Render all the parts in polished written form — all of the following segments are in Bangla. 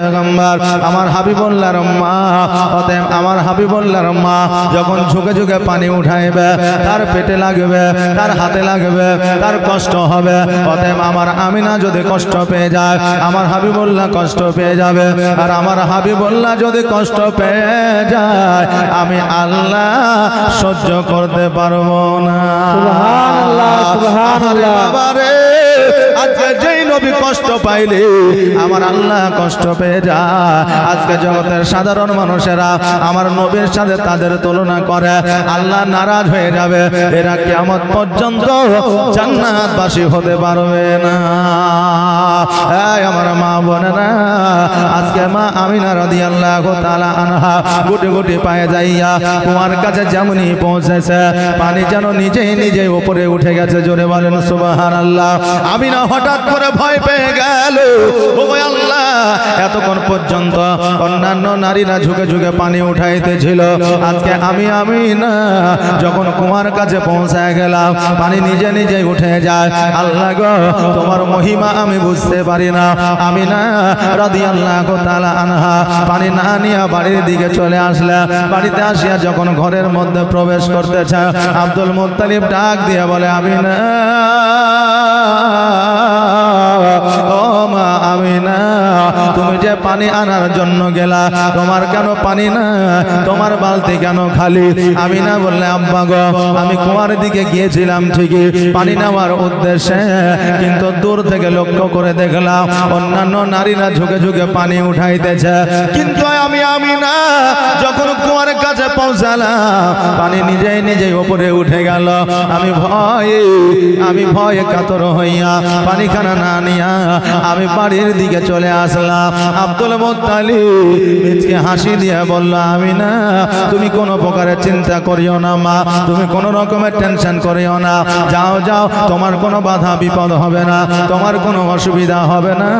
আমার হাবিবুল্লাহর মা, অতএব আমার হাবিবুল্লাহর মা যখন ঝুঁকে ঝুঁকে পানি উঠাইবে, তার পেটে লাগবে, তার হাতে লাগবে, তার কষ্ট হবে। অতএব আমার আমিনা যদি কষ্ট পেয়ে যায়, আমার হাবিবুল্লাহ কষ্ট পেয়ে যাবে। আর আমার হাবিবুল্লাহ যদি কষ্ট পেয়ে যায়, আমি আল্লাহ সহ্য করতে পারবো না। সুবহানাল্লাহ, সুবহানাল্লাহ। বাবারে, আজকে যেই নবী কষ্ট পাইলে আমার আল্লাহ কষ্ট পেয়ে যায়। আজকে জগতের সাধারণ মানুষেরা আমার নবীর সাথে তাদের তুলনা করে, আল্লাহ নারাজ হয়ে যাবে। এরা কিয়ামত পর্যন্ত জান্নাতবাসী হতে পারবে না। এই আমার মা বোনেরা, আজকে মা আমিনা রাদিয়াল্লাহু তাআলা আনহা গুটি গুটি পায়ে যাইয়া কুয়ার কাছে যেমনই পৌঁছেছে, পানি যেন নিজেই নিজেই উপরে উঠে গেছে। জোরে বলেন সুবহানাল্লাহ। আমিনা হঠাৎ করে ভয় পেয়ে গেল। ও আল্লাহ, এতক্ষণ পর্যন্ত অন্যান্য নারীরা ঝুঁকে ঝুঁকে পানি উঠাইতেছিল, আজকে আমি আমিনা যখন কুয়ার কাছে পৌঁছায় গেলাম, পানি নিজে নিজেই উঠে যায়। আল্লাহ গো, তোমার মহিমা আমি বুঝতে পারি না। আমিনা রাদিয়াল্লাহু তাআলা আনহা পানি না নিয়ে বাড়ির দিকে চলে আসলে, বাড়িতে আসিয়া যখন ঘরের মধ্যে প্রবেশ করতেছে, আব্দুল মুত্তালিব ডাক দিয়ে বলে, আমিনা, ও মা আমিনা, তুমি যে পানি আনার জন্য গেলা, তোমার কেন পানি না? তোমার বালতি কেন খালি? আমিনা বললে, আব্বা গো, আমি কুয়ার দিকে গিয়েছিলাম ঠিকই পানি নেওয়ার উদ্দেশ্যে, কিন্তু দূর থেকে লক্ষ্য করে দেখলাম অন্যান্য নারীরা ঝুঁকে ঝুঁকে পানি উঠাইতেছে, কিন্তু আমি আমিনা যখন কুয়ার কাছে পৌঁছালাম, পানি নিজেই নিজেই উপরে উঠে গেল। আমি ভয়ে কাতর হইয়া পানিখানা না নিয়া আমি বাড়ির দিকে চলে আসলাম। আব্দুল মুত্তালিব মিচকে হাসি দিয়ে বলল, আমিনা, তুমি কোনো প্রকারের চিন্তা করিও না মা, তুমি কোনো রকমের টেনশন করিও না। যাও যাও, তোমার কোনো বাধা বিপদ হবে না, তোমার কোনো অসুবিধা হবে না,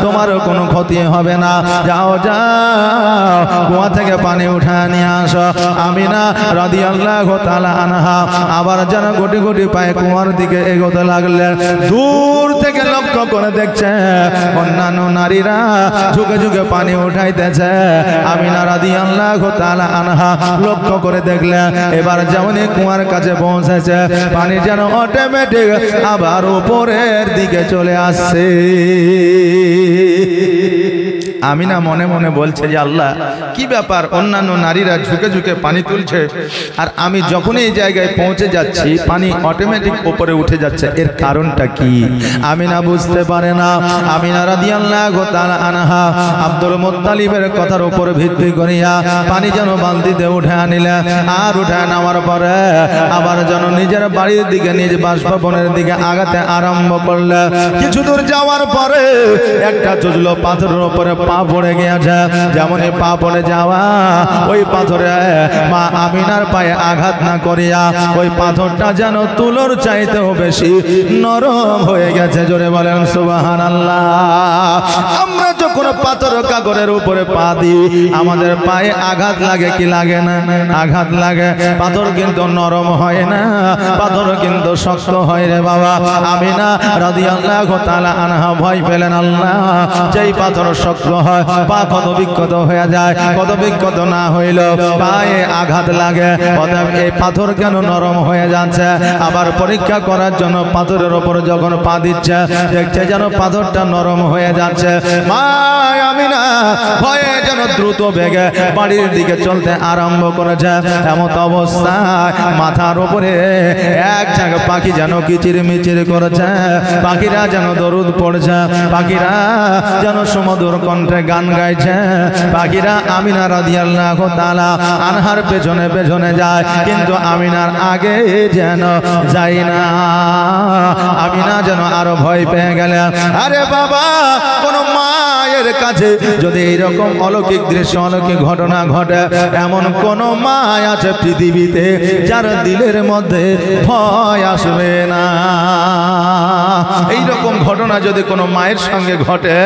তোমারও কোনো ক্ষতি হবে না। যাও যাও, কুয়া থেকে পানি উঠা নিয়ে আসো। আমিনা রাদিয়াল্লাহু তাআলা আনহা আবার যেন গুটি গুটি পায়ে কুয়ার দিকে এগোতে লাগলেন। দূর থেকে লক্ষ্য করে দেখছে অন্যান্য নারীরা ঝুঁকে ঝুঁকে পানি উঠাইতেছে। আমিনা রাদিয়াল্লাহু তাআলা আনহা লক্ষ্য করে দেখলেন, এবার যেমনই কুয়ার কাছে পৌঁছেছে, পানি যেন অটোমেটিক আবার উপরের দিকে চলে আসছে। আমিনা মনে মনে বলছে যে, আল্লাহ, কি ব্যাপার, অন্যান্য নারীরা ঝুঁকে ঝুঁকে পানি তুলছে, আর আমি যখনই এই জায়গায় পৌঁছে যাচ্ছি পানি অটোমেটিক উপরে উঠে যাচ্ছে, এর কারণটা কি? আমিনা বুঝতে পারে না। আমিনা রাদিয়াল্লাহু তাআলা আনহা আব্দুল মুত্তালিবের কথার উপর ভিত্তি করিয়া পানি যেন বালতিতে উঠে আনিলেন, আর উঠে নেওয়ার পরে আবার যেন নিজের বাড়ির দিকে, নিজ বাসভবনের দিকে আগাতে আরম্ভ করলেন। কিছু দূর যাওয়ার পরে একটা চুজলো পাথরের উপরে পা পড়ে গিয়েছে। যেমনই পা পড়ে যাওয়া, ওই পাথরে মা আমিনার পায়ে আঘাত না করিয়া ওই পাথরটা যেন তুলোর চাইতেও বেশি নরম হয়ে গেছে। জোরে বলেন সুবহানাল্লাহ। আমরা যখন পাথর কাগরের উপরে পা দিই, আমাদের পায়ে আঘাত লাগে কি লাগে না? আঘাত লাগে। পাথর কিন্তু নরম হয় না, পাথর কিন্তু শক্ত হয় রে বাবা। আমিনা রাদিয়াল্লাহু তাআলা আনহা ভয় পেলেন, আল্লাহ, যেই পাথর শক্ত হয় পা কত বিক্ষত হয়ে যায়, কত বিক্ষত না হইল পায়ে আঘাত লাগে, অতএব এই পাথর কেন নরম হয়ে যাচ্ছে? আবার পরীক্ষা করার জন্য পাথরের উপর যখন পা দিচ্ছে, দেখছে যেন পাথরটা নরম হয়ে যাচ্ছে। মা আমিনা ভয়ে যেন দ্রুত বেগে বাড়ির দিকে চলতে আরম্ভ করেছে। এমন অবস্থায় মাথার উপরে এক জায়গা পাখি যেন কিচির মিচির করেছে, পাখিরা যেন দরুদ পড়ছে, পাখিরা যেন সুমধুর কণ্ঠে গান গাইছে। পাখিরা আমিনা রাদিয়াল্লাহু তাআলা আনহার পেছনে পেছনে যায়, কিন্তু আমিনার আগে যেন যায় না। আমিনা যেন আরো ভয় পেয়ে গেলেন। আরে বাবা, কোন মায়ের কাছে যদি এইরকম অলৌকিক দৃশ্য অলৌকিক ঘটনা ঘটে এমন কোন মা আছে পৃথিবীতে যার দিলের মধ্যে ভয় আসবে না। এইরকম ঘটনা যদি কোনো মায়ের সঙ্গে ঘটে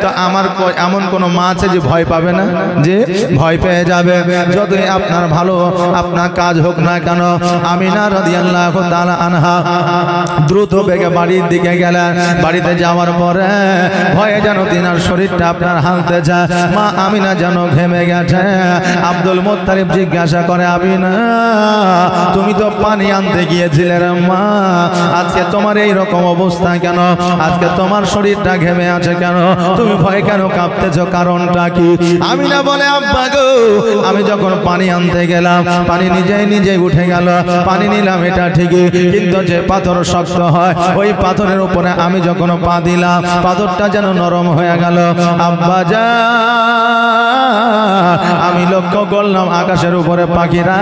তো আমার এমন কোন মা আছে যে ভয় পাবে না, যে ভয় পেয়ে যাবে। যতই আপনার ভালো আপনার কাজ হোক না কেন, আমিনা রাদিয়াল্লাহু তাআলা আনহা দ্রুত বেগে বাড়ির দিকে গেলেন। বাড়িতে যাওয়ার পরে ভয়ে যেন তিনার শরীরটা আপনার হালতে যায়। মা আমিনা যেন ঘেমে গেছে। আব্দুল মুত্তালিব জিজ্ঞাসা করে, আমিনা তুমি তো পানি আনতে গিয়েছিলে রে মা, আজকে তোমার এই রকম অবস্থা কেন? আজকে তোমার শরীরটা ঘেমে আছে কেন? তুমি ভয় কেন কাঁপতেছো, কারণটা কি? আমিনা বলে, আব্বা গো, আমি যখন পানি আনতে গেলাম পানি নিজেই উঠে গেল। পানি নিলাম এটা ঠিকই, কিন্তু যে পাথর শক্ত হয় ওই পাথরের উপরে আমি যখন পা দিলাম পাথরটা যেন নরম হয়ে গেল। আব্বা যা আমি লক্ষ্য করলাম আকাশের উপরে পাখিরা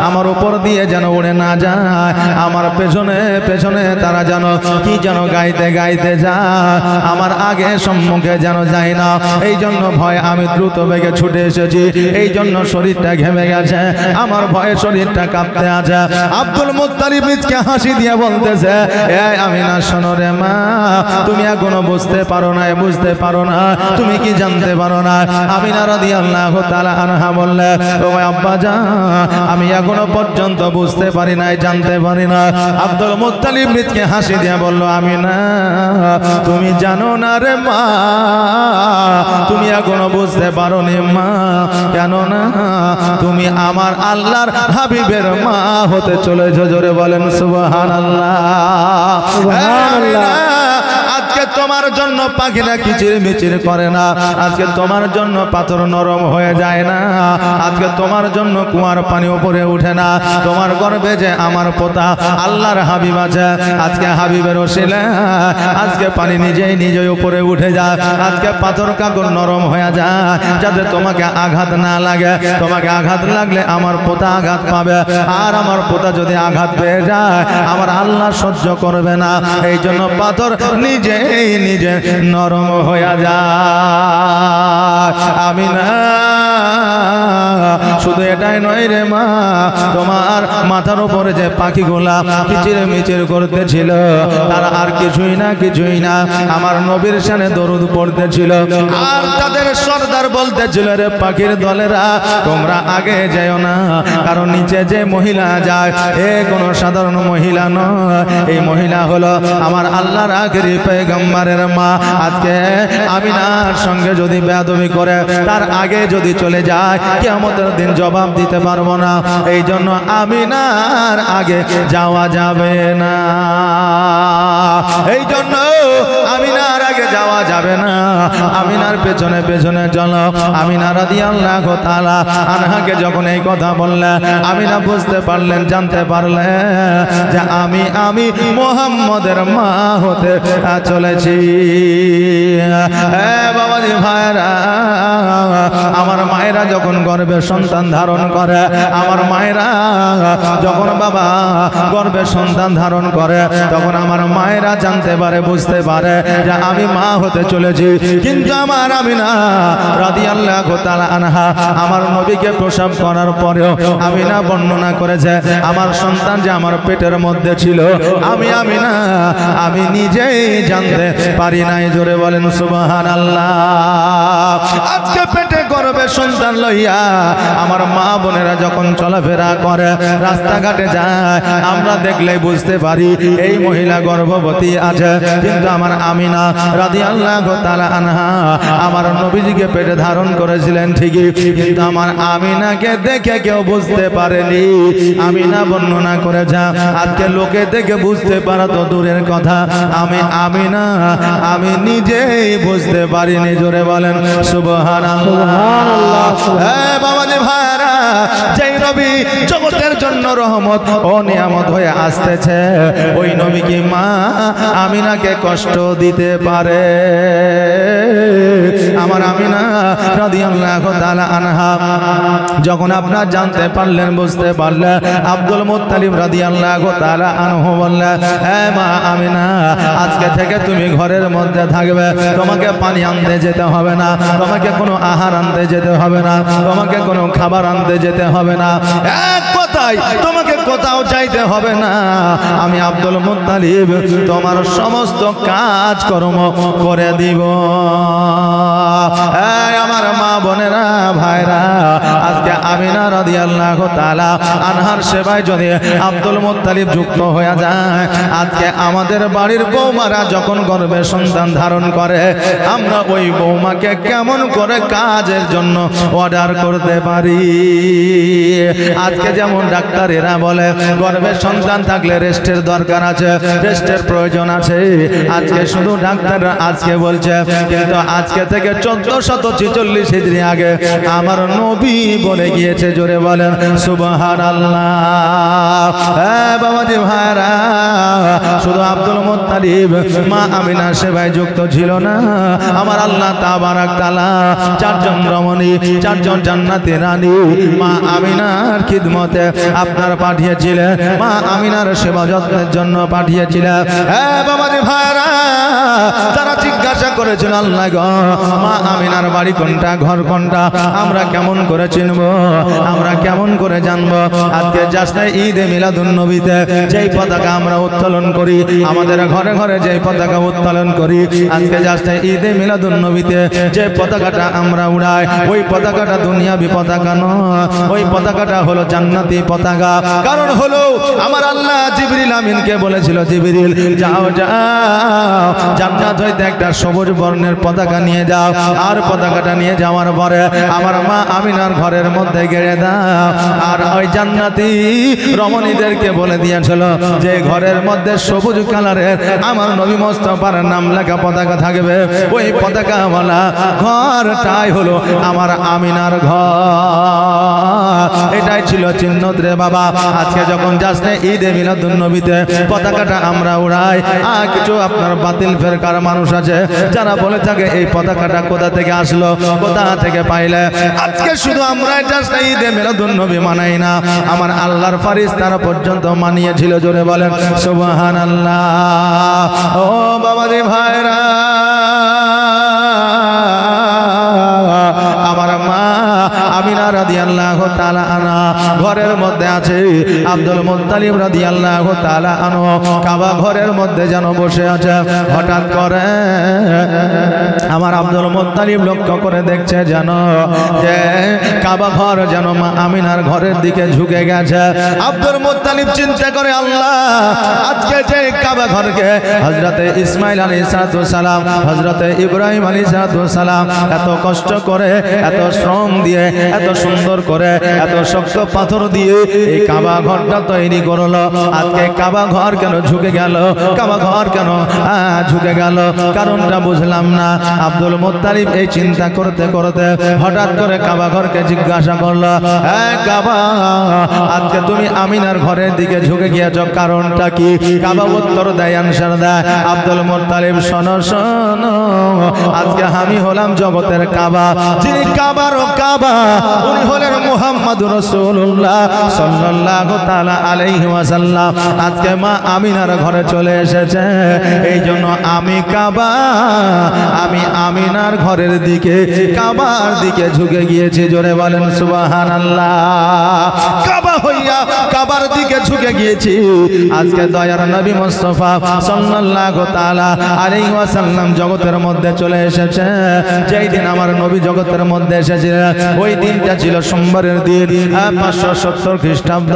আমার উপর দিয়ে যেন উড়ে না যায়, আমার পেছনে পেছনে তারা যেন কি যেন গাইতে গাইতে যায়, আমার আগে সম্মুখে যেন যায় না। এই জন্য ভয় আমি দ্রুত বেগে ছুটে এসেছি, এই জন্য শরীরটা ঘেমে গেছে, আমার ভয়ে শরীরটা কাঁপতে আছে। আব্দুল মুত্তালিব নিজকে হাসি দিয়ে বলতেছে, এই আমিনা শোনো রে মা, তুমি এখনো বুঝতে পারো না, বুঝতে পারো না, তুমি কি জানতে পারো না? আমিনা রাদিয়াল্লাহু তাআলা আনহা বললে, ও আব্বা জান, আমি এখনো পর্যন্ত বুঝতে পারি নাই, জানতে পারি না। আব্দুল মুত্তালিব নিজকে হাসি দিয়ে বলল, আমিনা তুমি জানো না রে মা, তুমি এখনো বুঝতে পারো নি মা, কেন না তুমি আমার আল্লাহর হাবিবের মা হতে চলেছো। জোরে বলেন সুবহানাল্লাহ, সুবহানাল্লাহ। আজকে তোমার জন্য পাখিরা কিচির মিচির করে না, আজকে তোমার জন্য পাথর নরম হয়ে যায় না, আজকে তোমার জন্য কুয়ার পানি উপরে উঠে না, তোমার গর্বে যে আমার পোতা আল্লাহর হাবিব আছে, আজকে হাবিবের ওসিলা আজকে পানি নিজেই উপরে উঠে যায়, আজকে পাথর কাগজ নরম হয়ে যায়, যাতে তোমাকে আঘাত না লাগে। তোমাকে আঘাত লাগলে আমার পোতা আঘাত পাবে, আর আমার পোতা যদি আঘাত পেয়ে যায় আমার আল্লাহ সহ্য করবে না। এই জন্য পাথর নিজে নরম হয়ে যায়। আমিনা শুধু এটাই নয় রে মা, তোমার মাথার উপরে যে পাখিগুলা কিচির মিচির করতেছিল তারা আর কিছুই না আমার নবীর শানে দরুদ পড়তেছিল, আর তাদের সর্দার বলতেছিল, রে পাখির দলেরা তোমরা আগে যেও না, কারণ নিচে যে মহিলা যায় এ কোনো সাধারণ মহিলা নয়, এই মহিলা হলো আমার আল্লাহর আখেরি পয়গম্বরের মা। আজকে আমিনার সঙ্গে যদি বেয়াদবি করে তার আগে যদি চলে যায় কিয়ামতের দিন জবাব দিতে পারবো না, এই জন্য আমিনার আগে যাওয়া যাবে না, এই জন্য আমিনার আগে যাওয়া যাবে না, আমিনার পেছনে পেছনে চলো। আমিনা রাদিয়াল্লাহু তাআলা আনহাকে যখন এই কথা বললেন, আমিনা বুঝতে পারলেন, জানতে পারলেন যে আমি মুহাম্মদের মা হতে চলেছি। বাবাজি ভাইরা, আমার মায়েরা যখন গর্ভে সন্তান ধারণ করে, আমার মায়েরা যখন বাবা গর্ভে সন্তান ধারণ করে, তখন আমার মায়েরা জানতে পারে, বুঝতে পারে যে আমি মা হতে চলেছি। কিন্তু আমার আমিনা রাদিয়াল্লাহু তাআলা আনহা আমার নবীকে প্রসব করার পরেও আমিনা বর্ণনা করেছে, আমার সন্তান যে আমার পেটের মধ্যে ছিল আমি নিজেই জানতে পারি নাই। জোরে বলেন সুবহানাল্লাহ। আজকে পেটে গর্ভে সন্তান লইয়া আমার মা বোনেরা যখন চলাফেরা করে, রাস্তাঘাটে যায়, আমরা দেখলেই বুঝতে পারি এই মহিলা গর্ভবতী আছে। কিন্তু আমার আমিনা রাদিয়াল্লাহু তাআলা আনহা আমার নবীজিকে পেটে ধারণ করেছিলেন ঠিকই, কিন্তু আমার আমিনাকে দেখে কেউ বুঝতে পারেনি। আমিনা বর্ণনা করেছে, আজকে লোকে দেখে বুঝতে পারা তো দূরের কথা, আমিনা আমি নিজেই বুঝতে পারিনি। জোরে বলেন সুবহানাল্লাহ। বাবাজি ভাইরা, যেই নবী জগতের জন্য রহমত ও নিয়ামত হয়ে আসতেছে, ওই নবী কি মা আমিনাকে কষ্ট দিতে পারে? আমার আমিনা রাদিয়াল্লাহু তাআলা আনহা যখন আপনারা জানতে পারলেন, বুঝতে পারলেন, আব্দুল মুত্তালিব রাদিয়াল্লাহু তাআলা আনহু বললেন, হে মা আমিনা, আজকে থেকে তুমি ঘরের মধ্যে থাকবে, তোমাকে পানি আনতে যেতে হবে না, তোমাকে কোনো আহার আনতে যেতে হবে না, তোমাকে কোনো খাবার আনতে যেতে হবে না, এক কথায় তোমাকে কোথাও যাইতে হবে না। আমি আব্দুল মুত্তালিব তোমার সমস্ত কাজ কর্ম করে দিব। আমার মা বোনেরা, ভাইরা, আজকে আমিনা রাদিয়াল্লাহু তাআলা আনহার সেবায় যদি আব্দুল মুত্তালিব যুক্ত হয়ে যায়, আজকে আমাদের বাড়ির বৌমারা যখন গর্ভে সন্তান ধারণ করে, আমরা ওই বৌমাকে কেমন করে কাজের জন্য অর্ডার করতে পারি। আজকে যেমন ডাক্তারেরা বলে গর্ভে সন্তান থাকলে রেস্টের দরকার আছে, রেস্টের প্রয়োজন আছে, আজকে শুধু ডাক্তাররা আজকে বলছে, কিন্তু আজকে থেকে 1446 হিজরি আগে আমার নবী বলে গিয়েছে, জোরে বলেন সুবহানাল্লাহ। বাবাজি ভাইরা, শুধু আব্দুল মুত্তালিব মা আমিনার সেবায় যুক্ত ছিল না, আমার আল্লাহ তাবারাক তাআলা 4 জন রমণী, 4 জন জান্নাতি রানী মা আমিনার খিদমতে আপনার পাঠিয়েছিলেন, মা আমিনার সেবা যত্নের জন্য পাঠিয়েছিলেন। বাবাজি ভাইরা, তারা জিজ্ঞাসা করেছিল, আল্লাহ গো, মা আমিনার বাড়ি কোনটা, ঘর কোনটা, আমরা কেমন করে চিনব, আমরা কেমন করে জানবো? আজকে জাসনে ঈদে মিলাদুন নবীতে যেই পতাকা আমরা উত্তোলন করি, আমাদের ঘরে ঘরে যেই পতাকা উত্তোলন করি, আজকে জাসনে ঈদে মিলাদুন নবীতে যে পতাকাটা আমরা উড়াই, ওই পতাকাটা দুনিয়াবি পতাকা নয়, ওই পতাকাটা হলো জান্নাতি পতাকা। কারণ হলো আমার আল্লাহ জিবরিল আমিনকে বলেছিল, জিবরিল যাও যাও জান্নাত হইতে একটা সবুজ বর্ণের পতাকা নিয়ে যাও, আর পতাকাটা নিয়ে যাওয়ার পরে আমার মা আমিনার ঘরের মধ্যে গেড়ে দাও। আর ওই জান্নাতি রমণীদেরকে বলে দিয়েছিল যে ঘরের মধ্যে সবুজ কালারের আমার নবী মুস্তাফার নাম লেখা পতাকা থাকবে, ওই পতাকাওয়ালা ঘরটাই হলো আমার আমিনার ঘর। এটাই ছিল চিহ্ন রে বাবা। আজকে যখন জাসনে ঈদে মিলাদুন নবীতে পতাকাটা আমরা উড়াই, আর কিছু আপনার বাতিল ফেরকার মানুষ আছে যারা বলে থাকে এই পতাকাটা কোথা থেকে আসলো, কোথা থেকে পাইলে। আজকে শুধু আমরা জাসনে ঈদে মিলাদুন নবী মানাই না, আমার আল্লাহর ফারিস্তারা পর্যন্ত মানিয়েছিল, জোরে বলেন সুবহানাল্লাহ। ও বাবাজি ভাইরা, আমার মা আমিনা রাদিয়াল্লাহু তাআলা আনহা ঘরের মধ্যে আছে, আব্দুল মুত্তালিব রাদিয়াল্লাহু তাআলা আনহু কাবা ঘরের মধ্যে যেন বসে আছে। হঠাৎ করে আমার আব্দুল মুত্তালিব লক্ষ্য করে দেখছে যেন যে কাবা ঘর যেন মা আমিনার ঘরের দিকে ঝুঁকে গেছে। আব্দুল মুত্তালিব চিন্তা করে, আল্লাহ, আজকে যে কাবা ঘরকে হযরতে ইসমাইল আলাইহিস সালাম, হযরতে ইব্রাহিম আলাইহিস সালাম এত কষ্ট করে, এত শ্রম দিয়ে, এত সুন্দর করে, এত শক্ত পাথর দিয়ে এই কাবা ঘরটা তৈরি করলো, আজকে কাবা ঘর কেন ঝুঁকে গেল? কাবা ঘর কেন ঝুঁকে গেল? কারণটা বুঝলাম না। আব্দুল মুত্তালিব এই চিন্তা করতে করতে হঠাৎ করে কাবা ঘরকে জিজ্ঞাসা করলো, হ্যাঁ কাবা, আজকে তুমি আমিনার ঘরের দিকে ঝুঁকে গিয়েছ, কারণটা কি? কাবা উত্তর দেয়, আনসার দেয়, আব্দুল মুত্তালিব শোনো শোনো, আজকে আমি হলাম জগতের কাবা, যিনি কাবারও কাবা উনি হলেন মুহাম্মদুর রাসূলুল্লাহ সাল্লাল্লাহু তাআলা আলাইহি ওয়াসাল্লাম। আজকে মা আমিনার ঘরে চলে এসেছে, এই জন্য আমি কাবা, আমি আমিনার ঘরের দিকে, কাবার দিকে ঝুঁকে গিয়েছি, জোরে বলেন সুবহানাল্লাহ। কাবা হইয়া কাবার দিকে ঝুঁকে গিয়েছি। আজকে দয়ার নবী মুস্তাফা সাল্লাল্লাহু তাআলা আলাইহি ওয়াসাল্লাম জগতের মধ্যে চলে এসেছে। যেই দিন আমার নবী জগতের মধ্যে এসেছিলেন, ওই দিনটা ছিল সোমবারের দিন, 570 খ্রিস্টাব্দ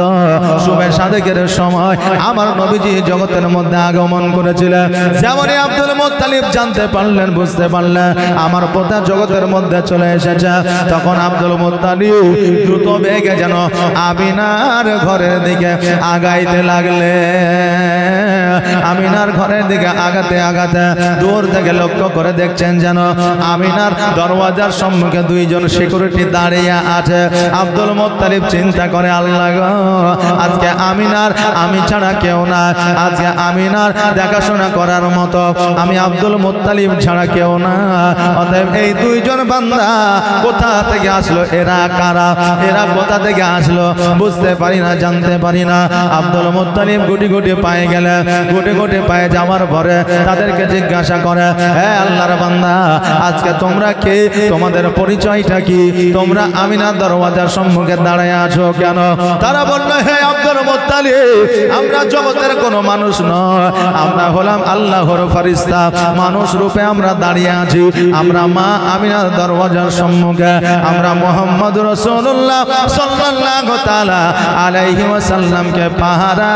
শুভে সাদেকের সময় আমার নবীজি জগতের মধ্যে আগমন করেছিলেন। যেমনই আব্দুল মুত্তালিব জানতে পারলেন, বুঝতে পারলেন আমার পোতা জগতের মধ্যে চলে এসেছে, তখন আব্দুল মুত্তালিব দ্রুত বেগে যেন আমিনার ঘরের দিকে আগাইতে লাগলে। আমিনার ঘরের দিকে আগাতে আগাতে দূর থেকে লক্ষ্য করে দেখছেন যেন আমিনার দরওয়াজার সম্মুখে 2 জন সিকিউরিটি দাঁড়িয়ে আছে। আব্দুল মুত্তালিব চিন্তা করে, আল্লাহ গো, আজকে আমিনার আমি ছাড়া কেউ না, আজকে আমিনার দেখাশোনা করার মতো আমি আব্দুল মুত্তালিব ছাড়া কেউ না। অতএব এই দুইজন বান্দা কোথা থেকে আসলো, এরা কারা, এরা কোথা থেকে আসলো বুঝতে পারি না, জানতে পারি না। আব্দুল মুত্তালিব গুটি গুটি পায়ে গেলে, গুটি গুটি পায়ে যাওয়ার পরে তাদেরকে জিজ্ঞাসা করে, হে আল্লাহর বান্দা, আজকে তোমরা কে, তোমাদের পরিচয়টা কি, তোমরা আমিনার দরওয়াজার সম্মুখে দাঁড়ায় আছো কেন? তারা বলল, হে আব্দুল মুত্তালিব, আমরা জগতের কোনো মানুষ নয়, আমরা হলাম আল্লাহর ফেরেশতা, মানুষ রূপে আমরা দাঁড়িয়ে আছি। আমরা মা আমিনার দরওয়াজার সম্মুখে, আমরা মুহাম্মদ রাসূলুল্লাহ সাল্লাল্লাহু তাআলা আলাইহি ওয়াসাল্লামকে পাহারা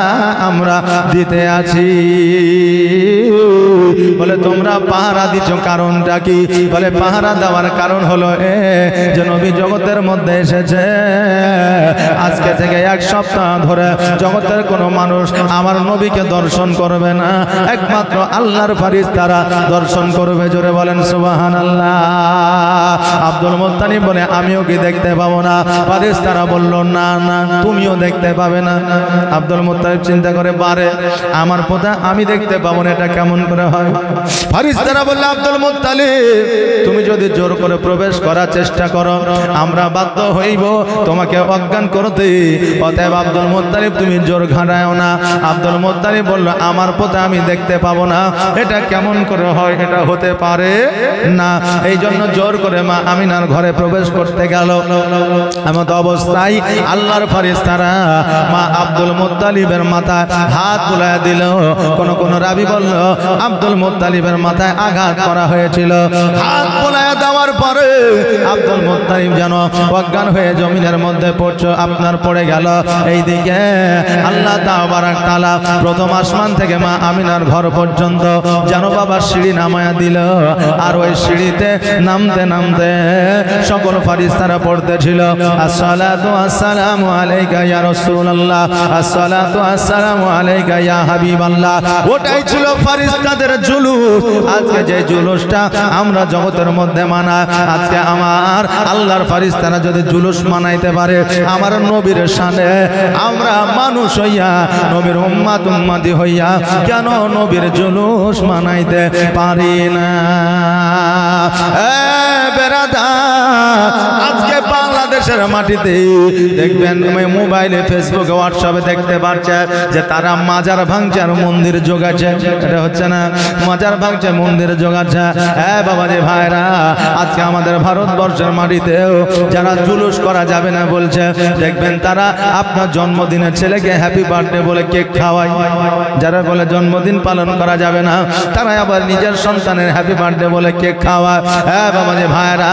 আমরা দিতে আছি। বলে, তোমরা পাহারা দিচ্ছ কারণটা কি? বলে, পাহারা দেওয়ার কারণ হলো যে নবী জগতের মধ্যে এসেছে, আজকে থেকে 1 সপ্তাহ ধরে জগতের কোনো মানুষ আমার নবীকে দর্শন করবে না, একমাত্র আল্লাহর ফেরেশতারা দর্শন করবে। জোরে বলেন সুবহানাল্লাহ। আব্দুল মুত্তালিব বলে, আমিও কি দেখতে পাবো না? ফেরেশতারা বলল, না না, তুমিও দেখতে পাবে না। আব্দুল মুত্তালিব চিন্তা করে, বারে আমার পোতা আমি দেখতে পাবো না, এটা কেমন করে হয়? ফেরেশতারা বলল, আব্দুল মুত্তালিব, তুমি যদি জোর করে প্রবেশ করার চেষ্টা করো, আমরা বাধ্য হইব তোমাকে অজ্ঞান করতে। অতএব আব্দুল মুত্তালিব, তুমি জোর ঘাড়ায়ও না। আব্দুল মুত্তালিব বলল, আমার পোতা আমি দেখতে পাবো না, এটা কেমন করে হয়? এটা হতে পারে না। এই জন্য জোর করে মা আমিনার ঘরে প্রবেশ করতে গেল। এমন অবস্থায় আল্লাহর ফেরেশতারা মা আব্দুল মুত্তালিবের মাথায় হাত বুলায় দিল। কোন রাবি বলল, আব্দুল মুত্তালিবের মাথায় আঘাত করা হয়েছিল। হাত বুলায় দেওয়ার পরে আব্দুল মুত্তালিব যেন অজ্ঞান হয়ে জমিনের মধ্যে আপনার পড়ে গেল। এইদিকে আল্লাহ তাবারক তাআলা প্রথম আসমান থেকে মা আমিনার ঘর পর্যন্ত যেন বাবা সিঁড়ি নামায়া দিল। আর ওই সিঁড়িতে নামতে নামতে সকল ফেরেশতারা পড়তেছিল, আসসালাতু আসসালামু আলাইকা ইয়া রাসূলুল্লাহ, আসসালাতু আসসালামু আলাইকা ইয়া হাবিবাল্লাহ। ওটাই ছিল ফেরেশতাদের জুলুস। আজকে যে জুলুসটা আমরা জগতের মধ্যে মানাই, আজকে আমার আল্লাহর ফেরেশতারা যদি জুলুস মানাইতে পারে আমার নবীর শানে, আমরা মানুষ হইয়া, নবীর উম্মতি হইয়া কেন নবীর জুলুস মানাইতে পারি না? আজকে বাংলাদেশের মাটিতে দেখবেন, মোবাইলে, ফেসবুকে, হোয়াটসঅ্যাপে দেখতে পাচ্ছে যে তারা মাজার ভাঙছে আর মন্দির জোগাচ্ছে। এটা হচ্ছে না, মাজার ভাঙছে, মন্দির জোগাচ্ছে। হ্যাঁ বাবা যে ভাইরা, আজকে আমাদের ভারতবর্ষের মাটিতেও যারা জুলুস করা যাবে না বলছে, দেখবেন তারা আপনার জন্মদিনের ছেলেকে হ্যাপি বার্থডে বলে কেক খাওয়ায়। যারা বলে জন্মদিন পালন করা যাবে না, তারা আবার নিজের সন্তানের হ্যাপি বার্থডে বলে কেক খাওয়ায়। হ্যাঁ বাবা যে ভাইরা,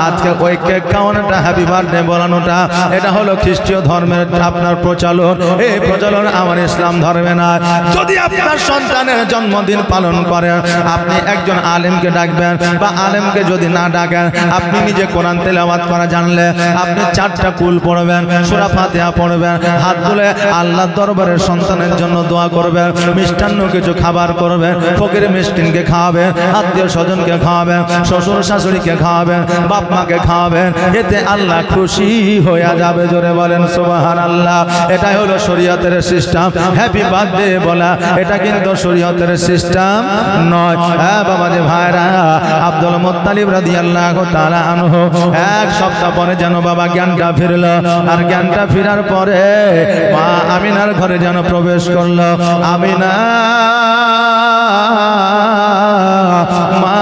আজকে ওই কেক খাওয়ানোটা, হ্যাপি বার্থডে বলানোটা, এটা হলো খ্রিস্টীয় ধর্মের আপনার প্রচলন। এই প্রচলন আমার ইসলাম ধর্মে না। যদি আপনার সন্তানের জন্মদিন পালন করেন, আপনি একজন আলেমকে ডাকবেন, বা আলেমকে যদি না ডাকেন, আপনি নিজে কোরআন তেলাওয়াত করা জানলে আপনি 4টা কুল পড়বেন, সূরা ফাতিহা পড়বেন, হাত তুলে আল্লাহর দরবারে সন্তানের জন্য দোয়া করবেন, মিষ্টান্ন কিছু খাবার করবেন, ফকির মিসকিনকে খাওয়াবেন, আত্মীয় স্বজনকে খাওয়াবেন, শ্বশুর শাশুড়িকে খাওয়াবেন, বাপ মাকে খাওয়াবেন। এতে আল্লাহ খুশি হয়ে যাবে। জোরে বলেন সুবহানাল্লাহ। এটাই হলো শরীয়তের সিস্টেম। হ্যাপি বার্থডে বলা এটা কিন্তু শরীয়তের সিস্টেম নয়। হ্যাঁ বাবা যে ভাইরা, আব্দুল মুত্তালিব রাদিয়াল্লাহু তাআলা আনহু 1 সপ্তাহ পরে যেন বাবা জ্ঞানটা ফিরল। আর জ্ঞানটা ফেরার পরে মা আমিনার ঘরে যেন প্রবেশ করলো। আমিনা, মা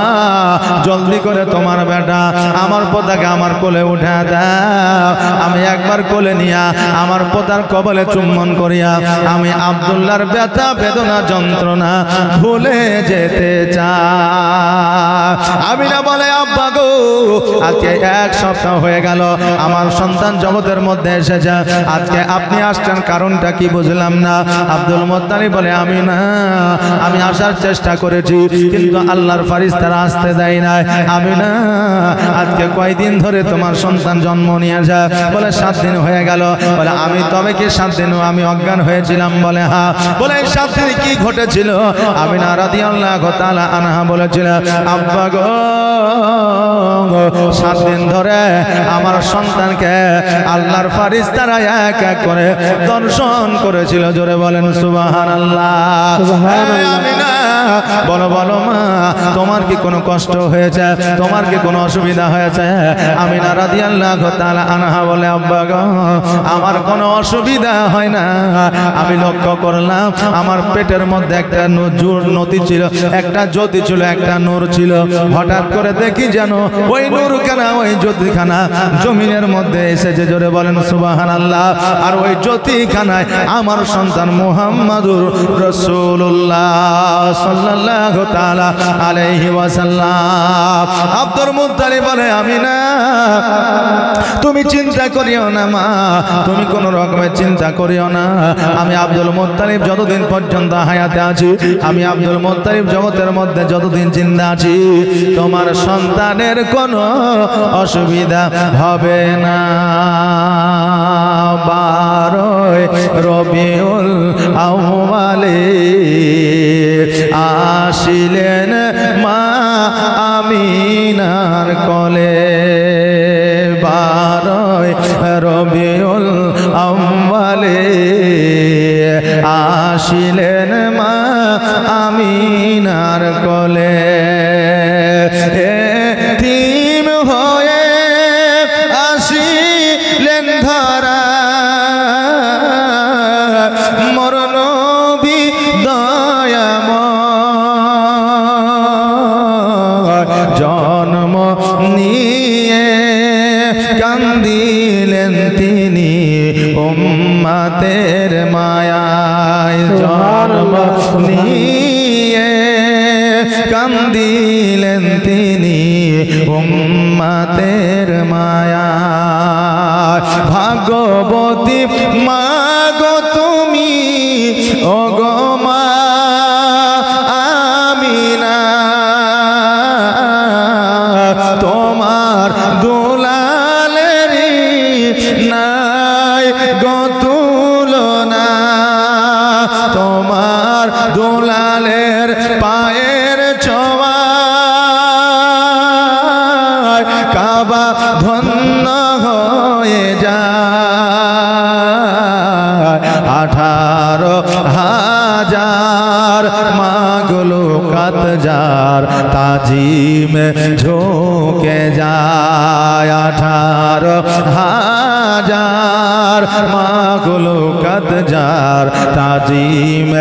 জলদি করে তোমার বেটা আমার পোতাকে আমার কোলে উঠা দাও। আমি একবার কোলে নিয়া আমার পোতার কবলে চুম্বন করিয়া আমি আব্দুল্লাহর ব্যথা বেদনা যন্ত্রণা ভুলে যেতে চাই। আমিনা বলে, আব্বা গো, আজকে 1 সপ্তাহ হয়ে গেল আমার সন্তান জগতের মধ্যে এসেছে, আজকে আপনি আসছেন কারণটা কি বুঝলাম না। আব্দুল মুত্তালিব বলে, আমি আসার চেষ্টা করেছি, কিন্তু আল্লাহর ফেরেশতারা আসতে দেয় না। নাই। আমিনা আজকে কয়দিন ধরে তোমার সন্তান জন্ম নিয়েছে? বলে 7 দিন হয়ে গেল। বলে আমি তবে কি 7 দিন আমি অজ্ঞান হয়েছিলাম? বলে হ্যাঁ। বলে 7 দিনে কি ঘটেছিল? আমিনা রাদিয়াল্লাহু তাআলা আনহা বলেছিল, আব্বা গো 7 দিন ধরে আমার সন্তানকে আল্লাহর ফারিস্তারা এক এক করে দর্শন করেছিল। জোরে বলেন সুবহানাল্লাহ। আমিনা বলো বলো মা, তোমার কি কোনো কষ্ট হয়েছে? তোমার কি কোনো অসুবিধা হয়েছে? আমিনা রাদিয়াল্লাহু তাআলা আনহা বলে, আব্বা গো আমার কোনো অসুবিধা হয় না। আমি লক্ষ্য করলাম আমার পেটের মধ্যে একটা নতি ছিল, একটা জ্যোতি ছিল, একটা নূর ছিল। হঠাৎ করে দেখি যেন ওই নূরখানা, ওই জ্যোতিখানা জমিনের মধ্যে এসেছে। জোরে বলেন সুবহানাল্লাহ। আর ওই জ্যোতিখানায় আমার সন্তান মুহাম্মাদুর রাসূলুল্লাহ সাল্লাল্লাহু তাআলা আলাইহি ওয়াসাল্লাম। আব্দুল মুত্তালিব বলে, আমিনা তুমি চিন্তা করিও না মা, তুমি কোন রকমের চিন্তা করিও না। আমি আব্দুল মুত্তালিব যতদিন পর্যন্ত হায়াতে আছি, আমি আব্দুল মুত্তালিব জগতের মধ্যে যতদিন জিন্দা আছি, তোমার সন্তানের কোনো অসুবিধা হবে না। 12 রবিউল আউয়ালে আসিলেন মা আমিনার কোলে। 12 রবিউল আউয়ালে আসিলেন মা আমিনার কোলে। এতিম হয়ে আসিলেন ধরা মোর নবী দয়াময়। জন্ম নিয়ে কান্দিলেন তিনি উম্মতের মায়ায়। জন্ম নিয়ে কান্দিলেন তিনি উম্মতের মায়ায়। ভাগবতী মা গো তুমি, ও গো মা আমিনা, তোমার দুলালের নাই গো তুলনা। তোমার দুলালের পায়ের ছোঁয়া কাবা ধন্য হয়ে যায়। 18,000 মাগুলো কাত যার তাজিম ঝুঁকে যায়। 18,000 মাগুলো কাত যার তাজিম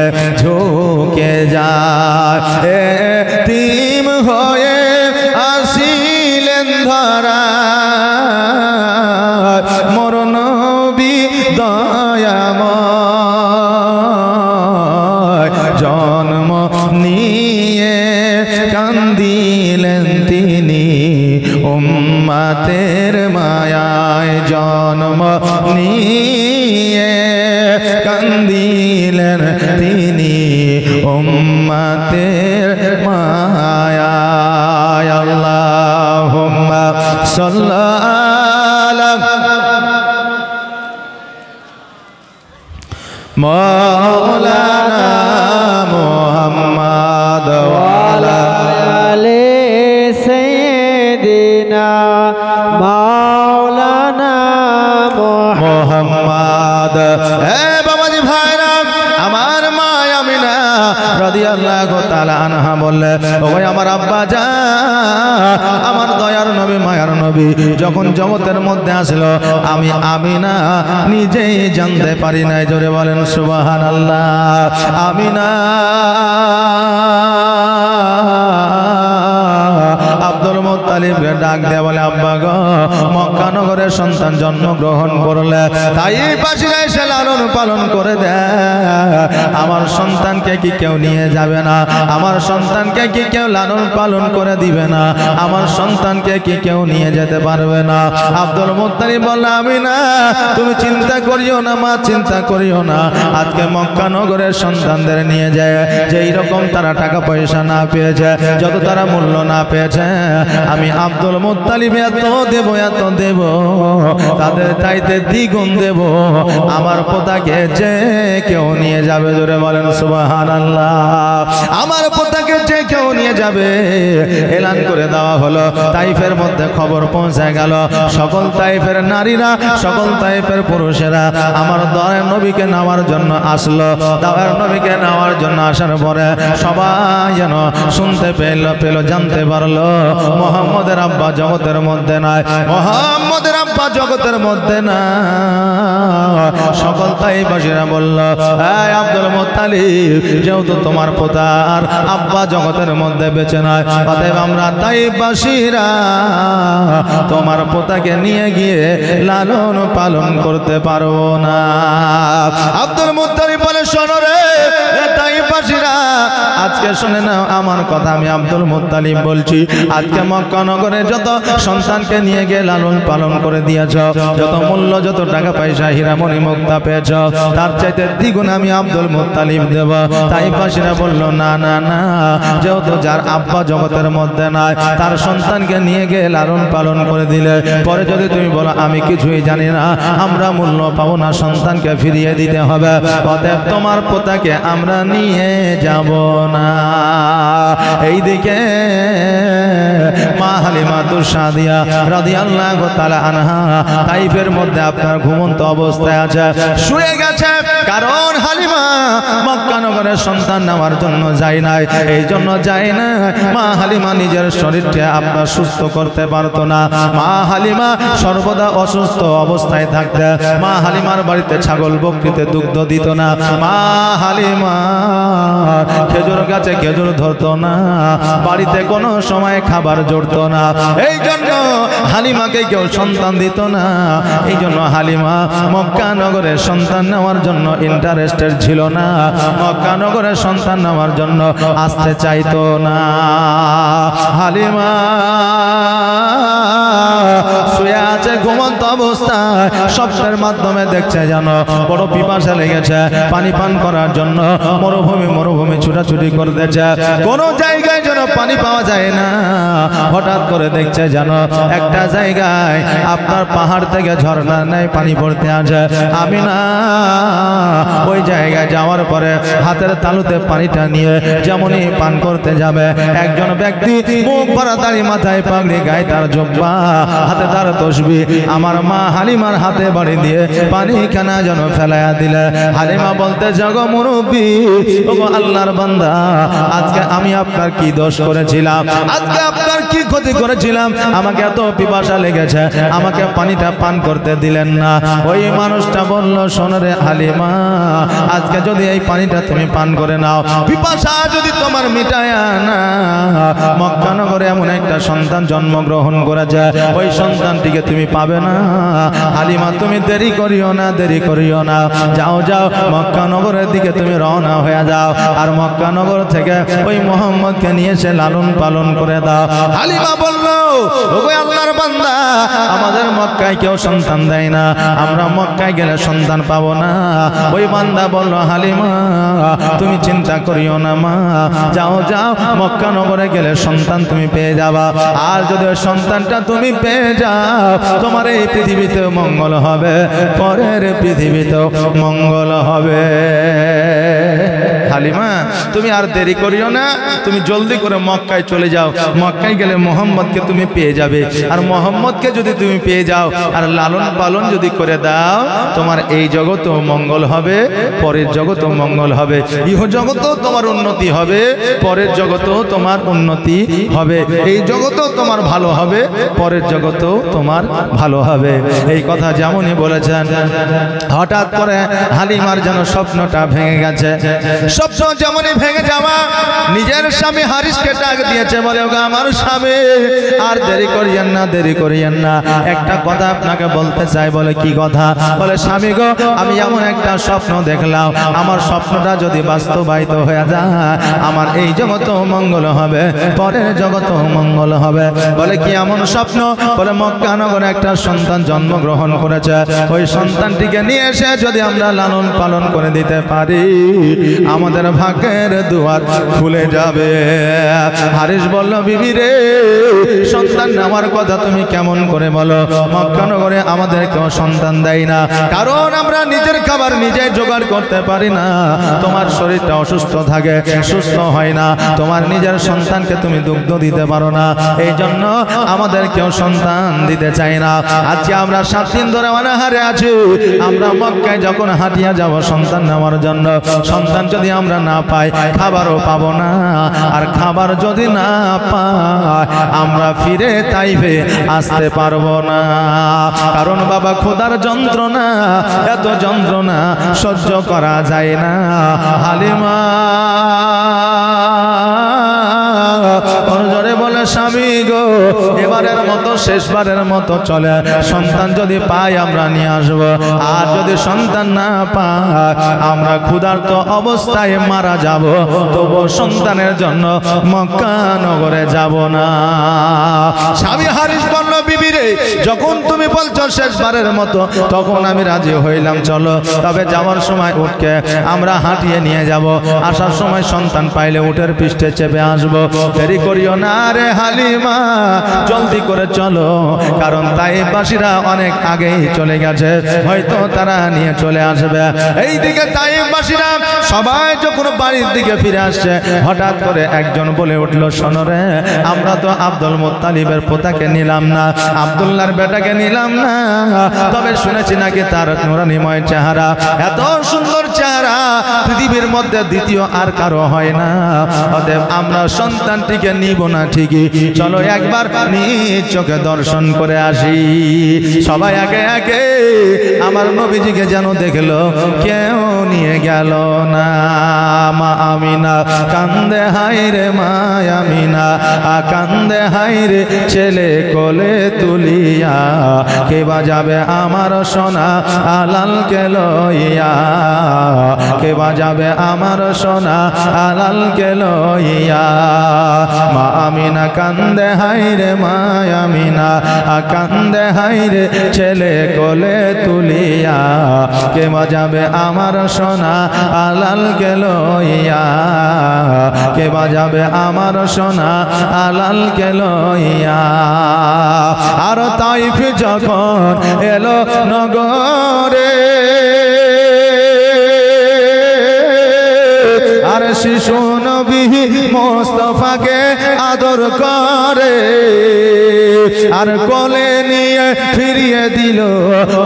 ঝুঁকে যায়। এতিম হয়ে আসিলেন ধরা মোর নবী দয়াময়। জন্ম নিয়ে কান্দিলেন তিনি উম্মতের মায়ায়। জন্ম নিয়ে কান্দিলেন তিনি উম্মতের মায়ায়। আল্লাহুম্মা সাল্লাল্লাহু মাওলানা মুহাম্মদ ওয়া আলা আলে সাইয়্যিদিনা মাওলানা মুহাম্মদ। হে বাবাজি ভাইরা, আমার মা আমিনা রাদিয়াল্লাহু তাআলা আনহা বললেন, ওই আমার আব্বা জান, আমার দয়ার নবী মায়ার নবী যখন জগতের মধ্যে আসলো, আমি আমিনা নিজেই জানতে পারি নাই। জোরে বলেন সুবহানাল্লাহ। আমিনা আব্দুল মুত্তালিবকে ডাক দেয়া বলে, আব্বা গো মক্কা নগরে সন্তান জন্মগ্রহণ করলে, তাই পাশে এসে লালন লালন পালন করে দেয়, আমার সন্তানকে কি কেউ নিয়ে যাবে না? আমার সন্তানকে কি কেউ লালন পালন করে দিবে না? আমার সন্তানকে কি কেউ নিয়ে যেতে পারবে না? আব্দুল মুত্তালিব বলল, আমি না, তুমি চিন্তা করিও না মা, চিন্তা করিও না। আজকে মক্কা নগরের সন্তানদের নিয়ে যায়, যেই রকম তারা টাকা পয়সা না পেয়েছে, যত তারা মূল্য না পেয়েছে, আমি আব্দুল মুত্তালিব এত দেব, এত দেব, তাদের চাইতে দ্বিগুণ দেব। আমার পোতাকে যে কেউ নিয়ে যাবে, জোরে বলেন সুবহানাল্লাহ, আমার পোতাকে যে কেউ নিয়ে যাবে। এলান করে দেওয়া হলো। তাইফের মধ্যে খবর পৌঁছে গেল, সকল তাইফের নারীরা, সকল তাইফের পুরুষেরা আমার দয়ার নবীকে নেওয়ার জন্য আসলো। দয়ার নবীকে নেওয়ার জন্য আসার পরে সবাই যেন শুনতে পেল, জানতে পারলো মুহাম্মদের আব্বা জগতের মধ্যে নাই, মুহাম্মদের আব্বা জগতের মধ্যে না। সকল তাইফবাসীরা বলল, এই আব্দুল মুত্তালিব, যেহেতু তোমার পোতার আব্বা জগতের মধ্যে বেঁচে নয়, অতএব আমরা তাইফবাসীরা তোমার পোতাকে নিয়ে গিয়ে লালন পালন করতে পারবো না। আব্দুল মুত্তালিব বলে, শোনো রে তাইফবাসীরা, আজকে শুনে নাও আমার কথা, আমি আব্দুল মুত্তালিব বলছি। আজকে মক্কা নগরে যত সন্তানকে নিয়ে গিয়ে লালন পালন করে দিয়েছ, যত মূল্য, যত টাকা পয়সা, হীরামণি মুক্তা পেয়েছ, তার চাইতে দ্বিগুণ আমি আব্দুল মুত্তালিব দেব। তাইফবাসীরা বলল, না না না, যেহেতু যার আব্বা জগতের মধ্যে নাই, তার সন্তানকে নিয়ে গিয়ে লালন পালন করে দিলে পরে যদি তুমি বলো আমি কিছুই জানি না, আমরা মূল্য পাবো না, সন্তানকে ফিরিয়ে দিতে হবে, অতএব তোমার পোতাকে আমরা নিয়ে যাব না। এইদিকে মা হালিমা সাদিয়া রাদিয়াল্লাহু তাআলা আনহা তাইফের মধ্যে আপনার ঘুমন্ত অবস্থায় আছে, শুয়ে গেছে। কারণ হালিমা মক্কা নগরের সন্তান নেওয়ার জন্য যায় নাই, এই জন্য যায় না। মা হালিমা নিজের শরীরকে আপনার সুস্থ করতে পারতো না। মা হালিমা সর্বদা অসুস্থ অবস্থায় থাকতে, মা হালিমার বাড়িতে ছাগল বকরিতে দুগ্ধ দিত না। মা হালিমা খেজুর গাছে খেজুর ধরতো না, বাড়িতে কোনো সময় খাবার জুটতো না। এই জন্য হালিমাকে কেউ সন্তান দিত না। এই জন্য হালিমা মক্কা নগরের সন্তান নেওয়ার জন্য ইন্টারেস্টেড ছিল না, মক্কা নগরের সন্তান নেওয়ার জন্য আসতে চাইতো না। হালিমা শুয়ে আছে ঘুমন্ত অবস্থায়, স্বপ্নের মাধ্যমে দেখছে যেন বড় পিপাসা লেগেছে, পানি পান করার জন্য মরুভূমি ছুটাছুটি করতেছে, কোন জায়গায় যেন পানি পাওয়া যায় না। হঠাৎ করে দেখছে যেন একটা জায়গায় আপনার পাহাড় থেকে ঝর্ণা নেই পানি পড়তে আছে। আমি না ওই জায়গায় যাওয়ার পরে হাতের তালুতে পানিটা নিয়ে যেমনই পান করতে যাবে, একজন ব্যক্তি মুখ ভরা দাড়ি, মাথায় পাগড়ি, গায়ে তার জুব্বা, হাতে তার তসবিহ, আমার মা হালিমার হাতে বাড়ি দিয়ে পানিখানা যেন ফেলাইয়া দিলে। হালিমা বলতে, জগো মুরব্বী, ওগো আল্লাহর বান্দা, আজকে আমি আপনার কি দোষ করেছিলাম? আজকে আপনার কি ক্ষতি করেছিলাম? আমাকে এত পিপাসা লেগেছে, আমাকে পানিটা পান করতে দিলেন না। ওই মানুষটা বলল, শোনো রে হালিমা, আজকে যদি এই পানিটা তুমি পান করে নাও, পিপাসা যদি তোমার মিটায় না, মক্কা নগরে এমন একটা সন্তান জন্মগ্রহণ করেছে, ওই সন্তানটিকে তুমি পাবে না। হালিমা তুমি দেরি করিও না, দেরি করিও না, যাও যাও মক্কা নগরের দিকে তুমি রওনা হয়ে যাও, আর মক্কা নগর থেকে ওই মুহাম্মদকে নিয়ে এসে লালন পালন করে দাও। হালিমা বলল, ওগো আল্লাহর বান্দা, আমাদের মক্কায় কেউ সন্তান দেয় না, আমরা মক্কায় গেলে সন্তান পাবো না। ওই বান্দা বলল, হালিমা তুমি চিন্তা করিও না মা, যাও যাও মক্কা নগরে গেলে সন্তান তুমি পেয়ে যাবা। আর যদি ওই সন্তানটা তুমি পেয়ে যাও, তোমার এই পৃথিবীতে মঙ্গল হবে, পরের পৃথিবীতেও মঙ্গল হবে। হালিমা তুমি আর দেরি করিও না, তুমি জলদি করে মক্কায় চলে যাও, মক্কায় গেলে মোহাম্মদকে তুমি পেয়ে যাবে। আর মোহাম্মদকে যদি তুমি পেয়ে যাও আর লালন পালন যদি করে দাও, তোমার এই জগতেও মঙ্গল হবে, পরের জগতেও মঙ্গল হবে, ইহ জগতেও তোমার উন্নতি হবে, পরের জগতেও তোমার উন্নতি হবে, এই জগতেও তোমার ভালো হবে, পরের জগতেও তোমার ভালো হবে। এই কথা যেমনই বলেছেন, হঠাৎ করে হালিমার যেন স্বপ্নটা ভেঙে গেছে। স্বপ্ন যেমনই ভেঙে যাওয়া, নিজের স্বামী হারিসকে ডাক দিয়েছে, বলে ওগো আমার স্বামী, আর দেরি করিয়েন না, দেরি করিয়েন না, একটা কথা আপনাকে বলতে চাই। বলে কি কথা? বলে স্বামী গো, আমি এমন একটা স্বপ্ন দেখলাম, আমার স্বপ্নটা যদি বাস্তবায়িত হয়ে যায়, আমার এই জগতেও মঙ্গল হবে, পরের জগতেও মঙ্গল হবে। বলে কি এমন স্বপ্ন? বলে মক্কা নগরে একটা সন্তান জন্মগ্রহণ করেছে, ওই সন্তানটিকে নিয়ে এসে যদি আমরা লালন পালন করে দিতে পারি, আমাদের ভাগ্যের দুয়ার খুলে যাবে। হারিস বলল, বিবি রে, সন্তান নেওয়ার কথা তুমি কেমন করে বলো? মক্কা নগরে আমাদের কেউ সন্তান দেয় না, কারণ আমরা নিজের খাবার নিজে জোগাড় করতে পারি না। তোমার শরীরটা অসুস্থ থাকে, সুস্থ হয় না, তোমার নিজের সন্তানকে তুমি দুগ্ধ দিতে পারো না, এই জন্য আমাদের কেউ সন্তান দিতে চায় না। আজকে আমরা 7 দিন ধরে অনাহারে আছি, আমরা মক্কায় যখন হাঁটিয়া যাব সন্তান নেওয়ার জন্য, সন্তান যদি আমরা না পাই, খাবারও পাবো না, আর খাবার যদি না পাই, আমরা ফিরে তাইফে আসতে পারবো না। কারণ বাবা, খোদার যন্ত্রণা, এত যন্ত্রণা সহ্য করা যায় না। হালিমা জোরে বলে, স্বামী গো, এবারের মতো শেষবারের মতো চলে, সন্তান যদি পাই আমরা নিয়ে আসবো, আর যদি সন্তান না পাই, আমরা ক্ষুধার্ত অবস্থায় মারা যাব, তবু সন্তানের জন্য মক্কা নগরে যাব না। স্বামী হারিস বলল, বিবি রে, যখন তুমি বলছো শেষবারের মতো, তখন আমি রাজি হইলাম, চলো, তবে যাওয়ার সময় উঠকে আমরা হাঁটিয়ে নিয়ে যাব, আসার সময় সন্তান পাইলে উটের পৃষ্ঠে চেপে আসবো। দেরি করিও না রে হালিমা, জলদি করে চলো, কারণ তাইফবাসীরা অনেক আগেই চলে গেছে, হয়তো তারা নিয়ে চলে আসবে। এইদিকে তাইফবাসীরা সবাই যখন বাড়ির দিকে ফিরে আসছে, হঠাৎ করে একজন বলে উঠলো, শোনো রে, আমরা তো আব্দুল মুত্তালিবের পোতাকে নিলাম না, আব্দুল্লাহর বেটাকে নিলাম না, তবে শুনেছি নাকি তার নুরানিময় চেহারা, এত সুন্দর চেহারা পৃথিবীর মধ্যে দ্বিতীয় আর কারো হয় না, অতএব আমরা সন্তানটিকে নিব না ঠিকই, চলো একবার নিজ চোখে দর্শন করে আসি। সবাই একে একে আমার নবীজিকে যেন দেখলো, কেউ নিয়ে গেল না। মা আমিনা কান্দে হায়রে, মা আমিনা কান্দে হায়রে, ছেলে কোলে তুলিয়া, কে বাজাবে আমার সোনা আলালকে লইয়া, কে বাজাবে আমার সোনা আলালকে লইয়া। মা আমিনা কান্দে হায়রে, মা আমিনা কান্দে হায়রে, ছেলে কোলে তুলিয়া, কে বাজাবে আমার সোনা আলালকে লইয়া, কে বাজাবে আমার সোনা আলালকে লইয়া। আর তাইফ যখন এলো নগরে, আর শিশু নবী মুস্তাফাকে আদর করে, আর কোলে নিয়ে ফিরিয়ে দিল,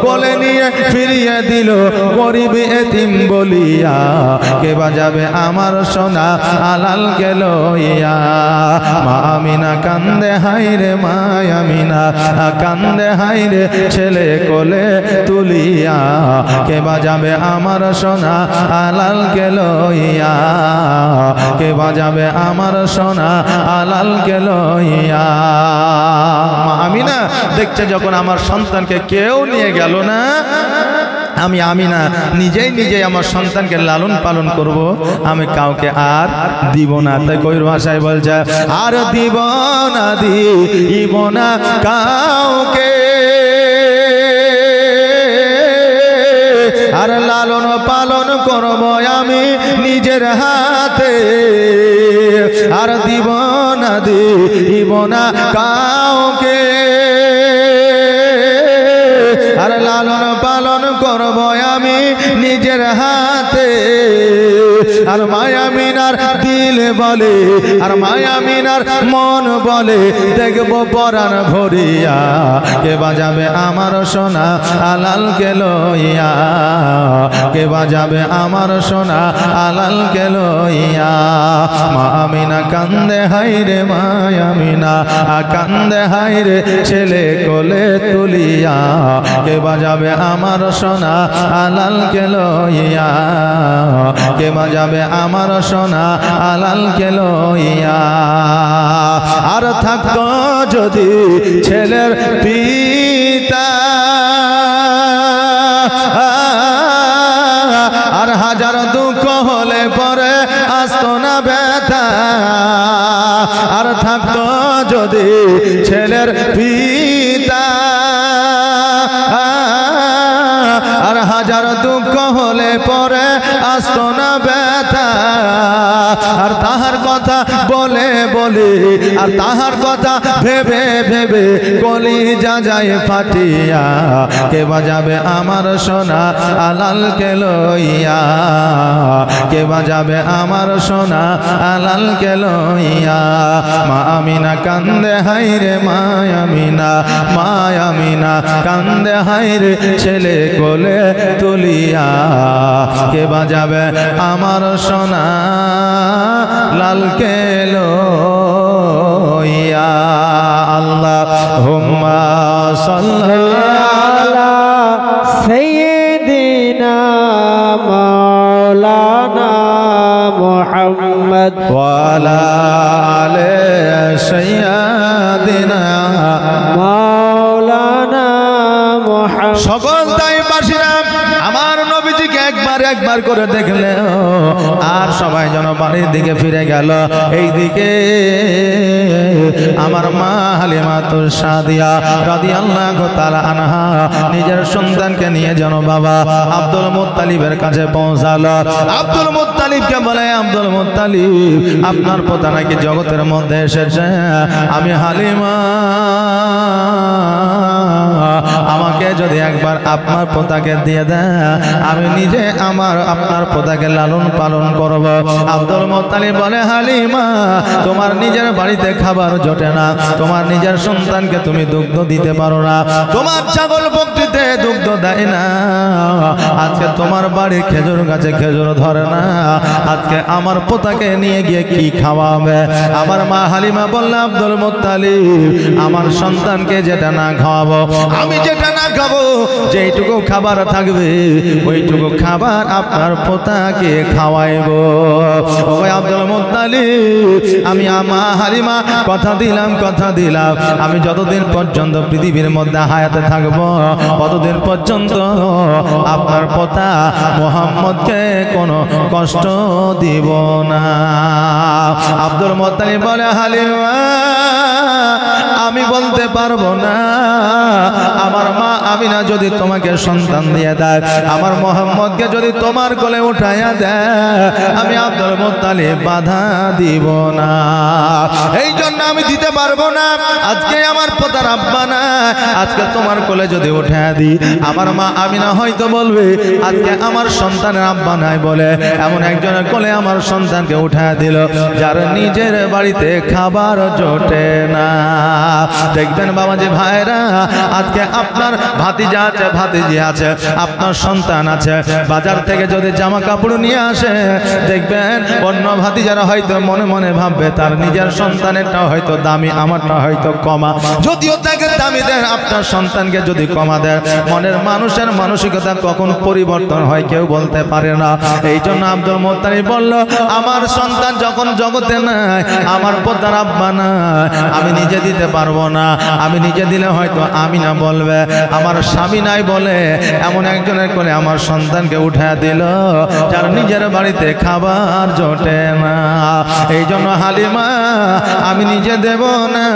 কোলে নিয়ে ফিরিয়ে দিল, গরিব এতিম বলিয়া, কে বাজাবে আমার সোনা আলালকে লইয়া। মা আমিনা কান্দে হায়রে, মা আমিনা কান্দে হায়রে, ছেলে কোলে তুলিয়া, কে বাজাবে আমার সোনা আলালকে লইয়া, কে বাজাবে আমার সোনা আলালকে লইয়া। মা আমিনা দেখছে যখন আমার সন্তানকে কেউ নিয়ে গেল না, আমি আমিনা নিজেই আমার সন্তানকে লালন পালন করব, আমি কাউকে আর দিব না। তাই কই ভাষায় বলছে, আর দিব না, দিব না কাউকে, আর লালন পালন করব আমি নিজের হাতে, আর দিব না কাউকে, আর লালন পালন করব আমি নিজের হাতে। আর মায়ামিনার দিল বলে, আর মায়ামিনার মন বলে, দেখবো পরাণ ভরিয়া, কে বাজাবে আমার সোনা আলালকে লইয়া, কে বাজাবে আমার সোনা আলালকে লইয়া। মা আমিনা কান্দে হায়রে, মা আমিনা কান্দে হায়রে, ছেলে কোলে তুলিয়া, কে কে বাজাবে আমার সোনা আলালকে লইয়া, কে বাজাবে আমার সোনা আলালকে লইয়া। আর থাকতো যদি ছেলের পিতা, আর হাজার দুঃখ হলে পরে আসতো না ব্যথা। আর থাকতো যদি ছেলের পিতা, আর হাজার দুঃখ হলে পরে আসতো না ব্যথা। আর তাহার কথা বলে বলে, আর তাহার কথা ভেবে ভেবে কলিজা যায় ফাটিয়া, কে বাজাবে আমার সোনা আলালকে লইয়া, কে বাজাবে আমার সোনা আলালকে লইয়া। মা আমিনা কান্দে হাইরে মা আমিনা, মা আমিনা কান্দে হাইরে ছেলে কোলে তুলিয়া, কে বাজাবে আমার সোনা লালকে লইয়া। আল্লাহুম্মা সাল্লি আলা সাইয়্যিদিনা মাওলানা মুহাম্মদ ওয়া আলা আলি সাইয়্যিদিনা মাওলানা মুহাম্মদ। সকল তাইবাসীরা আমার নবীজিকে একবার একবার করে দেখলে আর সবাই যেন বাড়ির দিকে ফিরে গেল। এই দিকে আমার মা হালিমাতুস সাদিয়া রাদিয়াল্লাহু তাআলা আনহা নিজের সন্তানকে নিয়ে যেন বাবা আব্দুল মুত্তালিবের কাছে পৌঁছালো। আব্দুল মুত্তালিবকে বলে, আব্দুল মুত্তালিব আপনার পোতা নাকি জগতের মধ্যে এসেছে, আমি হালিমা, আমাকে যদি একবার আপনার পোতাকে দিয়ে দেন, আমি নিজে আপনার পোতাকে লালন পালন করব। আব্দুল মুত্তালিব বলে, হালিমা তোমার নিজের বাড়িতে খাবার জোটে না, তোমার নিজের সন্তানকে তুমি দুগ্ধ দিতে পারো না, তোমার ছাগল বকরিতে দুগ্ধ দেয় না, আজকে তোমার বাড়ির খেজুর গাছে খেজুর ধরে না, আজকে আমার পোতাকে নিয়ে গিয়ে কি খাওয়াবে? আমার মা হালিমা বলল, আব্দুল মুত্তালিব আমার সন্তানকে যেটা না খাওয়াবো, আমি যেটা না খাবো, যেইটুকু খাবার থাকবে ওইটুকু খাবার আপনার পোতাকে খাওয়াইবো। ওই আব্দুল মুত্তালিব, আমি মা হালিমা কথা দিলাম, কথা দিলাম, আমি যতদিন পর্যন্ত পৃথিবীর মধ্যে হায়াতে থাকবো ততদিন পর্যন্ত আপনার পোতা মুহাম্মদকে কোনো কষ্ট দিব না। আব্দুল মুত্তালিব বলে, হালিমা আমি বলতে পারবো না, আমার মা আমিনা যদি তোমাকে সন্তান দিয়ে দেয়, আমার মুহাম্মদকে যদি তোমার কোলে উঠাইয়া দেয়, আমি আব্দুল মুত্তালিব বাধা দিব না, এই জন্য আমি দিতে পারবো না। আজকে আমার পোতার আব্বা না, আজকে তোমার কোলে যদি উঠাইয়া দিই, আমার মা আমিনা হয়তো বলবে আজকে আমার সন্তানের আব্বা নাই বলে এমন একজনের কোলে আমার সন্তানকে উঠাইয়া দিল যার নিজের বাড়িতে খাবার জোটে না। দেখবেন বাবাজি ভাইরা, আজকে আপনার ভাতিজা আছে, ভাতিজি আছে, আপনার সন্তান আছে, বাজার থেকে যদি জামা কাপড় নিয়ে আসে, দেখবেন অন্য ভাতিজারা হয়তো মনে মনে ভাববে তার নিজের সন্তানেরটা হয়তো দামি, আমারটা হয়তো কমা। যদিও তাকে দামি দেন, আপনার সন্তানকে যদি কমা দেন, মনের মানুষের মানসিকতা কখন পরিবর্তন হয় কেউ বলতে পারে না। এই জন্য আব্দুল মুত্তালিব বলল, আমার সন্তান যখন জগতে নাই, আমার পোতার আব্বা নাই, আমি নিজে দিতে পারবো না, আমি নিজে দিলে হয়তো আমিনা বলবে আমার স্বামী নাই বলে এমন একজনের কোলে আমার সন্তানকে উঠায় দিল যার নিজের বাড়িতে খাবার জোটে না। এই জন্য হালিমা আমি নিজে দেব না,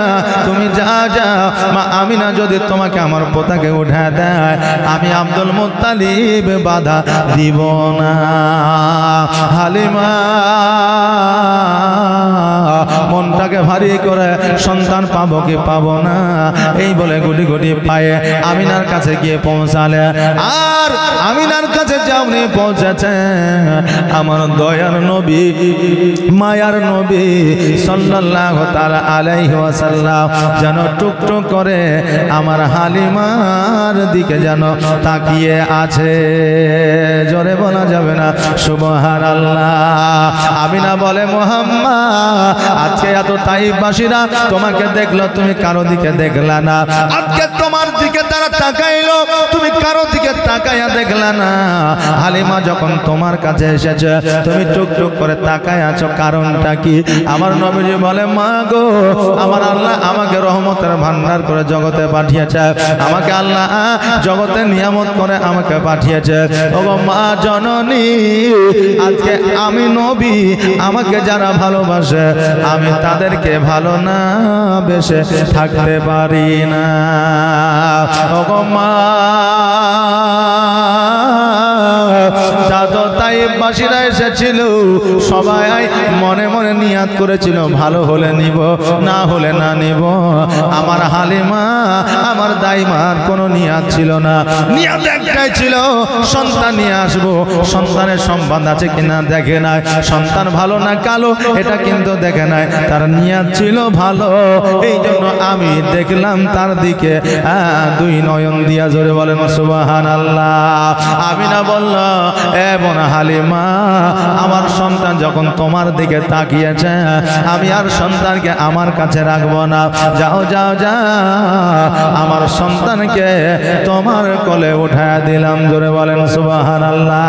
তুমি যা যাও, মা আমিনা যদি তোমাকে আমার পোতাকে উঠায় দেয়, আমি আব্দুল মুত্তালিব বাধা দিব না। হালিমা মনটাকে ভারী করে সন্তান পাবো কি পাবো না এই বলে গুটি গুটি পায়ে আমিনার কাছে গিয়ে পৌঁছালে। আর আমিনার কাছে যাওনি পৌঁছেছে আমার দয়ার নবী, মায়ার নবী সাল্লাল্লাহু তাআলা আলাইহি ওয়াসাল্লাম যেন টুকটুক করে আমার হালিমার দিকে যেন তাকিয়ে আছে। জোরে বলা যাবে না সুবহানাল্লাহ। আমিনা বলে, মুহাম্মদ আজকে এত তাইফবাসীরা তোমাকে দেখলো, তুমি কারো দিকে দেখলা না, আজকে তোমার দিকে তারা তাকাইলো, তুমি কারো দিকে তাকায়া দেখলা না। হালিমা যখন তোমার কাছে এসেছে তুমি টুকটুক করে তাকায় আছো, কারণটা কি? আমার নবীজি বলে, মা গো, আমার আল্লাহ আমাকে রহমতের ভান্ডার করে জগতে পাঠিয়েছে, আমাকে আল্লাহ জগতে নিয়ামত করে আমাকে পাঠিয়েছে। ও মা জননী, আজকে আমি নবী, আমাকে যারা ভালোবাসে আমি তাদেরকে ভালো না বেশে থাকতে পারি না। ও মা, দাদু তাইবাসীরা এসেছিল, সবাই মনে মনে নিয়াত করেছিল ভালো হলে নিব, না হলে না নিব। আমার হালিমা, আমার দাইমার কোনো নিয়াত ছিল না, নিয়াত একটাই ছিল, সন্তান নিয়ে আসবো। সন্তানের সম্বন্ধ আছে কিনা দেখে নাই, সন্তান ভালো না কালো এটা কিন্তু দেখে নাই, তার নিয়াত ছিল ভালো। এই জন্য আমি দেখলাম তার দিকে দুই নয়ন দিয়া, জোরে বলেন সুবহানাল্লাহ। আমিনা বলল, এ বোন হালিমা, আমার সন্তান যখন তোমার দিকে তাকিয়েছে আমি আর সন্তানকে আমার কাছে রাখবো না, যাও যাও যাও, আমার সন্তানকে তোমার কোলে উঠায় দিলাম, জোরে বলেন সুবহানাল্লাহ।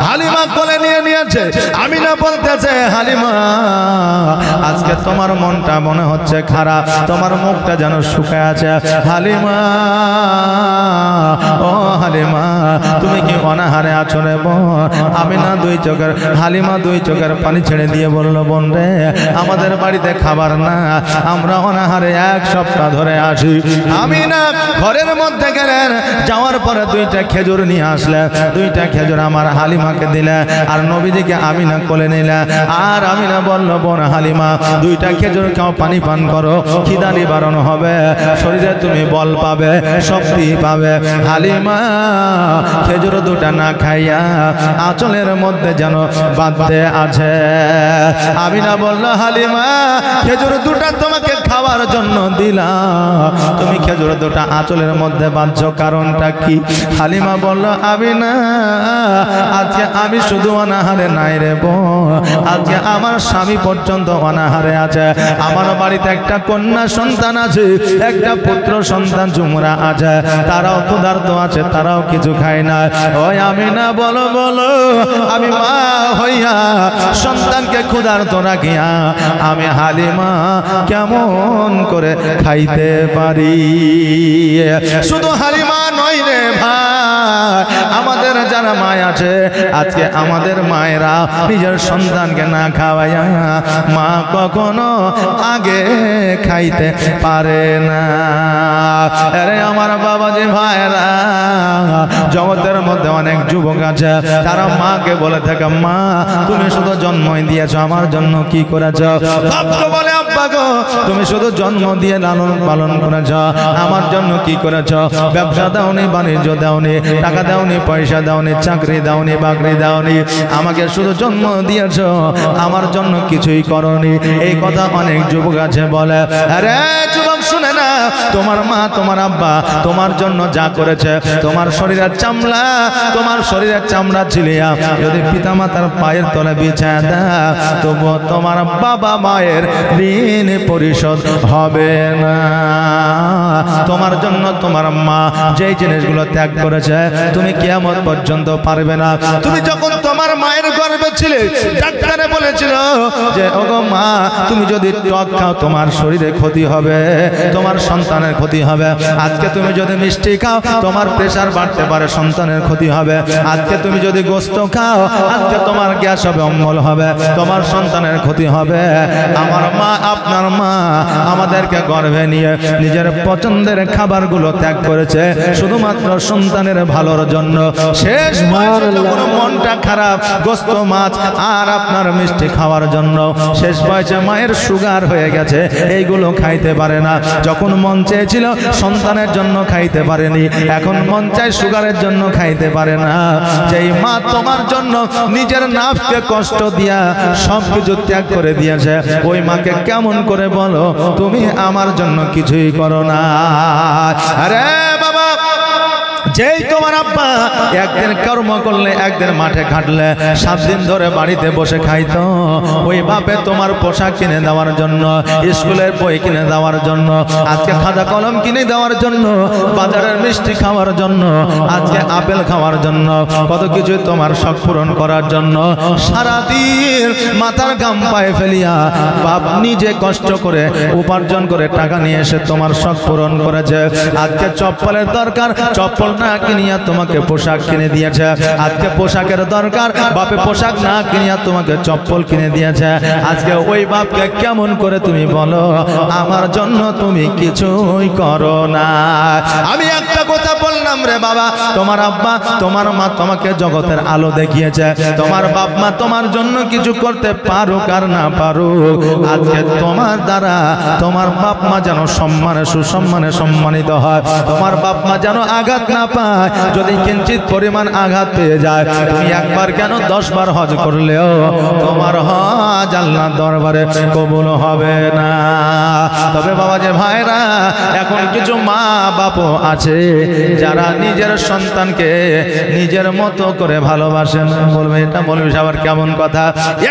হালিমা কোলে নিয়ে নিয়েছে। আমিনা বলতেছে, হালিমা আজকে তোমার মনটা মনে হচ্ছে খারাপ, তোমার মুখটা যেন শুকায় আছে। হালিমা, ও হালিমা, তুমি কি অনাহারে আছো রে বোন? আমিনা দুই চোখের, হালিমা দুই চোখের পানি ছেড়ে দিয়ে বলল, বোন রে, আমাদের বাড়িতে খাবার না, আমরা অনাহারে এক সপ্তাহ ধরে আসি। আমিনা ঘরের মধ্যে গেলেন, যাওয়ার পরে দুইটা খেজুর নিয়ে আসলেন, দুইটা খেজুর আমার হালিমাকে দিলেন আর নবীজিকে আমিনা কোলে নিলেন। আর আমিনা বলল, বোন হালিমা, দুইটা খেজুর খাও, পানি পান করো, খিদা নিবারণ হবে, শরীরে তুমি বল পাবে, শক্তি পাবে। হালিমা খেজুর দুটা না খাইয়া আঁচলের মধ্যে যেন বাঁধতে আছে। আমিনা বলল, হালিমা খেজুর দুটা তোমাকে খাওয়ার জন্য দিলাম, তুমি খেজুর দুটা আঁচলের মধ্যে বাঁধছো, কারণটা কি? হালিমা বলল, আমিনা আজকে আমি শুধু অনাহারে নাই রে বোন, আজকে আমার স্বামী পর্যন্ত অনাহারে আছে, আমার বাড়িতে একটা কন্যা সন্তান আছে, একটা পুত্র সন্তান জুমরা আছে, তারাও ক্ষুধার্ত আছে, তারাও কিছু খায় না। ওই আমিনা বলো বলো, আমি মা হইয়া সন্তানকে ক্ষুধার্ত রাখিয়া আমি হালিমা কেমন করে খাইতে পারি? শুধু হালিমা নয় রে ভাই, আমাদের যারা মায় আছে, আজকে আমাদের মায়েরা নিজের সন্তানকে না খাওয়াইয়া মা কখনো আগে খাইতে পারে না। আরে আমার বাবাজি ভাইরা, জগতের মধ্যে অনেক যুবক আছে, তারা মাকে বলে থাকে, মা তুমি শুধু জন্মই দিয়েছো, আমার জন্য কি করেছো? বাপ তো বলে, আব্বা গো তুমি শুধু জন্ম দিয়ে লালন পালন করেছো, আমার জন্য কি করেছো? ব্যবসা দাওনি, বাণিজ্য দাওনি, টাকা দাওনি, পয়সা দাওনি, চাকরি দাওনি, বাকরি দাওনি, আমাকে শুধু জন্ম দিয়েছো, আমার জন্য কিছুই করনি। এই কথা অনেক যুবক আছে বলে। আরে যুবক শুনে না, তোমার মা তোমার আব্বা তোমার জন্য যা করেছে, তোমার শরীরের চামড়া, তোমার শরীরের চামড়া ছিলিয়া যদি পিতামাতার পায়ের তলে বিছায় দাও, তবুও তোমার বাবা মায়ের ঋণ পরিশোধ হবে না। তোমার জন্য তোমার মা যেই জিনিসগুলো ত্যাগ করেছে তুমি কিয়ামত পর্যন্ত পারবে না। তুমি যখন তোমার মায়ের গর্ভে ছিলে, ডাক্তারে বলেছিল যে ওগো মা, তুমি যদি টক খাও তোমার শরীরে ক্ষতি হবে, তোমার সন্তানের ক্ষতি হবে। আজকে তুমি যদি মিষ্টি খাও তোমার প্রেসার বাড়তে পারে, সন্তানের ক্ষতি হবে। আজকে তুমি যদি গোস্ত খাও আজকে তোমার গ্যাস হবে, অম্বল হবে, তোমার সন্তানের ক্ষতি হবে। আমার মা, আপনার মা আমাদেরকে গর্ভে নিয়ে নিজের পছন্দের খাবারগুলো ত্যাগ করেছে শুধুমাত্র সন্তানের ভালোর জন্য। শেষ বয়সে যখন মনটা খারাপ, গোস্ত মাছ আর আপনার মিষ্টি খাওয়ার জন্য, শেষ বয়সে মায়ের সুগার হয়ে গেছে, এইগুলো খাইতে পারে না। যখন মন চেয়েছিল সন্তানের জন্য খাইতে পারেনি, এখন মন চায় সুগারের জন্য খাইতে পারে না। যেই মা তোমার জন্য নিজের নাফকে কষ্ট দিয়া সবকিছু ত্যাগ করে দিয়েছে, ওই মাকে কেমন করে বলো তুমি আমার জন্য কিছুই করো না? আরে বাবা, যেই তোমার আব্বা একদিন কর্ম করলে, একদিন মাঠে খাটলে, 7 দিন ধরে বাড়িতে বসে খাইতো, ওই বাপে তোমার পোশাক কিনে দেওয়ার জন্য, স্কুলের বই কিনে দেওয়ার জন্য, আজকে খাতা কলম কিনে দেওয়ার জন্য, বাজারের মিষ্টি খাওয়ার জন্য, আজকে আপেল খাওয়ার জন্য, কত কিছু তোমার শখ পূরণ করার জন্য সারাদিন মাথার ঘাম পায়ে ফেলিয়া বাপ নিজে কষ্ট করে উপার্জন করে টাকা নিয়ে এসে তোমার শখ পূরণ করেছে। আজকে চপ্পলের দরকার, চপ্পল না কিনিয়া তোমাকে পোশাক কিনে দিয়েছে। আজকে পোশাকের দরকার, বাপে পোশাক না কিনিয়া তোমাকে চপ্পল কিনে দিয়েছে। আজকে ওই বাপকে কেমন করে তুমি বলো আমার জন্য তুমি কিছুই করো না। আমি একটা কথা বললাম রে বাবা, তোমার আব্বা তোমার মা তোমাকে জগতের আলো দেখিয়েছে, তোমার বাপ মা তোমার জন্য কিছু করতে পারুক আর না পারুক, আজকে তোমার দ্বারা তোমার বাপ মা যেন সম্মানে সুসম্মানে সম্মানিত হয়, তোমার বাপ মা যেন আঘাত না পায়। যদি কিঞ্চিত পরিমাণ আঘাত পেয়ে যায়, তুমি একবার কেন 10 বার হজ করলেও তোমার হজ আল্লাহর দরবারে কবুল হবে না। তবে বাবা যে ভাইরা, এখন কিছু মা বাপও আছে যারা নিজের সন্তানকে নিজের মতো করে ভালোবাসেন। বলবে এটা বলবি আবার কেমন কথা?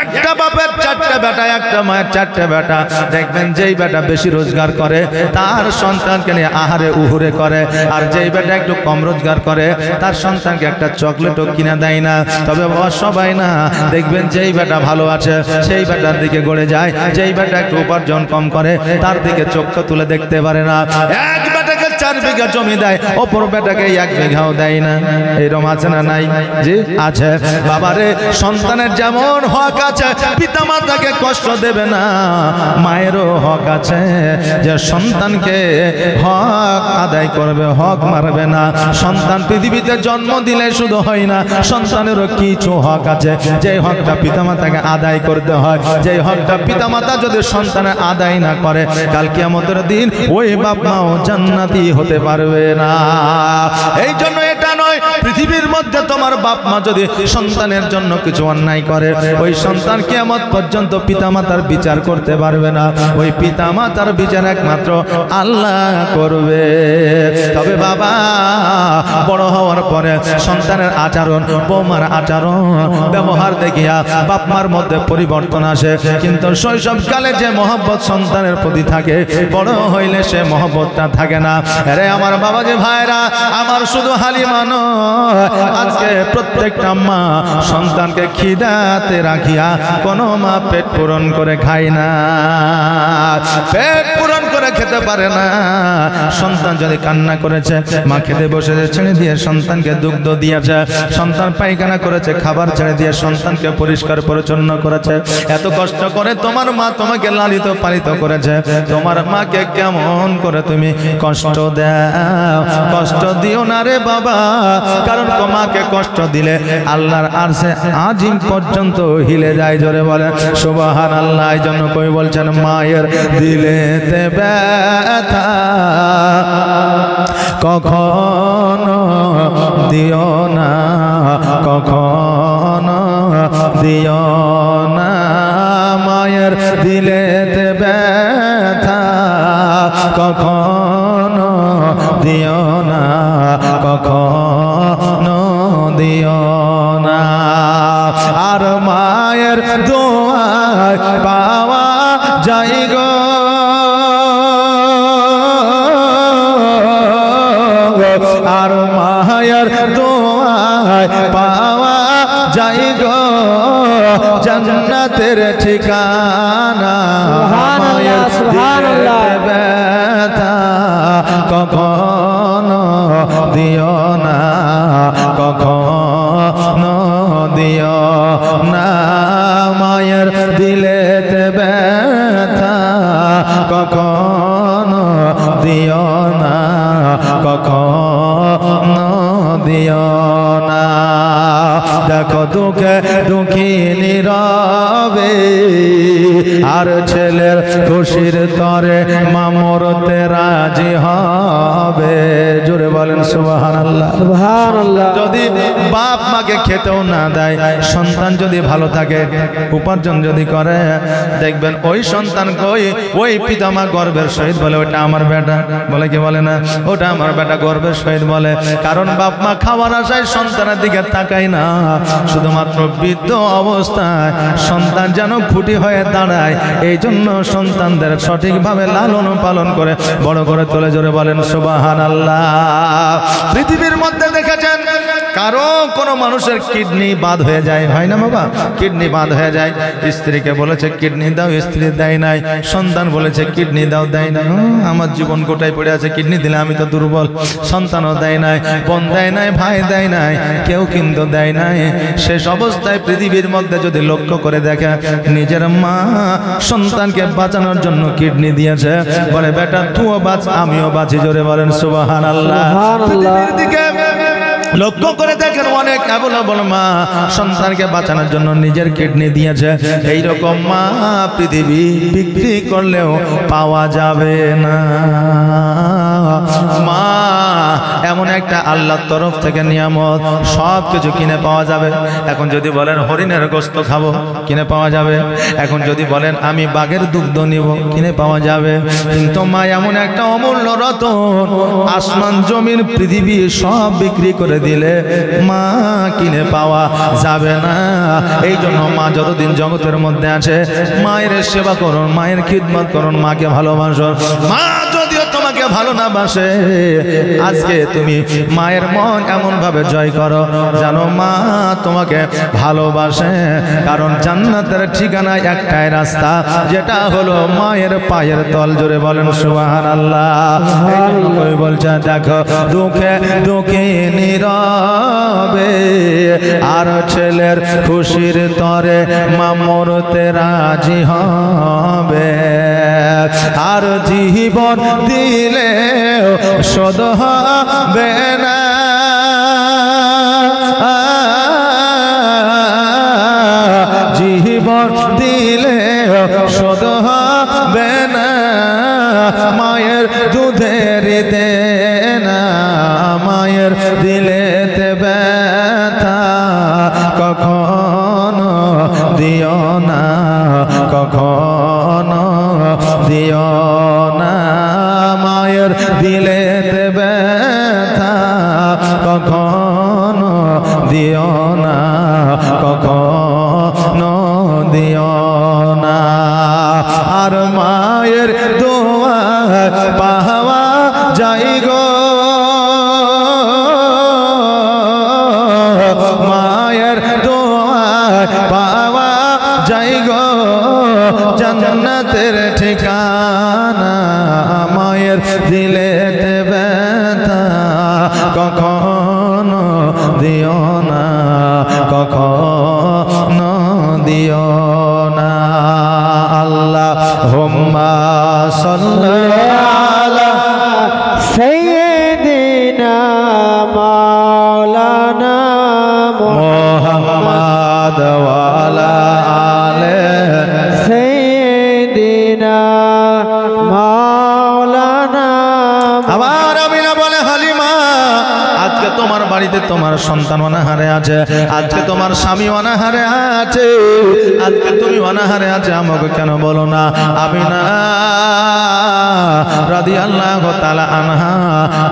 একটা বাপের 4টে বেটা, একটা মায়ের 4টে বেটা, দেখবেন যেই বেটা বেশি রোজগার করে তার সন্তানকে নিয়ে আহারে উহুরে করে, আর যেই বেটা একটু কম রোজগার করে তার সন্তানকে একটা চকলেটও কিনে দেয় না। তবে বাবা সবাই না, দেখবেন যেই বেটা ভালো আছে সেই বেটার দিকে গড়ে যায়, যেই বেটা একটু উপার্জন কম করে তার দিকে চোখ তুলে দেখতে পারে না। এক বেটাকে 4 বিঘা জমি দেয়, অপর বেটাকে 1 বিঘাও দেয় না। এরকম আছে না নাই? জি আছে। বাবারে সন্তানের যেমন হক আছে পিতা মাতাকে কষ্ট দেবে না, মায়েরও হক আছে যে সন্তানকে হক আদায় করবে, হক মারবে না। সন্তান পৃথিবীতে জন্ম দিলে শুধু হয় না, সন্তানেরও কিছু হক আছে, যে হকটা পিতামাতাকে আদায় করতে হয়। যে হকটা পিতামাতা যদি সন্তানের আদায় না করে, কাল কিয়ামতের দিন ওই বাপ মাও জান্নাতি হতে পারবে না। এই জন্য এটা নয়, পৃথিবীর মধ্যে তোমার বাপ মা যদি সন্তানের জন্য কিছু অন্যায় করে, ওই সন্তান কিয়ামত পর্যন্ত পিতামাতার বিচার করতে পারবে না। ওই পিতামাতার বিচার একমাত্র আল্লাহ করবে। তবে বাবা বড় হওয়ার পরে সন্তানের আচরণ, বৌমার আচরণ ব্যবহার দেখিয়া বাপ মার মধ্যে পরিবর্তন আসে, কিন্তু শৈশবকালে যে মহব্বত সন্তানের প্রতি থাকে, বড় হইলে সে মহব্বতটা থাকে না। আরে আমার বাবা যে ভাইরা, আমার শুধু হালিমা নয়, আজকে প্রত্যেকটা মা সন্তানকে খিদাতে রাখিয়া কোনো মা পেট পূরণ করে খায় না, পেট পূরণ করে খেতে পারে না। সন্তান যদি কান্না করেছে, মা খেতে বসেছে, ছেড়ে দিয়ে সন্তানকে দুগ্ধ দিয়েছে, সন্তান পায়খানা করেছে, খাবার ছেড়ে দিয়ে সন্তানকে পরিষ্কার পরিচ্ছন্ন করেছে। এত কষ্ট করে তোমার মা তোমাকে লালিত পালিত করেছে, তোমার মাকে কেমন করে তুমি কষ্ট দাও? কষ্ট দিও না রে বাবা, কারণ তোমাকে কষ্ট দিলে আল্লাহর আরশে আজিম পর্যন্ত হিলে যায়। জোরে বলেন সুবহানাল্লাহ। এই জন্য কই বলছেন মায়ের দিলেতে ব্যথা কখনো দিও না, কখনো দিও না, মায়ের দিলেতে ব্যথা কখনো দিও না, কখনো দিও না। আর মায়ের দোয়ায় পাওয়া যায় গো, আর মায়ের দোয়ায় পাওয়া যায় গো জান্নাতের ঠিকানা। মায়ের দিলেতে ব্যথা কখনো দিও না, কখনো দিও না, মায়ের দিলেতে ব্যথা কখনো দিও না, কখনো দিও না। দেখো দুঃখে দুঃখী নীরবে আর ছেলের খুশির তরে মা মরতে রাজি হবে। জোরে বলেন সুবহানাল্লাহ। সুবহানাল্লাহ। যদি বাপ মাকে খেতেও না দেয়, সন্তান যদি ভালো থাকে, উপার্জন যদি করে, দেখবেন ওই সন্তান ওই পিতামা গর্বের সহিত বলে ওটা আমার বেটা, বলে কি বলে না, ওটা আমার বেটা গর্বের সহিত বলে। কারণ বাপ মা খাওয়ার আশায় সন্তানের দিকে তাকায় না, শুধুমাত্র বৃদ্ধ অবস্থায় সন্তান যেন খুঁটি হয়ে দাঁড়ায়, এই জন্য সন্তানদের সঠিকভাবে লালন পালন করে বড় করে তোলে। জোরে বলেন সুবহানাল্লাহ। পৃথিবীর মধ্যে দেখেছেন কারো কোনো মানুষের কিডনি বাদ হয়ে যায়, হয় না বাবা? কিডনি বাদ হয়ে যায়, স্ত্রীকে বলেছে কিডনি দাও, স্ত্রী দেয় নাই। সন্তান বলেছে কিডনি দাও, দেয় নাই। আমার জীবন গোটাই পড়ে আছে, কিডনি দিলে আমি তো দুর্বল। সন্তানও দেয় নাই, বোন দেয় নাই, ভাই দেয় নাই, কেউ কিন্তু দেয় নাই। শেষ অবস্থায় পৃথিবীর মধ্যে যদি লক্ষ্য করে দেখে, নিজের মা সন্তানকে বাঁচানোর জন্য কিডনি দিয়েছে, বলে বেটা তুইও বাঁচ, আমিও বাঁচি। জোরে বলেন সুবহানাল্লাহ। পৃথিবীর দিকে লক্ষ্য করে দেখেন অনেক অ্যাভেলেবল মা সন্তানকে বাঁচানোর জন্য নিজের কিডনি দিয়েছে। এইরকম মা পৃথিবী বিক্রি করলেও পাওয়া যাবে না। মা এমন একটা আল্লাহর তরফ থেকে নিয়ামত, সব কিছু কিনে পাওয়া যাবে। এখন যদি বলেন হরিণের গোশত খাবো, কিনে পাওয়া যাবে। এখন যদি বলেন আমি বাঘের দুগ্ধ নিব, কিনে পাওয়া যাবে। কিন্তু মা এমন একটা অমূল্য রতন, আসমান জমিন পৃথিবী সব বিক্রি করে দিলে মা কিনে পাওয়া যাবে না। এই জন্য মা যতদিন জগতের মধ্যে আছে, মায়ের সেবা করুন, মায়ের খিদমত করুন, মাকে ভালোবাসুন। মা যদিও তোমাকে ভালো না বাসে, আজকে তুমি মায়ের মন এমন ভাবে জয় করো জানো মা তোমাকে ভালোবাসে। কারণ জান্নাতের ঠিকানা একটাই রাস্তা, যেটা হলো মায়ের পায়ের তল। জোরে বলেন সুবহানাল্লাহ। এই জন্য কই বলছে দেখো দুঃখে দুঃখে নীরবে, আর ছেলের খুশির তরে মা মরতে রাজি হবে। আর জীবন দিলে শোধ হবে না, জীবন দিলে শোধ হবে না, মায়ের দুধের দেনা, মায়ের দিলেতে ব্যথা কখনো দিও না, কখনো দিও না, মায়ের দিলেতে ব্যথা কখনো দিও না, কখনো দিও না। আর মায়ের দোয়া পাওয়া যায় গো, মায়ের দোয়া পাওয়া যায় গো, জান্নাতের ঠিকানা। মায়ের দিলেতে ব্যথা কখনো দিও না, কখনো দিও না। আল্লাহুম্মা সাল্লি আলা সাইয়্যিদিনা মাওলানা মুহাম্মাদ ওয়া আলা আলি সাইয়্যিদিনা মাওলানা। আবার আমিনা বলে হালিমা, আজকে তোমার বাড়িতে তোমার সন্তান অনাহারে আছে, আজকে তোমার স্বামী অনাহারে আছে, আজকে তুমি অনাহারে আছে, আমাকে কেন বলো না? আমিনা রাদিয়াল্লাহু তাআলা আনহা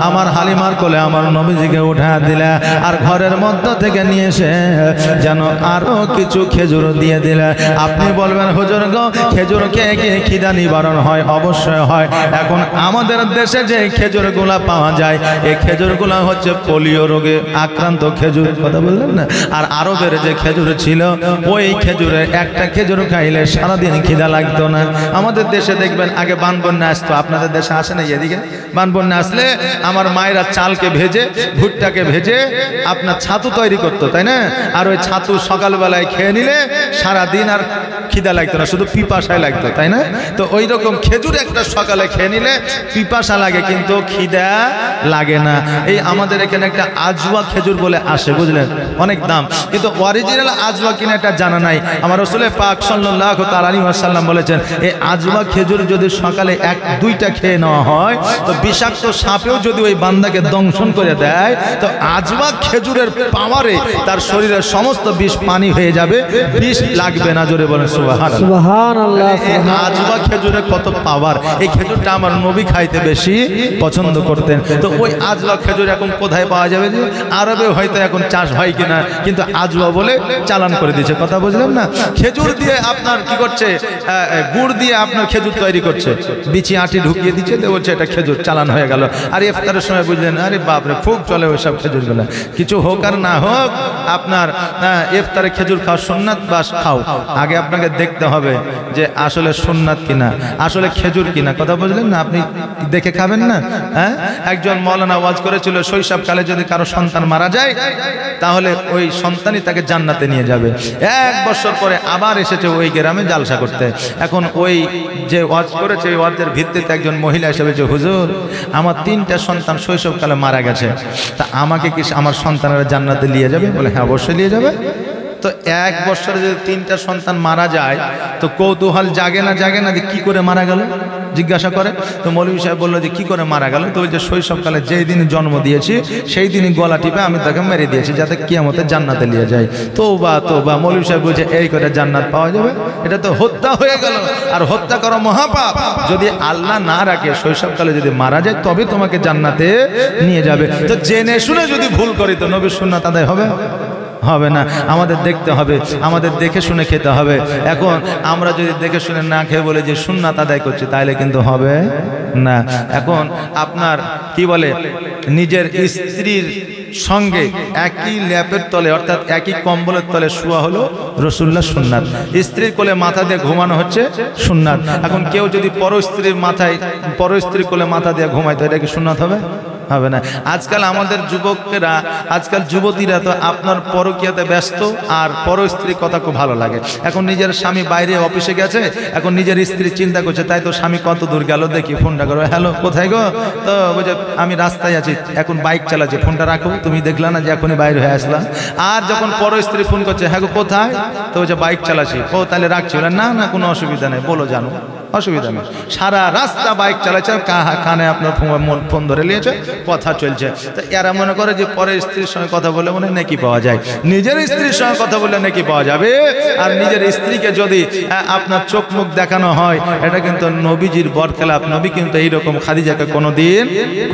আমার হালিমার কোলে আমার নবীজিকে উঠা দিলে, আর ঘরের মধ্য থেকে নিয়ে এসে যেন আরো কিছু খেজুর দিয়ে দিলে। আপনি বলবেন হুজুর গো, খেজুর খেয়ে গিয়ে খিদা নিবারণ হয়? অবশ্যই হয়। এখন আমাদের দেশে যে খেজুরগুলা পাওয়া যায়, এই খেজুরগুলা হচ্ছে পোলিও রোগে আক্রান্ত খেজুর, কথা বললেন না? আর আরবের যে খেজুর ছিল, ওই খেজুরের একটা খেজুর খাইলে সারাদিন খিদা লাগতো না। আমাদের দেশে দেখবেন আগে বানবন্যা আসতো, আপনাদের দেশে আসে না? এদিকে বানবন্যা আসলে আমার মায়েরা চালকে ভেজে, ভুট্টাকে ভেজে আপনার ছাতু তৈরি করতো, তাই না? আর ওই ছাতু সকালবেলায় খেয়ে নিলে সারাদিন আর খিদা লাগতো না, শুধু পিপাসায় লাগতো, তাই না? তো ওই রকম খেজুর একটা সকালে খেয়ে নিলে পিপাসা লাগে, কিন্তু খিদা লাগে না। এই আমাদের এখানে একটা আজওয়া খেজুর বলে আসে, বুঝলেন, অনেক দাম, কিন্তু অরিজিনাল আজওয়া কিনা এটা জানা নাই। আমার রাসূল পাক সাল্লাল্লাহু তাআলা আলাইহি ওয়াসাল্লাম বলেছেন, এই আজওয়া খেজুর যদি সকালে 1-2টা খেয়ে নেওয়া হয় তো বিষাক্ত সাপেও যদি ওই বান্দাকে দংশন করে দেয় তো আজওয়া খেজুরের পাওয়ারে তার শরীরের সমস্ত বিষ পানি হয়ে যাবে, বিষ লাগবে না। জোরে বলেন সুবহানাল্লাহ। সুবহানাল্লাহ। এই আজওয়া খেজুরের কত পাওয়ার! এই খেজুরটা আমার নবী খাইতে বেশি পছন্দ করতেন। তো ওই আজওয়া খেজুর এখন কোথায় পাওয়া যাবে? যে আরবে হয়তো এখন চাষ হয় কিনা, কিন্তু আজওয়া বলে চালান করে দিয়েছে। কথা বুঝলেন না? খেজুর দিয়ে আপনার কি করছে, গুড় দিয়ে আপনার খেজুর তৈরি করছে, বিচি আটি ঢুকিয়ে দিচ্ছে, তো বলছে এটা খেজুর, চালান হয়ে গেল। আর ইফতারের সময় বুঝলেন, আরে বাপরে খুব চলে ওই সব খেজুরগুলো। কিছু হোক আর না হোক, আপনার ইফতারে খেজুর খাওয়া সুন্নাত, বাস খাও, আগে আপনাকে দেখতে হবে যে আসলে সুন্নাত কিনা, আসলে খেজুর কিনা। কথা বুঝলেন না? আপনি দেখে খাবেন না? হ্যাঁ, একজন মাওলানা ওয়াজ করেছিল, শৈশবকালে যদি কারো সন্তান মারা যায় তাহলে ওই সন্তানই তাকে জান্নাতে নিয়ে যাবে। 1 বছর পরে আবার এসেছে ওই গ্রামে জালসা করতে। এখন ওই যে ওয়াজ করেছে, ওই ওয়াজের ভিত্তিতে একজন মহিলা এসে বলছে, হুজুর আমার 3টা সন্তান শৈশবকালে মারা গেছে, তা আমাকে কি আমার সন্তানেরা জান্নাতে নিয়ে যাবে? বলে হ্যাঁ, অবশ্যই নিয়ে যাবে। তো 1 বছরে যদি 3টা সন্তান মারা যায় তো কৌতূহল জাগে না যে কি করে মারা গেল, জিজ্ঞাসা করে। তো মৌলভী সাহেব বললো যে কি করে মারা গেল? তো ওই যে শৈশবকালে যেই দিন জন্ম দিয়েছি সেই দিনই গলা টিপে আমি তাকে মেরে দিয়েছি যাতে কিয়ামতে জান্নাতে নিয়ে যায়। তওবা। মৌলভী সাহেব বলছে এই করে জান্নাত পাওয়া যাবে? এটা তো হত্যা হয়ে গেল, আর হত্যা করা মহাপাপ। যদি আল্লাহ না রাখে শৈশবকালে যদি মারা যায় তবে তোমাকে জান্নাতে নিয়ে যাবে। তো জেনে শুনে যদি ভুল করি তো নবীর সুন্নাত আদায় হবে না। আমাদের দেখতে হবে, আমাদের দেখে শুনে খেতে হবে। এখন আমরা যদি দেখে শুনে না খেয়ে বলে যে সুন্নাত আদায় করছি, তাহলে কিন্তু হবে না। এখন আপনার কি বলে, নিজের স্ত্রীর সঙ্গে একই ল্যাপের তলে অর্থাৎ একই কম্বলের তলে শোয়া হলো রাসূলুল্লাহ সুন্নাত, স্ত্রীর কোলে মাথা দিয়ে ঘুমানো হচ্ছে সুন্নাত। এখন কেউ যদি পর স্ত্রীর কোলে মাথা দিয়ে ঘুমায় তো এটা কি সুন্নাত হবে? হবে না। আজকাল আমাদের যুবকেরা, আজকাল যুবতীরা তো আপনার পরকীয়াতে ব্যস্ত, আর পর স্ত্রীর কথা খুব ভালো লাগে। এখন নিজের স্বামী বাইরে অফিসে গেছে, এখন নিজের স্ত্রী চিন্তা করছে, তাই তো স্বামী কত দূর গেল, দেখি ফোনটা করো, হ্যালো কোথায় গো? তো বলছে আমি রাস্তায় আছি, এখন বাইক চালাচ্ছি, ফোনটা রাখো, তুমি দেখলা না যে এখনই বাইরে হয়ে আসলাম। আর যখন পর স্ত্রী ফোন করছে, হ্যাঁ গো কোথায়? তো বলছে বাইক চালাচ্ছি। ও তাহলে রাখছি। বলে না কোনো অসুবিধা নেই, বলো জানো, অসুবিধা নেই। সারা রাস্তা বাইক চালাচ্ছে, কানে আপনার ফোন ধরে নিয়েছে, কথা চলছে। তো এরা মনে করে যে পরের স্ত্রীর সঙ্গে কথা বলে মনে নেকি পাওয়া যায়। নিজের স্ত্রীর সঙ্গে কথা বললে নেকি পাওয়া যাবে। আর নিজের স্ত্রীকে যদি আপনার চোখ মুখ দেখানো হয়, এটা কিন্তু নবীজির বরখেলাপ। নবী কিন্তু এইরকম খাদিজাকে কোনোদিন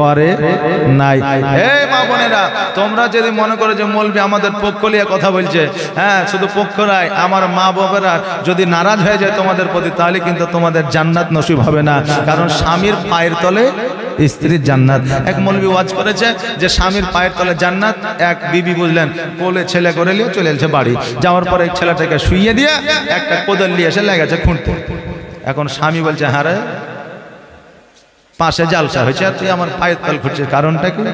করে নাই। হে মা বোনেরা, তোমরা যদি মনে করো যে মৌলবি আমাদের পক্ষ নিয়ে কথা বলছে, হ্যাঁ শুধু পক্ষ নয়, আমার মা বাবারা যদি নারাজ হয়ে যায় তোমাদের প্রতি, তাহলে কিন্তু তোমাদের জান্নাত নসিব হবে না। কারণ স্বামীর পায়ের তলে স্ত্রীর জান্নাত। এক মৌলবি ওয়াজ করেছে যে স্বামীর পায়ের তলে জান্নাত। এক বিবি বুঝলেন কোলে ছেলে করে নিয়ে চলে এসেছে বাড়ি, যাওয়ার পরে ছেলেটাকে শুইয়ে দিয়ে একটা কোদাল নিয়ে এসে লেগেছে খুঁড়তে। এখন স্বামী বলছে, হ্যাঁ রে পাশে জালসা হয়েছে আর তুই আমার পায়ের তল খুঁড়ছিস, কারণটা কি?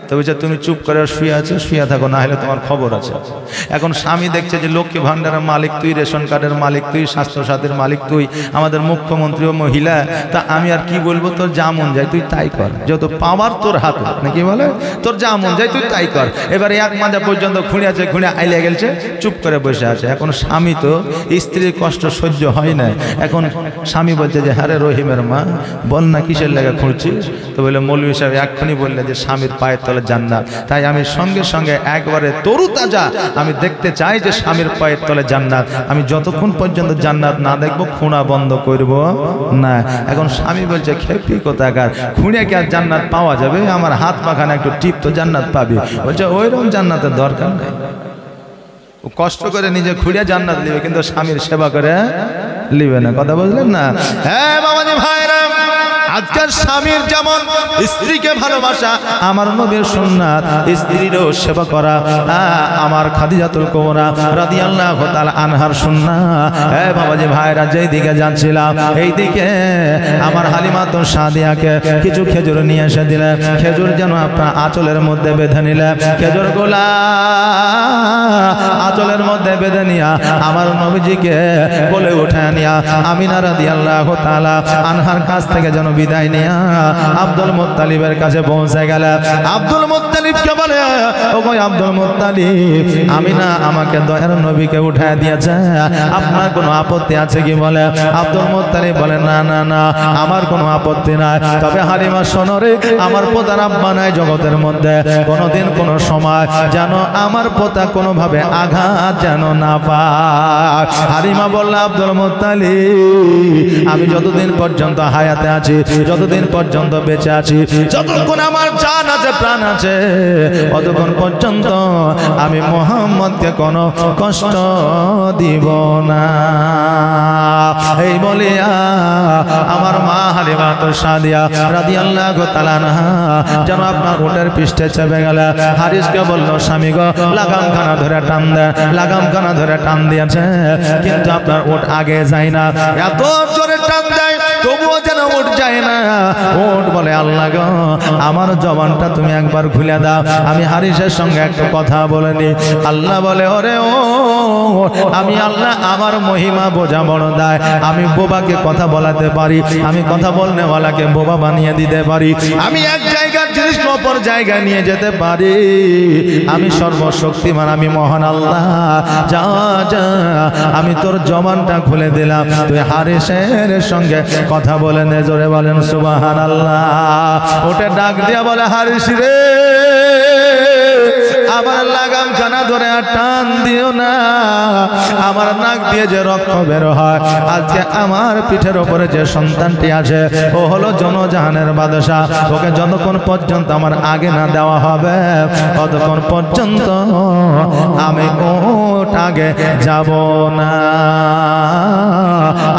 তো বলছে তুমি চুপ করে শুয়ে আছো, শুয়ে থাকো, না হলে তোমার খবর আছে। এখন স্বামী দেখছে যে লক্ষ্মী ভান্ডারের মালিক তুই, রেশন কার্ডের মালিক তুই, স্বাস্থ্যসাথীর মালিক তুই, আমাদের মুখ্যমন্ত্রী ও মহিলা, তা আমি আর কি বলবো, তোর যা মন যায় তুই তাই কর, যত পাওয়ার তোর হাতে, নাকি বলে, তোর যা মন যায় তুই তাই কর। এবারে 1 মাজা পর্যন্ত খুঁড়ে আইলে গেছে, চুপ করে বসে আছে। এখন স্বামী তো স্ত্রীর কষ্ট সহ্য হয় না। এখন স্বামী বলছে যে হ্যাঁ রে রহিমের মা, বল না কিসের লেগে খুঁড়ছিস? তো বলে মৌলভী সাহেব এক্ষুনি বললে যে স্বামীর পায়ের তলে জান্নাত, তাই আমি সঙ্গে সঙ্গে একবারে তরু তাজা আমি দেখতে চাই যে স্বামীর পায়ের তলে জান্নাত। আমি যতক্ষণ পর্যন্ত জান্নাত না দেখবো খুঁড়া বন্ধ করব না। এখন স্বামী বলছে খেপি কোথাকার, খুঁড়ে কি আর জান্নাত পাওয়া যাবে? আমার হাত মাখানে একটু টিপ তো জান্নাত পাবি। বলছে ওইরকম জান্নাতের দরকার নেই, ও কষ্ট করে নিজে খুঁড়ে জান্নাত নিবে, কিন্তু স্বামীর সেবা করে নিবে না। কথা বুঝলেন না? হ্যাঁ বাবাজি ভাইরা, আজকাল স্বামীর যেমন স্ত্রীকে ভালোবাসা, আমার নবীর সুন্নাত স্ত্রীরও সেবা করা। আমার খাদিজাতুল কুবরা রাদিয়াল্লাহু তাআলা আনহার সুন্নাত। হে বাবাজি ভাইরা, যেই দিকে যাচ্ছিলাম এই দিকে আমার হালিমাতুন সাদিয়াকে কিছু খেজুর নিয়ে এসে দিলেন। খেজুর যেন আপনার আঁচলের মধ্যে বেঁধে নিলেন। খেজুরগুলা আঁচলের মধ্যে বেঁধে নিয়া আমার নবীজিকে কোলে উঠে নিয়া আমিনা রাদিয়াল্লাহু তাআলা আনহার কাছ থেকে যেন বিদায় নিয়ে আব্দুল মুত্তালিবের কাছে পৌঁছে গেল। আব্দুল মুত্তালিবকে বলে, ওগো আব্দুল মুত্তালিব, আমি না আমাকে দয়ার নবীকে উঠায় দিয়েছে, আপনার কোনো আপত্তি আছে কি? বলে আব্দুল মুত্তালিব বলে, না না না, আমার কোনো আপত্তি নাই। তবে হালিমা শোনো রে, আমার পোতার আব্বা নাই জগতের মধ্যে, কোনোদিন কোনো সময় যেন আমার পোতা কোনোভাবে আঘাত যেন না পায়। হালিমা বলল, আব্দুল মুত্তালিব, আমি যতদিন পর্যন্ত হায়াতে আছি, যতদিন পর্যন্ত বেঁচে আছি, যতক্ষণ আমার জান আছে প্রাণ আছে, ততক্ষণ পর্যন্ত আমি মুহাম্মদকে কোনো কষ্ট দিব না। এই বলিয়া আমার মা হালিমা সাদিয়া রাদিয়াল্লাহু তাআলা আনহা যেন আপনার উটের পৃষ্ঠে চেপে গেল। হারিসকে বলল, স্বামী গো, লাগামখানা ধরে টান দে। লাগামখানা ধরে টান দিয়েছে, কিন্তু আপনার উট আগে যায় না। এত জোরে টান দেয় তবুও যেন উট যায় না। উট বলে, আল্লাহ গো, আমার জবানটা তুমি একবার খুলে দাও, আমি হারিসের সঙ্গে একটু কথা বলে নি। আল্লাহ বলে, ওরে ও, আমি আল্লাহ আমার মহিমা বোঝা বড় দায়। আমি বোবাকে কথা বলাতে পারি, আমি কথা বলনেওয়ালাকে বোবা বানিয়ে দিতে পারি, আমি এক জায়গার জিনিস অপর জায়গায় নিয়ে যেতে পারি। আমি সর্বশক্তিমান, আমি মহান আল্লাহ। যা যা, আমি তোর জবানটা খুলে দিলাম, তুই হারিসের সঙ্গে কথা বলে নে। জোরে বলেন সুবহানাল্লাহ। ওটা ডাক দিয়া বলে, হারিস রে, আমার লাগামখানা ধরে আর টান দিও না, আমার নাক দিয়ে যে রক্ত বের হয়। আজকে আমার পিঠের উপরে যে সন্তানটি আছে, ও হলো জনজাহানের বাদশা। ওকে যতক্ষণ পর্যন্ত আমার আগে না দেওয়া হবে, ততক্ষণ পর্যন্ত আমি ওট আগে যাব না।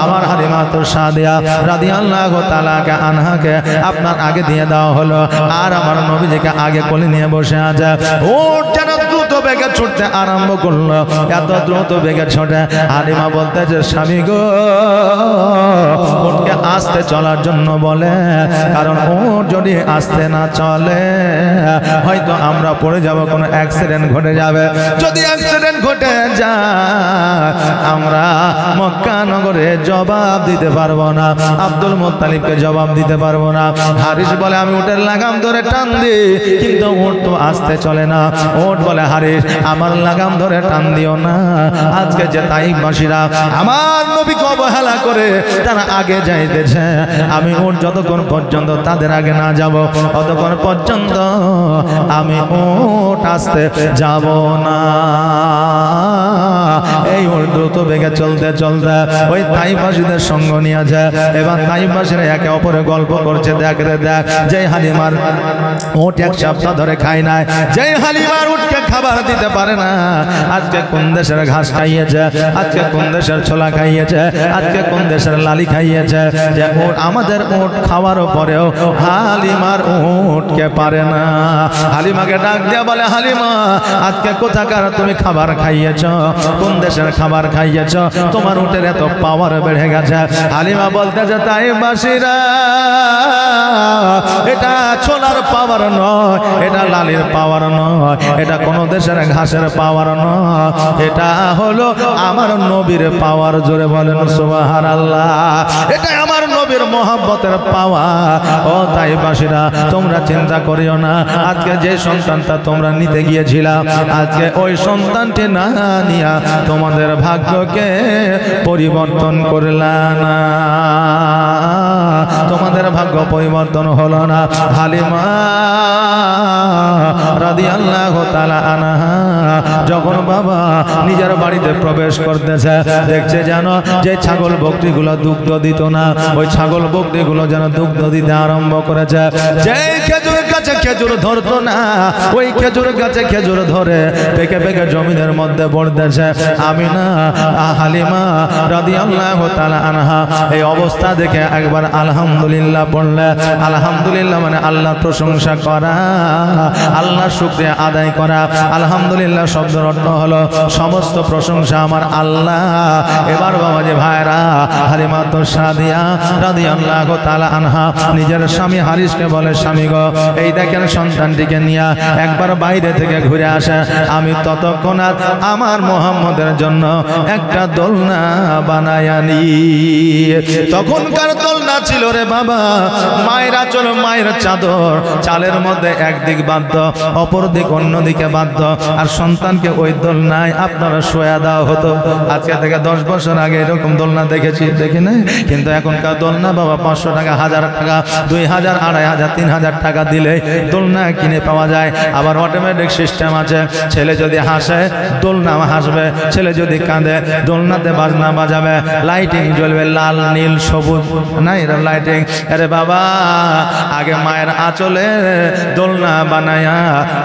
আমার হালিমা সাদিয়া রাদিয়াল্লাহু তাআলা আনহাকে আপনার আগে দিয়ে দেওয়া হলো, আর আমার নবীজিকে আগে কোলে নিয়ে বসে আছে। ওট যেন দ্রুত বেগে ছুটতে আরম্ভ করলো। এত দ্রুত বেগে ছোটে, হালিমা বলতেছে, স্বামী গো, ওটকে আস্তে চলার জন্য বলে, কারণ ওট যদি আস্তে না চলে হয়তো আমরা পড়ে যাব, কোনো অ্যাক্সিডেন্ট ঘটে যাবে। যদি অ্যাক্সিডেন্ট ঘটে যায় আমরা মক্কা নগরে জবাব দিতে পারবো না, আব্দুল মুত্তালিবকে জবাব দিতে পারবো না। হারিস বলে, আমি উটের লাগাম ধরে টান দিই, কিন্তু উট তো আস্তে চলে না। উট বলে, হারিস, আমার লাগাম ধরে টান দিও না। আজকে যে তাইফবাসীরা আমার নবীকে অবহেলা করে তারা আগে যাইতেছে, আমি উট যতক্ষণ পর্যন্ত তাদের আগে না যাব, ততক্ষণ পর্যন্ত আমি উট আসতে যাব না। এই উট দ্রুত বেগে চলতে চলতে ওই তাইফবাসীদের সঙ্গ নিয়ে যায়। এবার তাইফবাসীরা একে অপরে গল্প করছে, দেখ রে দেখ, যে হালিমার উট এক সপ্তাহ ধরে খায় নাই, যে হালিমার উটকে খাবার দিতে পারে না, আজকে কোন দেশের ঘাস খাইয়েছে, আজকে কোন দেশের ছোলা খাইয়েছে, আজকে কোন দেশের লালি খাইয়েছে, যে উট আমাদের উট খাওয়ার পরেও হালিমার উটকে পারে না। হালিমাকে ডাক দিয়া বলে, হালিমা, আজকে কোথাকার তুমি খাবার খাইয়েছ, কোন দেশের খাবার খাইয়েছ, তোমার উটের এত পাওয়ার বেড়ে গেছে। হালিমা বলতেছে, তাইফবাসীরা, এটা ছোলার পাওয়ার নয়, এটা লালির পাওয়ার নয়, এটা কোন দেশের ঘাসের পাওয়ার নয়, এটা হলো আমার নবীর পাওয়ার। জোরে বলেন সুবহানাল্লাহ। এটা আমার নবীর মহব্বতের পাওয়ার। ও তাইফবাসীরা, তোমরা চিন্তা করিও না, আজকে যে সন্তানটা তোমরা নিতে গিয়েছিলা, আজকে ওই সন্তানটি না নিয়া তোমাদের ভাগ্যকে পরিবর্তন করলা না, তোমাদের ভাগ্য পরিবর্তন হলো না। হালিমা রাদিয়াল্লাহু তাআলা আনহা যখন বাবা নিজের বাড়িতে প্রবেশ করতেছে, দেখছে যেন যে ছাগল বকরিগুলো দুগ্ধ দিত না, ওই ছাগল বকরিগুলো যেন দুগ্ধ দিতে আরম্ভ করেছে। যে খেজুর গাছে খেজুর ধরতো না, ওই খেজুর গাছে খেজুর ধরে পেকে পেকে জমিনের মধ্যে পড়তেছে। আমিনা হালিমা রাদিয়াল্লাহু তাআলা আনহা এই অবস্থা দেখে একবার আলহামদুলিল্লাহ পড়লে। আলহামদুলিল্লাহ মানে আল্লাহর প্রশংসা করা, আল্লাহর শুকরিয়া আদায় করা। আলহামদুলিল্লাহ শব্দের অর্থ হলো সমস্ত প্রশংসা আমার আল্লাহ। এবার বাবাজি ভাইরা, হালিমা সাদিয়া রাদিয়াল্লাহু তাআলা আনহা নিজের স্বামী হারিসকে বলে, স্বামী গো, এই দেখেন সন্তানটিকে নিয়ে একবার বাইরে থেকে ঘুরে আসে, আমি ততক্ষণ আর আমার মুহাম্মদের জন্য একটা দোলনা বানায় আনি। তখনকার দোলনা ছিল রে বাবা বাবা মায়ের আঁচল মায়ের চাদর চালের মধ্যে একদিক বাধ্য অপর দিক অন্যদিকে বাধ্য আর সন্তানকে ওই দোলনায় আপনারা শোয়া দেওয়া হতো। আজকে থেকে 10 বছর আগে এরকম দোলনা দেখেছি, দেখি নাই? কিন্তু এখনকার দোলনা বাবা 500 টাকা, 1000 টাকা, 2000, 2500, 3000 টাকা দিলে দোলনা কিনে পাওয়া যায়। আবার অটোমেটিক সিস্টেম আছে, ছেলে যদি হাসে দোলনা হাসবে, ছেলে যদি কাঁদে দোলনাতে বাজনা বাজাবে, লাইটিং জ্বলবে লাল নীল সবুজ, না এরকম লাইটিং। আরে বাবা আগে মায়ের আঁচলে দোলনা বানায়া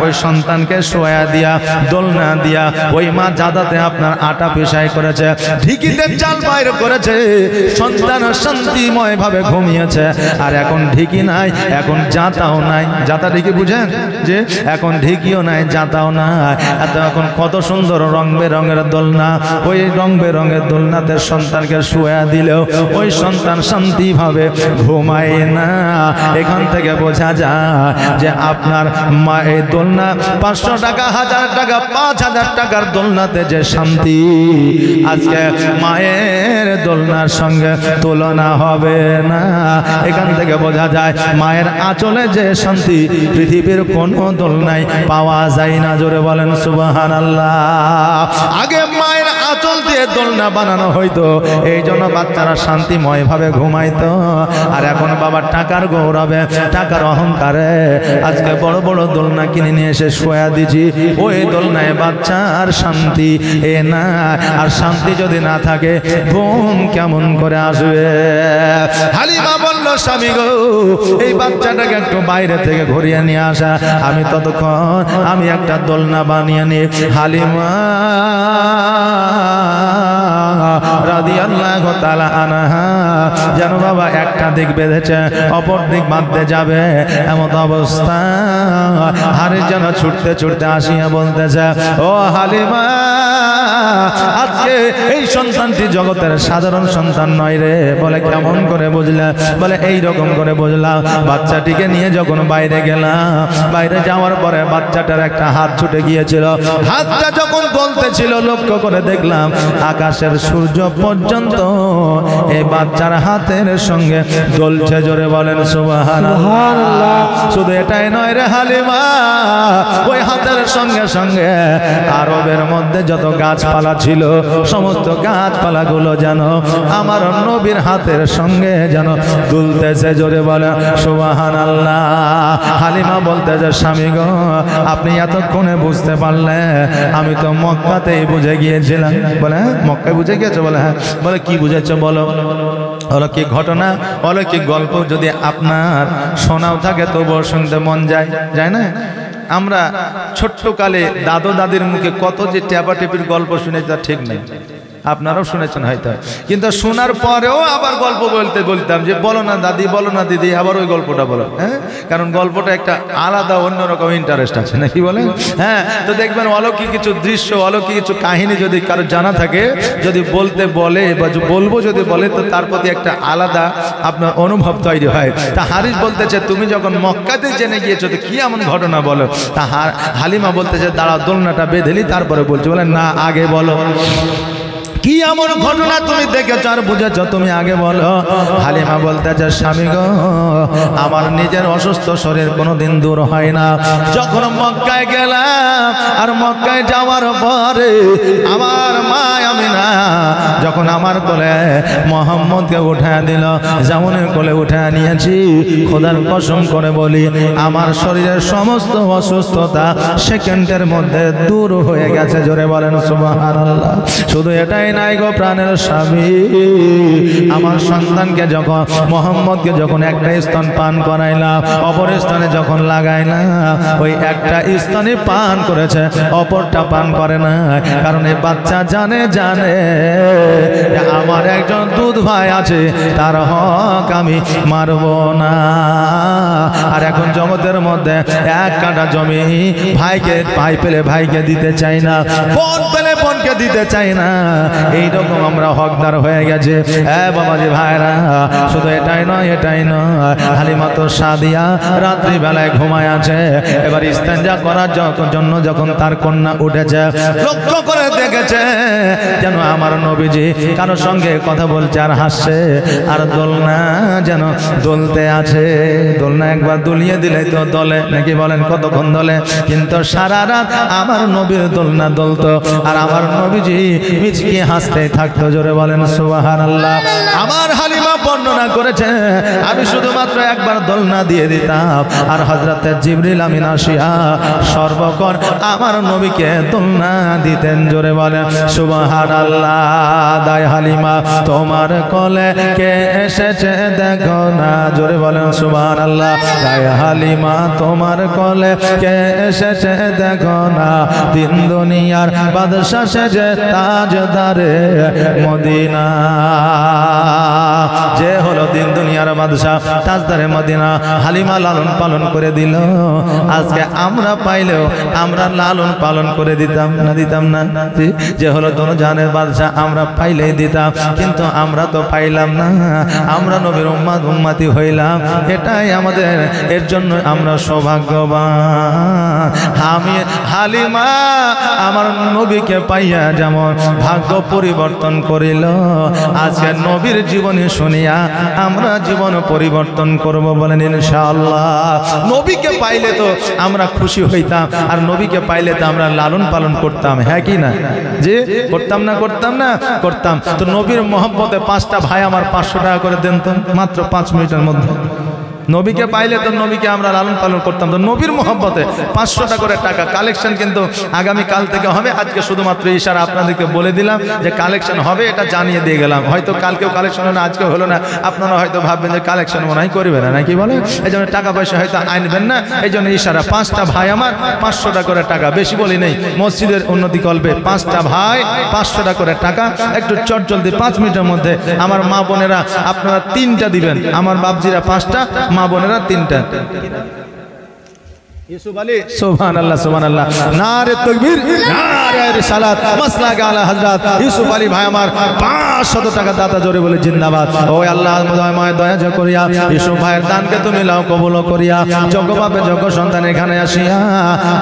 ওই সন্তানকে শোয়া দিয়া দোলনা দিয়া ওই মা জাদাতে আপনার আটা পেশাই করেছে, ঢিকিতে চাল বাইর করেছে, সন্তান শান্তিময় ভাবে ঘুমিয়েছে। আর এখন ঢিকি নাই, এখন জাতাও নাই। জাতা ঢিকি বুঝেন যে এখন ঢিকিও নাই, জাতাও নাই। এত এখন কত সুন্দর রং বেরঙের দোলনা, ওই রং বেরঙের দোলনাতে সন্তানকে শোয়া দিলেও ওই সন্তান শান্তিভাবে ঘুমায় না। এখান থেকে বোঝা যায় যে আপনার মা এই দোলনা 500 টাকা, 1000 টাকা, 5000 টাকার দোলনাতে যে শান্তি, আজকে মায়ের দোলনার সঙ্গে তুলনা হবে না। এখান থেকে বোঝা যায় মায়ের আঁচলে যে শান্তি পৃথিবীর কোনো দোলনায় পাওয়া যায় না। জোরে বলেন সুবহানাল্লাহ। আগে মায়ের আঁচল দিয়ে দোলনা বানানো হইতো, এই জন্য বাচ্চারা শান্তিময় ভাবে ঘুমাইতো। আর এখন বাবা টাকার গৌরবে, টাকার অহংকারে আজকে বড় বড় দোলনা কিনে নিয়ে এসে শোয়া দিছি। ওই দোলনায় বাচ্চার শান্তি এ না। আর শান্তি যদি না থাকে ঘুম কেমন করে আসবে? হালিমা বলল, স্বামী গো এই বাচ্চাটাকে একটু বাইরে থেকে ঘুরিয়ে নিয়ে আসা, আমি ততক্ষণ আমি একটা দোলনা বানিয়ে নিই। হালিমা রাদিয়াল্লাহু তাআলা আনহা যেন বাবা একটা দিক বেঁধেছে অপর দিক বাঁধতে যাবে এমন অবস্থা, হারিস যেন ছুটতে ছুটতে আসিয়া বলতেছে, ও হালিমা আজকে এই সন্তানটি জগতের সাধারণ সন্তান নয় রে। বলে কেমন করে বুঝলে? বলে এই রকম করে বুঝলাম, বাচ্চাটিকে নিয়ে যখন বাইরে গেলাম, বাইরে যাওয়ার পরে বাচ্চাটার একটা হাত ছুটে গিয়েছিল, হাতটা যখন গলতেছিল লক্ষ্য করে দেখলাম আকাশের সূর্য পর্যন্ত এই বাচ্চার হাতের সঙ্গে দোলছে। জোরে বলেন সুবহানাল্লাহ। শুধু এটাই নয় রে হালিমা, ওই হাতের সঙ্গে সঙ্গে আরবের মধ্যে যত গাছপালা ছিল সমস্ত গাছপালাগুলো যেন আমার নবীর হাতের সঙ্গে যেন দুলতেছে। জোরে বলে সুবহানাল্লাহ। হালিমা বলতেছে, স্বামী গো আপনি এতক্ষণে বুঝতে পারলে? আমি তো মক্কাতেই বুঝে গিয়েছিলাম। বলে মক্কায় বুঝে গিয়েছো? বলে হ্যাঁ। বলে কি বুঝেছো বলো? হলো কি ঘটনা, হলো কি গল্প যদি আপনার শোনাও থাকে তবুও শুনতে মন যায়, যায় না? আমরা ছোট্টকালে দাদু দাদির মুখে কত যে টেপাটেপির গল্প শুনেছি তা ঠিক নেই, আপনারাও শুনেছেন হয়তো। কিন্তু শোনার পরেও আবার গল্প বলতাম যে বলো না দাদি, বলো না দিদি, আবার ওই গল্পটা বলো। হ্যাঁ, কারণ গল্পটা একটা আলাদা অন্যরকম ইন্টারেস্ট আছে, নাকি বলেন? হ্যাঁ, তো দেখবেন অলৌকিক কিছু দৃশ্য, অলৌকিক কিছু কাহিনী যদি কারো জানা থাকে, যদি বলতে বলে বা বলবো যদি বলে, তো তার প্রতি একটা আলাদা আপনার অনুভব তৈরি হয়। তা হারিস বলতেছে, তুমি যখন মক্কাতে জেনে গিয়েছো তো কি এমন ঘটনা বলো? তা হালিমা বলতেছে, দাঁড়াও দোলনাটা বেঁধেলি তারপরে বলছো। বলে না, আগে বলো কি এমন ঘটনা তুমি দেখেছ আর বুঝেছ, তুমি আগে বলো। হালিমা বলতেছে, স্বামী গো আমার নিজের অসুস্থ শরীর কোনোদিন দূর হয় না। যখন মক্কায় গেলাম আর মক্কায় যাওয়ার পরে আমার মা আমিনা যখন আমার কোলে মোহাম্মদকে উঠায় দিল, যেমনের কোলে উঠায় নিয়েছি, খোদার কসম করে বলি আমার শরীরের সমস্ত অসুস্থতা সেকেন্ডের মধ্যে দূর হয়ে গেছে। জোরে বলেন সুবহানাল্লাহ। শুধু এটাই নাই গো প্রাণের স্বামী, আমার সন্তানকে যখন মোহাম্মদকে যখন একটা স্তন পান করাইলাম, অপর স্থানে যখন লাগাইলাম, ওই একটা স্তনে পান করেছে, অপরটা পান করে না। কারণ এই বাচ্চা জানে যে আমার একজন দুধ ভাই আছে, তার হক আমি মারব না। আর এখন জগতের মধ্যে এক কাঁটা জমি ভাইকে, ভাই পেলে ভাইকে দিতে চাই না, বোন পেলে বোনকে দিতে চাই না। এইরকম আমরা হকদার হয়ে গেছে। হ্যাঁ বাবাজি ভাইরা, শুধু এটাই নয় হালিমা তো সাদিয়া রাত্রিবেলায় ঘুমায় আছে। এবার ইস্তেঞ্জা করার জন্য যখন তার কন্যা উঠেছে, লক্ষ্য করে দেখেছে যেন আমার নবীজি কারোর সঙ্গে কথা বলছে আর হাসছে, আর দোলনা যেন দোলতে আছে। দোলনা একবার দুলিয়ে দিলে তো দলে, নাকি বলেন কতক্ষণ দলে, কিন্তু সারা রাত আমার নবীর দোলনা দোলতো আর আমার নবীজি মিচকি হাসতে থাকতো। জোরে বলেন সুবহানাল্লাহ। আমার হালিমা বর্ণনা করেছে, আমি শুধুমাত্র একবার দোলনা দিয়ে দিতাম আর হযরতে জিবরিল আমিন আসিয়া সর্বক্ষণ আমার নবীকে দোলনা দিতেন। জোরে বলেন সুবহানাল্লাহ। দায় হালিমা তোমার কোলে কে এসেছে দেখো না। জোরে বলেন সুবহানাল্লাহ। দায় হালিমা তোমার কোলে কে এসেছে দেখো না। দিন দুনিয়ার বাদশা সেজে তাজদারে মদিনা, যে হলো দিন দুনিয়ার বাদশা তাজদারে মদিনা, হালিমা লালন পালন করে দিল। আজকে আমরা পাইলেও আমরা লালন পালন করে দিতাম না, দিতাম না? যে হলো দোনো জাহানের বাদশা আমরা পাইলেই দিতাম, কিন্তু আমরা তো পাইলাম না। আমরা নবীর উম্মতি হইলাম, এটাই আমাদের, এর জন্য আমরা সৌভাগ্যবান। আমি হালিমা আমার নবীকে পাইয়া যেমন ভাগ্য পরিবর্তন করিল, আজকে নবীর জীবনী শুনিয়া আমরা জীবন পরিবর্তন করব, বলেন ইনশাআল্লাহ। নবীকে পাইলে তো আমরা খুশি হইতাম, আর নবীকে পাইলে তো আমরা লালন পালন করতাম, হ্যাঁ কি না? যে করতাম না, করতাম না, করতাম। তো নবীর মহব্বতে 5টা ভাই আমার 500 টাকা করে দেন তো, মাত্র 5 মিনিটের মধ্যে। নবীকে পাইলে তো নবীকে আমরা লালন পালন করতাম। তো নবীর মহব্বতে 500 টাকা করে টাকা কালেকশন কিন্তু আগামী কাল থেকে হবে। আজকে শুধুমাত্র ইশারা আপনাদেরকে বলে দিলাম যে কালেকশন হবে, এটা জানিয়ে দিয়ে গেলাম। হয়তো কালকেও কালেকশন হলো না, আজকে হলো না, আপনারা হয়তো ভাববেন যে কালেকশন মনে হয় করবে না, নাকি বলে? এই জন্য টাকা পয়সা হয়তো আনবেন না, এই জন্য ইশারা। 5টা ভাই আমার 500 টাকা করে টাকা, বেশি বলি নেই, মসজিদের উন্নতি কল্পে 5টা ভাই 500 টাকা করে টাকা। একটু চটজলদি 5 মিনিটের মধ্যে আমার মা বোনেরা আপনারা 3টা দিবেন, আমার বাপজিরা 5টা, মা বোনেরা 3টা। সুবহানাল্লাহ সুবহানাল্লাহ, নারে তাকবীর, নারে রিসালাত, মাসলাক আলা হযরত ইউসুফ আলী ভাই আমার 500 টাকা দাতা, জোরে বলে জিন্দাবাদ। ওই আল্লাহ দয়াময় দয়া করিয়া ইউসুফ ভাইয়ের দানকে তুমি লাও কবুল করিয়া, যোগ্য বাপে যোগ্য সন্তান এখানে আসিয়া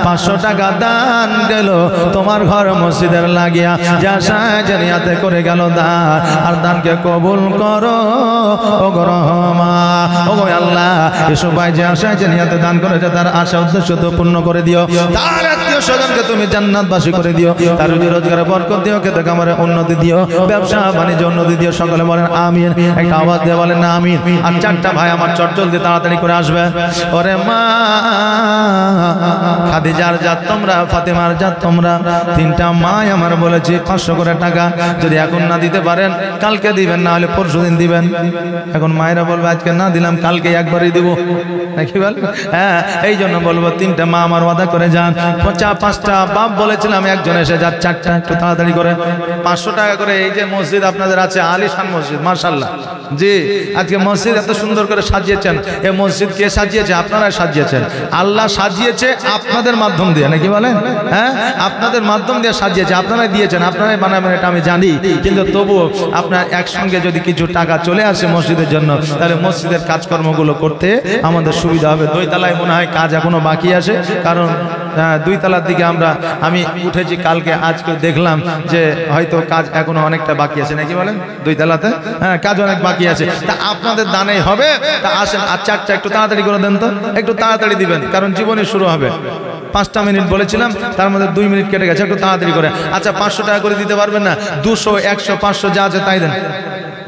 500 টাকা দান দিল তোমার ঘর মসজিদের লাগিয়া, যা সাহায্যে করে গেল দান, আর দানকে কবুল করো ও গো রহমান। ও আল্লাহ, ইউসুফ ভাই যে আশায় যে নিয়াতে দান করেছে তার আশা উদ্দেশ্য পূর্ণ করে দিও, তার আত্মীয় স্বজনকে তুমি জান্নাতবাসী করে দিও, তার রুজি রোজগারে বরকত দিও, খেতে খামারে উন্নতি দিও, ব্যবসা বাণিজ্য উন্নতি দিও। সকলে বলেন আমিন, একটা আওয়াজ দিয়ে বলেন না আমিন। আর 4টা ভাই আমার চটজলদি তাড়াতাড়ি করে আসবে। ওরে মা খাদিজার জাত তোমরা, ফাতেমার জাত তোমরা, 3টা মা আমার বলেছি 500 করে টাকা, যদি এখন না দিতে পারেন কালকে দিবেন, না হলে পরশুদিন দিবেন। এখন মায়েরা বলবে আজকে না দিলাম কালকে একবারই দিব, নাকি বল? হ্যাঁ, এই জন্য বলবো 3টা মা আমার ওয়াদা করে যান। 5টা বাপ বলেছিলাম, একজন এসে যার 4টা, একটু তাড়াতাড়ি করে 500 টাকা করে। এই যে মসজিদ আপনাদের আছে, আলিশান মসজিদ, মাশাআল্লাহ। জি, আজকে মসজিদ এত সুন্দর করে সাজিয়েছেন। এই মসজিদ কে সাজিয়েছে? আপনারা সাজিয়েছেন। আল্লাহ সাজিয়েছে আপনাদের মাধ্যম দিয়ে, নাকি বলেন? হ্যাঁ, আপনাদের মাধ্যম দিয়ে সাজিয়েছে, আপনারাই দিয়েছেন, আপনারাই বানাবেন, এটা আমি জানি। কিন্তু তবুও আপনার একসঙ্গে যদি কিছু টাকা চলে আসে মসজিদের জন্য, তাহলে মসজিদের কাজকর্মগুলো করতে আমাদের সুবিধা হবে। 2 তলায় মনে হয় কাজ এখনো বাকি আছে, কারণ 2 তলার দিকে আমি উঠেছি কালকে, আজকে দেখলাম যে হয়তো কাজ এখনো অনেকটা বাকি আছে, নাকি বলেন? 2 তলাতে হ্যাঁ কাজ অনেক বাকি আছে। তা আপনাদের দানেই হবে, তা আসেন। আর 4টা একটু তাড়াতাড়ি করে দেন তো, একটু তাড়াতাড়ি দিবেন, কারণ জীবনী শুরু হবে। 5টা মিনিট বলেছিলাম, তার মধ্যে 2 মিনিট কেটে গেছে, একটু তাড়াতাড়ি করে। আচ্ছা 500 টাকা করে দিতে পারবেন না? 200, 100, 500 যা আছে তাই দেন।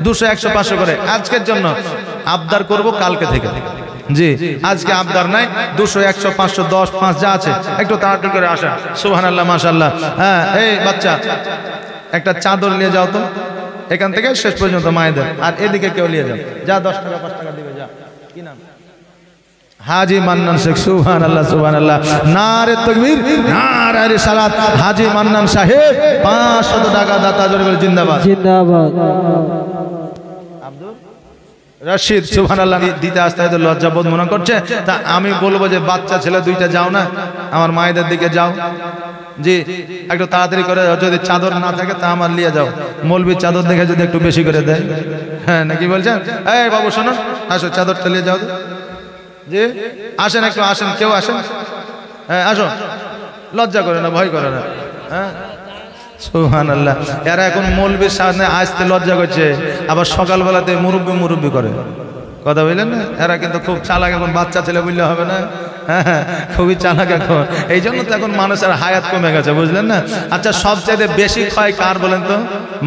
200, 100, 500 করে আজকের জন্য আবদার করব কালকে থেকে। জি, আজকে আবদার নাই। 200, 100, 500, 10, 5 যা আছে একটু তাড়াতাড়ি করে আসেন। সুবহানাল্লাহ, মাশাআল্লাহ। হ্যাঁ, এই বাচ্চা একটা চাদর নিয়ে যাও তো, এখান থেকে শেষ পর্যন্ত মায়েদের, আর এদিকে কেউ নিয়ে যাও। যা 10 টাকা 5 টাকা দিবে, যা। কি নাম? হাজি মান্নান শেখ। সুবহানাল্লাহ সুবহানাল্লাহ, নারে তাকবীর, নারে রিসালাত। হাজি মান্নান সাহেব 500 টাকা দাতা, জোরে বলে জিন্দাবাদ জিন্দাবাদ। আব্দুল রশিদ, সুবহানাল্লাহ। দিতে আসতে হয়তো লজ্জা বোধ মনে করছে, তা আমি বলবো যে বাচ্চা ছেলে 2টা যাও না, আমার মায়েদের দিকে যাও, জি একটু তাড়াতাড়ি করে, যদি চাদর না থাকে তা আমার নিয়ে যাও, মৌলবীর চাদর দেখে যদি একটু বেশি করে দেয়। হ্যাঁ নাকি বলছেন? এই বাবু শোনো, আসো চাদরটা নিয়ে যাও। জি আসেন, একটু আসেন, কেউ আসেন, হ্যাঁ আসো, লজ্জা করে না, ভয় করে না। হ্যাঁ সুবহানাল্লাহ। এরা এখন মৌলবীর সামনে আসতে লজ্জা করছে, আবার সকালবেলাতে মুরব্বি মুরব্বি করে, কথা বললেন না? এরা কিন্তু খুব চালাক, এখন বাচ্চা ছেলে বললে হবে না, হ্যাঁ খুবই চালাক এখন। এই জন্য তো এখন মানুষের হায়াত কমে গেছে, বুঝলেন না? আচ্ছা সবচেয়ে বেশি ক্ষয় কার বলেন তো?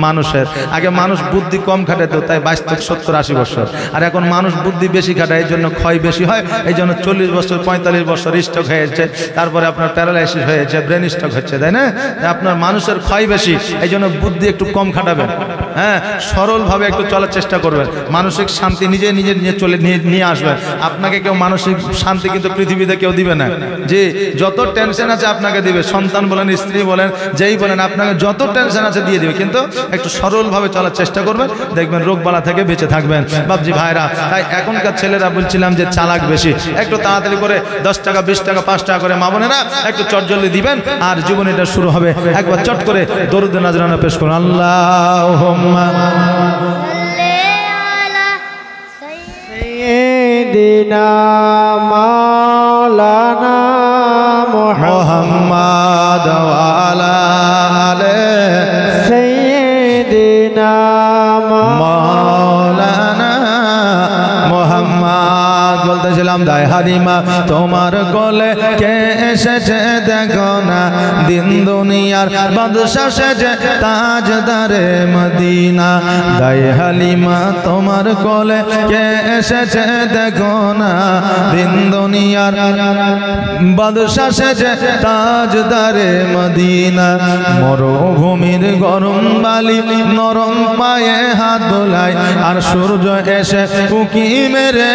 মানুষের। আগে মানুষ বুদ্ধি কম খাটাতো, তাই 22, 70, 80 বছর। আর এখন মানুষ বুদ্ধি বেশি খাটায়, এই জন্য ক্ষয় বেশি হয়। এই জন্য 40 বছর 45 বছর স্ট্রোক হয়েছে, তারপরে আপনার প্যারালাইসিস হয়েছে, ব্রেন স্ট্রোক হচ্ছে, তাই না? আপনার মানুষের ক্ষয় বেশি, এই জন্য বুদ্ধি একটু কম খাটাবেন, হ্যাঁ সরলভাবে একটু চলার চেষ্টা করবেন, মানসিক শান্তি নিজে নিজে নিয়ে আসবেন। আপনাকে কেউ মানসিক শান্তি কিন্তু পৃথিবীতে কেউ দিবে না। যে যত টেনশন আছে আপনাকে দিবে, সন্তান বলেন, স্ত্রী বলেন, যেই বলেন, আপনাকে যত টেনশন আছে দিয়ে দিবে, কিন্তু একটু সরলভাবে চলার চেষ্টা করবেন, দেখবেন রোগবালা থেকে বেঁচে থাকবেন। বাবজি ভাইরা, তাই এখনকার ছেলেরা বলছিলাম যে চালাক বেশি, একটু তাড়াতাড়ি করে 10 টাকা 20 টাকা 5 টাকা করে মা বোনেরা একটু চটজলদি দিবেন, আর জীবনীটা শুরু হবে। একবার চট করে দরুদ নাজরানা পেশ করুন। আল্লাহুম্মা সাইয়্যিদিনা মাওলানা মুহাম্মাদ ওয়া আলা আলি সাইয়্যিদিনা মাওলানা মুহাম্মাদ। বলতেছিলাম দায় হালিমা তোমার কোলে কে এসেছে দেখো না, দিন দুনিয়ার বাদশা সেজে তাজদারে মদিনা। দায় হালিমা তোমার কোলে কে এসেছে দেখো না, দিন দুনিয়ার বাদশা সেজে তাজদারে মদিনা। মরুভূমির গরম বালি নরম পায়ে হাত বোলায়, আর সূর্য এসে উকি মেরে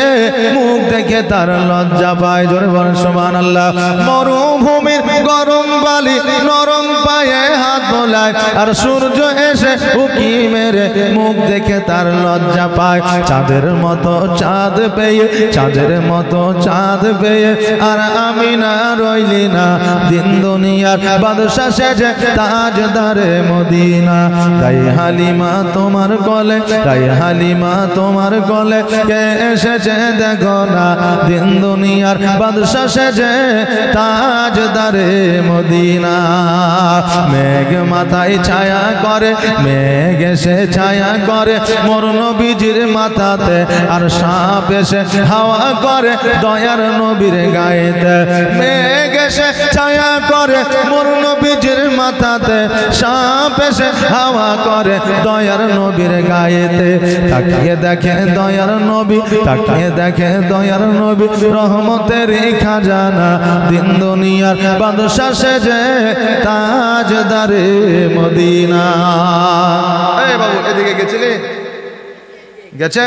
মুখ দেখে তার লজ্জা পায়। জোরে বলেন সুবহানাল্লাহ। মরুভূমির গরম বালি নরম পায়ে হাত বোলায়, আর সূর্য এসে উকি মেরে মুখ দেখে তার লজ্জা পায়। চাঁদের মতো চাঁদ পেয়ে, চাঁদের মতো চাঁদ পেয়ে আর আমি না রইলি না, দিন দুনিয়ার বাদশা সেজে তাজদারে মদিনা। তাই হালিমা তোমার কোলে, তাই হালিমা তোমার কোলে কে এসেছে দেখো না, দিন দুনিয়ার বাদশা সেজে তাজদারে মদিনা। মেঘ মাথায় ছায়া করে, মেঘ এসে ছায়া করে মোর নবীজির মাথাতে, আর সাপ এসে হাওয়া করে দয়ার নবীর গায়েতে। মেঘ এসে ছায়া করে মোর নবীজির মাথাতে, সাপ এসে হাওয়া করে দয়ার নবীর গায়েতে। তাকিয়ে দেখে দয়ার নবী, তাকিয়ে দেখে দয়ার নবী, রহমতের খাজানা, দিন দুনিয়ার বাদশা সেজে তাজদারে মদিনা। এই বাবু এদিকে গেছিলি? গেছে?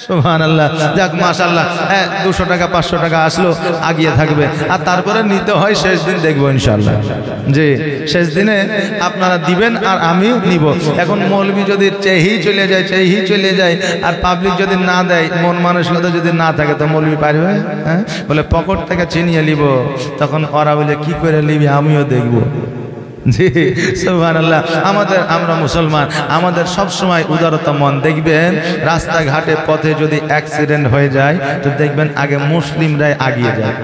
সুবহানাল্লাহ। যাক মাশাআল্লাহ। হ্যাঁ 200 টাকা 500 টাকা আসলো, আগিয়ে থাকবে। আর তারপরে নিতে হয় শেষ দিন, দেখবো ইনশাআল্লাহ। জি শেষ দিনে আপনারা দিবেন আর আমি নিব। এখন মৌলবি যদি চেয়েই চলে যায়, চেয়েই চলে যায়, আর পাবলিক যদি না দেয়, মন মানসিকতা যদি না থাকে, তো মৌলবি পারবে? হ্যাঁ বলে পকেট থেকে চিনিয়ে নিব, তখন ওরা বলে কি করে নিবি আমিও দেখবো। জি সুবহানাল্লাহ। আমরা মুসলমান, আমাদের সব সময় উদারতা মন। দেখবেন রাস্তাঘাটে পথে যদি অ্যাক্সিডেন্ট হয়ে যায়, তো দেখবেন আগে মুসলিমরাই আগিয়ে যায়।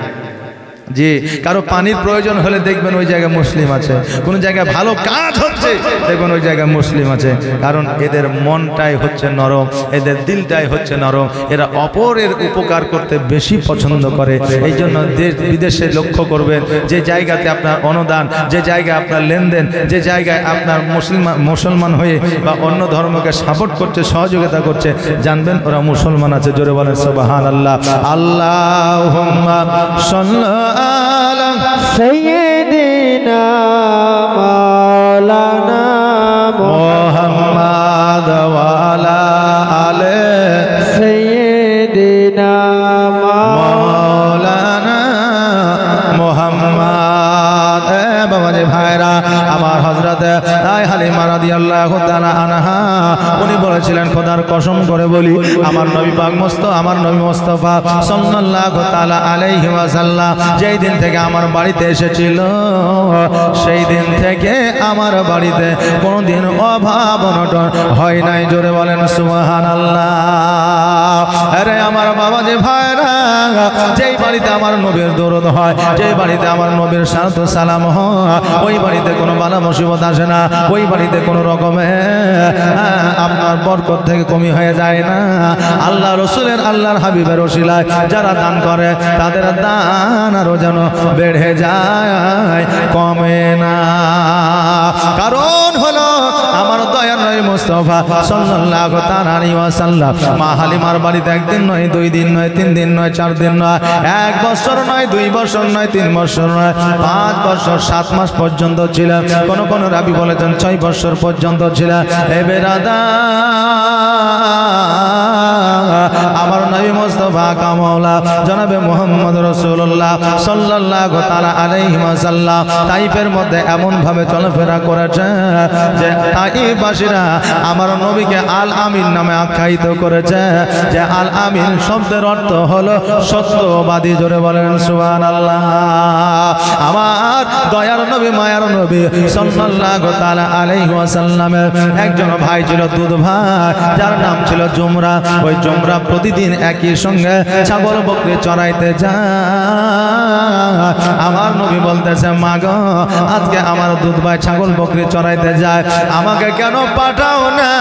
জি কারো পানির প্রয়োজন হলে দেখবেন ওই জায়গায় মুসলিম আছে, কোন জায়গায় ভালো কাজ হচ্ছে দেখবেন ওই জায়গায় মুসলিম আছে। কারণ এদের মনটাই হচ্ছে নরম, এদের দিলটাই হচ্ছে নরম, এরা অপরের উপকার করতে বেশি পছন্দ করে। এই জন্য দেশ বিদেশে লক্ষ্য করবেন, যে জায়গাতে আপনার অনুদান, যে জায়গায় আপনার লেনদেন, যে জায়গায় আপনার মুসলমান হয়ে বা অন্য ধর্মকে সাপোর্ট করছে, সহযোগিতা করছে, জানবেন ওরা মুসলমান আছে। জোরে বলেন সুবহানাল্লাহ। আল্লাহুম্মা সাল্লি সাইয়্যিদিনা মাওলানা মুহাম্মাদ ওয়া আলা আলি সাইয়্যিদিনা মাওলানা মুহাম্মাদ। বাবা রে ভাই ভাইরা, আমার হযরত হালিমা রাদিয়াল্লাহু তাআলা আনহা উনি বলেছিলেন, খোদার কসম করে বলি, আমার নবী পাক আমার নবী মুস্তাফা সাল্লাল্লাহু তাআলা আলাইহি ওয়াসাল্লাম যেই দিন থেকে আমার বাড়িতে এসেছিল, সেই দিন থেকে আমার বাড়িতে কোনোদিন অভাব অনটন হয় নাই। জোরে বলেন সুবহানাল্লাহ। আরে আমার বাবা যে ভাইরা, যেই বাড়িতে আমার নবীর দরুদ হয়, যেই বাড়িতে আমার নবীর সালাত ও সালাম হয়, ওই বাড়িতে কোনো বালা মুসিবত আসে না, ওই বাড়িতে কোনো রকমে আপনার বরকত থেকে কমি হয়ে যায় না। আল্লাহ রসুলের, আল্লাহর হাবিবের ওসিলায় যারা দান করে তাদের দান আরো যেন বেড়ে যায়, কমে না। কারণ হলো আমার দয়ার নবী মুস্তাফা সাল্লাল্লাহু তাআলা আলাইহি ওয়াসাল্লাম মা হালিমার বাড়িতে একদিন নয়, 2 দিন নয়, 3 দিন নয়, 4 দিন নয়, 1 বছর নয়, 2 বছর নয়, 3 বছর নয়, 5 বছর 7 মাস পর্যন্ত ছিলেন। কোন রাবি বলেছেন 6 বছর পর্যন্ত ছিলেন। এ বেরাদার, আমার নবী মুস্তাফা কামলা জনাবে মুহাম্মদ রাসূলুল্লাহ সাল্লাল্লাহু তাআলা আলাইহি ওয়াসাল্লাম তাইফের মধ্যে এমন ভাবে চলাফেরা করেছে যে তাইফবাসীরা আমার নবীকে আল আমিন নামে আখ্যায়িত করেছে, যে আল আমিন শব্দের অর্থ হলো সত্যবাদী। জোরে বলেন সুবহানাল্লাহ। আমার দয়ার নবী, মায়ার নবী সাল্লাল্লাহু তাআলা আলাইহি ওয়াসাল্লামের একজন ভাই ছিল, দুধ ভাই, যার নাম ছিল জুমরা। ওই জুমরা প্রতিদিন একই সঙ্গে ছাগল বকরি চড়াইতে যায়। আমার নবী বলতেছে, মা গো, আজকে আমার দুধ ভাই ছাগল বকরি চড়াইতে যায়, আমাকে কেন পাঠাও না,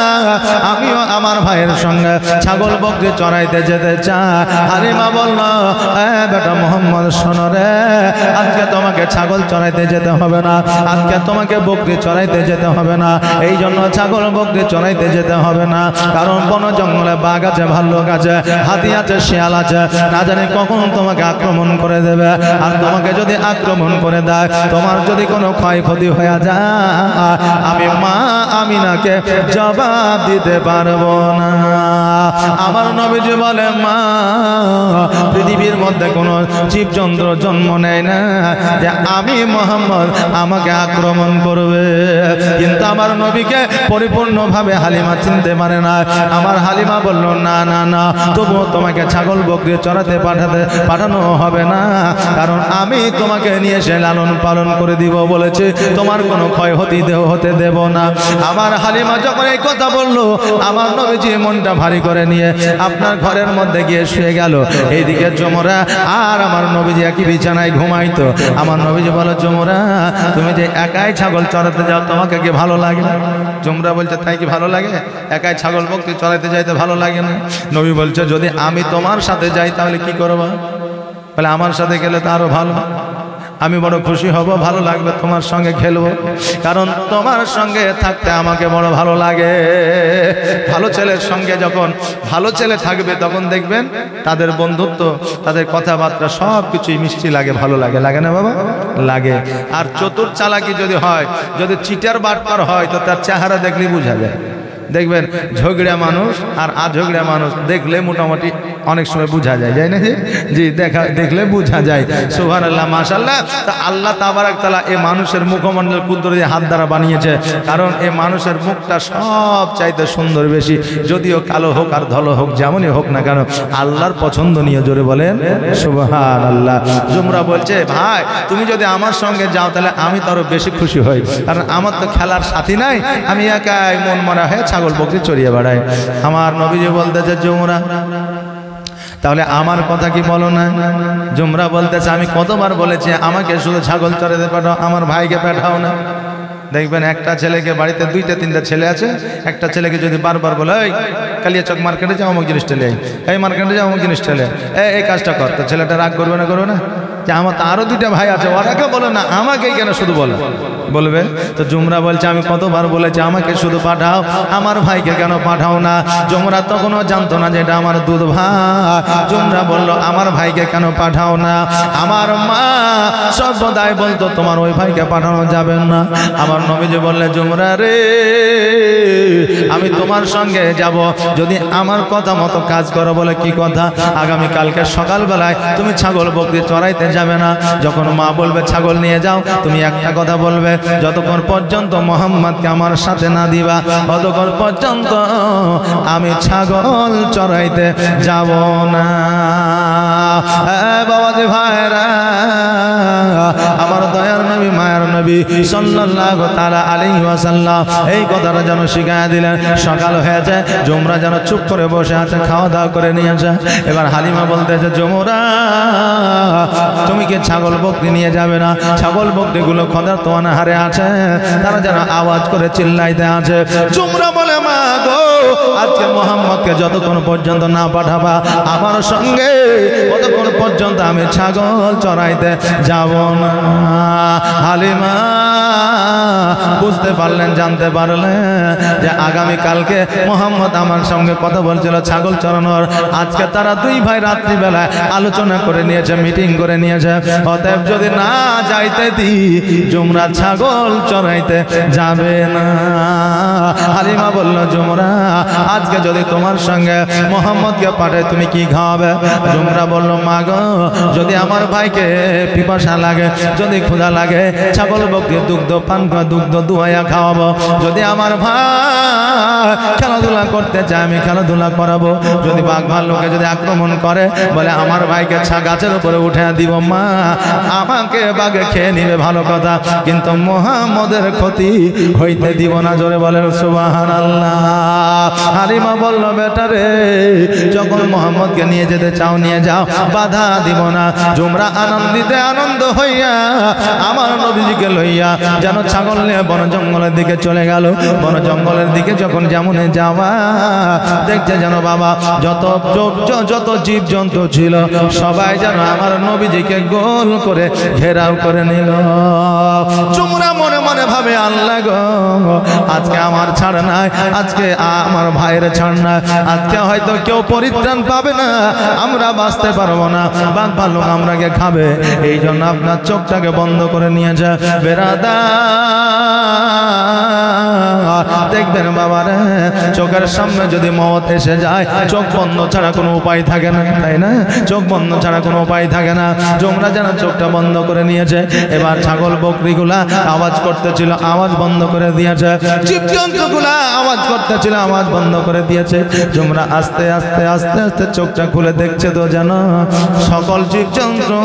আমিও আমার ভাইয়ের সঙ্গে ছাগল বকরি চড়াইতে যেতে চাই। হালিমা বলল, বেটা মোহাম্মদ শোনো রে, আজকে তোমাকে ছাগল চড়াইতে যেতে হবে না, আজকে তোমাকে বকরি চড়াইতে যেতে হবে না। এই জন্য ছাগল বকরি চড়াইতে যেতে হবে না, কারণ বন জঙ্গলে বাঘ আছে, ভাল্লুক আছে, হাতি আছে, শিয়াল আছে, না জানি কখন তোমাকে আক্রমণ করে দেবে। আর তোমাকে যদি আক্রমণ করে দেয়, তোমার যদি কোনো ক্ষয়ক্ষতি হয়ে যায়, আমি মা আমিনাকে জবাব দিতে পারবো না। আমার নবীজি বলে, মা, পৃথিবীর মধ্যে কোনো জীবজন্তু জন্ম নেয় না যে আমি মুহাম্মদ আমাকে আক্রমণ করবে। কিন্তু আমার নবীকে পরিপূর্ণভাবে হালিমা চিনতে পারে না। আমার হালিমা বলল, না না না, তবুও তোমাকে ছাগল বকরি চড়াতে পাঠানো হবে না, কারণ আমি তোমাকে নিয়ে এসে লালন পালন করে দিব বলেছে, তোমার কোনো ক্ষয়ক্ষতি হতে দেব না। আমার হালিমা যখন এই কথা বললো, আমার নবীজি মনটা ভারী করে নিয়ে আপনার ঘরের মধ্যে গিয়ে শুয়ে গেল। এইদিকে জুমরা আর আমার নবীজি একই বিছানায় ঘুমাইতো। আমার নবীজি বলো, জুমরা, তুমি যে একাই ছাগল চড়াতে যাও, তোমাকে কি ভালো লাগে? জুমরা বলছে, তাই কি ভালো লাগে? একাই ছাগল বকরি চড়াইতে যাইতে ভালো লাগে না? নবী বলছে, যদি আমি তোমার সাথে যাই তাহলে কি করবো? বলে, আমার সাথে গেলে তো আরো ভালো, আমি বড় খুশি হব, ভালো লাগবে, তোমার সঙ্গে খেলবো, কারণ তোমার সঙ্গে থাকতে আমাকে বড় ভালো লাগে। ভালো ছেলের সঙ্গে যখন ভালো ছেলে থাকবে, তখন দেখবেন তাদের বন্ধুত্ব, তাদের কথাবার্তা সব কিছুই মিষ্টি লাগে, ভালো লাগে। লাগে না বাবা? লাগে। আর চতুর চালাকি যদি হয়, যদি চিটার বাটপার হয়, তো তার চেহারা দেখলেই বোঝা যায়। দেখবেন ঝগড়া মানুষ আর আঝগড়া মানুষ দেখলে মোটামুটি অনেক সময় বোঝা যায়, না জি? দেখলে বোঝা যায়। সুবহানাল্লাহ, মাশাআল্লাহ। তা আল্লাহ তাবারাক তাআলা এই মানুষের মুখমণ্ডল কুদরত দিয়ে হাত দ্বারা বানিয়েছে, কারণ এই মানুষের মুখটা সব চাইতে সুন্দর বেশি, যদিও কালো হোক আর ধলো হোক, যেমনই হোক না কেন, আল্লাহর পছন্দনীয়। জোরে বলেন সুবহানাল্লাহ। জুমরা বলছে, ভাই, তুমি যদি আমার সঙ্গে যাও তাহলে আমি তো আরো বেশি খুশি হই, কারণ আমার তো খেলার সাথী নাই, আমি একাই মন মরা হয়ে ছাগল বকরি চড়িয়ে বেড়াই। আমার নবীজি বলতেছে, জুমরা, তাহলে আমার কথা কি বলো না? জুমরা বলতেছে, আমি কতবার বলেছি আমাকে শুধু ছাগল চড়াতে পাঠাও, আমার ভাইকে পাঠাও না। দেখবেন একটা ছেলেকে, বাড়িতে 2-3টা ছেলে আছে, একটা ছেলেকে যদি বারবার বলে, এই কালিয়াচক মার্কেটে যাও, অমুক জিনিস ঠেলে, এই মার্কেটে যাও, অমুক জিনিস ঠেলে, এই কাজটা কর, তো ছেলেটা রাগ করবে না? করবে না? যে আমার তো আরো 2টা ভাই আছে, ওরাকে বলো না, আমাকেই কেন শুধু বলো? বলবে তো। জুমরা বলছে, আমি কতবার বলেছি আমাকে শুধু পাঠাও, আমার ভাইকে কেন পাঠাও না? জুমরা তখনও জানতো না যে এটা আমার দুধ ভাই। জুমরা বলল, আমার ভাইকে কেন পাঠাও না? আমার মা সর্বদাই বলতো, তোমার ওই ভাইকে পাঠানো যাবে না। আমার নবীজি বললে, জুমরা রে, আমি তোমার সঙ্গে যাব যদি আমার কথা মতো কাজ করো। বলে কি কথা? আগামী কালকে সকালবেলায় তুমি ছাগল বকরি চড়াইতে যাবে না। যখন মা বলবে ছাগল নিয়ে যাও, তুমি একটা কথা বলবে, যতক্ষণ পর্যন্ত মোহাম্মদকে আমার সাথে না দিবা ততক্ষণ পর্যন্ত আমি ছাগল চড়াইতে যাব না। বাবাজি ভাইরা, আমার দয়ার নবী মায়ার নবী সাল্লাল্লাহু তাআলা আলাইহি ওয়াসাল্লাম এই কথাটা যেন শিখায়া দিলেন। সকাল হয়েছে, জুমরা যেন চুপ করে বসে আছে, খাওয়া দাওয়া করে নিয়েছে। এবার হালিমা বলতেছে, জুমরা তুমি কি ছাগল বকরি নিয়ে যাবে না? ছাগল বকরিগুলো খোদার তো অনাহারে আছে, তারা যেন আওয়াজ করে চিল্লাইতে আছে। জুমরা বলে, মা গো, আজকে মোহাম্মদকে যতক্ষণ পর্যন্ত না পাঠাবা আমার সঙ্গে ততক্ষণ পর্যন্ত আমি ছাগল চড়াইতে যাব না। হালিমা বুঝতে পারলেন, জানতে পারলেন যে আগামী কালকে মোহাম্মদ আমার সঙ্গে কথা বলছিল ছাগল চড়ানোর। আজকে তারা দুই ভাই রাত্রিবেলায় আলোচনা করে নিয়েছে, মিটিং করে নিয়েছে। অতএব যদি না যাইতে দি জুমরা ছাগল চড়াইতে যাবে না। হালিমা বলল, জুমরা আজকে যদি তোমার সঙ্গে মোহাম্মদকে পাঠায় তুমি কি খাওয়াবে? জুমরা বলল, মা গো, যদি আমার ভাইকে পিপাসা লাগে, যদি ক্ষুধা লাগে, ছাগল বকরি দুগ্ধ পান দুগ্ধ দুহাইয়া খাওয়াবো। যদি আমার ভাই খেলাধুলা করতে চায় আমি খেলাধুলা করাবো। যদি বাঘ ভাল্লুকে যদি আক্রমণ করে, বলে আমার ভাইকে গাছের উপরে উঠে দিব। মা, আমাকে বাঘে খেয়ে নিবে ভালো কথা, কিন্তু মোহাম্মদের ক্ষতি হইতে দিব না। জোরে বলেন সুবহানাল্লাহ। হালিমা বলল, বেটা রে, যখন মোহাম্মদকে নিয়ে যেতে চাও নিয়ে যাও, বাধা দিব না। জুমরা আনন্দিতে আনন্দ হইয়া আমার নবীজিকে লইয়া যেন ছাগল নিয়ে বন জঙ্গলের দিকে চলে গেল। বন জঙ্গলের দিকে যখন যেমন যাওয়া দেখছে যেন বাবা যত জীব জন্তু ছিল সবাই যেন আমার নবীজিকে গোল করে ঘেরাও করে নিল। জুমরা মনে মনে ভাবে, আল্লাহ গো, আজকে আমার ছাড় নাই, আজকে আমার ভাইয়ের ছাড় নাই, আজকে হয়তো কেউ পরিত্রাণ পাবে না, আমরা বাঁচতে পারবো না, বাঘ ভাল্লুক আমরাকে খাবে। এই জন্য আপনার চোখটাকে বন্ধ করে নিয়ে যা বেরাদা। দেখবেন বাবারে, চোখের সামনে যদি মওত এসে যায়, চোখ বন্ধ ছাড়া কোনো উপায় থাকে না, তাই না? চোখ বন্ধ ছাড়া কোনো উপায় থাকে না। জুমরা যেন চোখটা বন্ধ করে নিয়েছে। এবার ছাগল বকরিগুলা আওয়াজ করতেছিল, আওয়াজ বন্ধ করে দিয়েছে। জীবজন্তুগুলা আওয়াজ করতেছিল, আওয়াজ বন্ধ করে দিয়েছে। জুমরা আস্তে আস্তে আস্তে আস্তে চোখটা খুলে দেখছে তো যেন সকল জীবজন্তু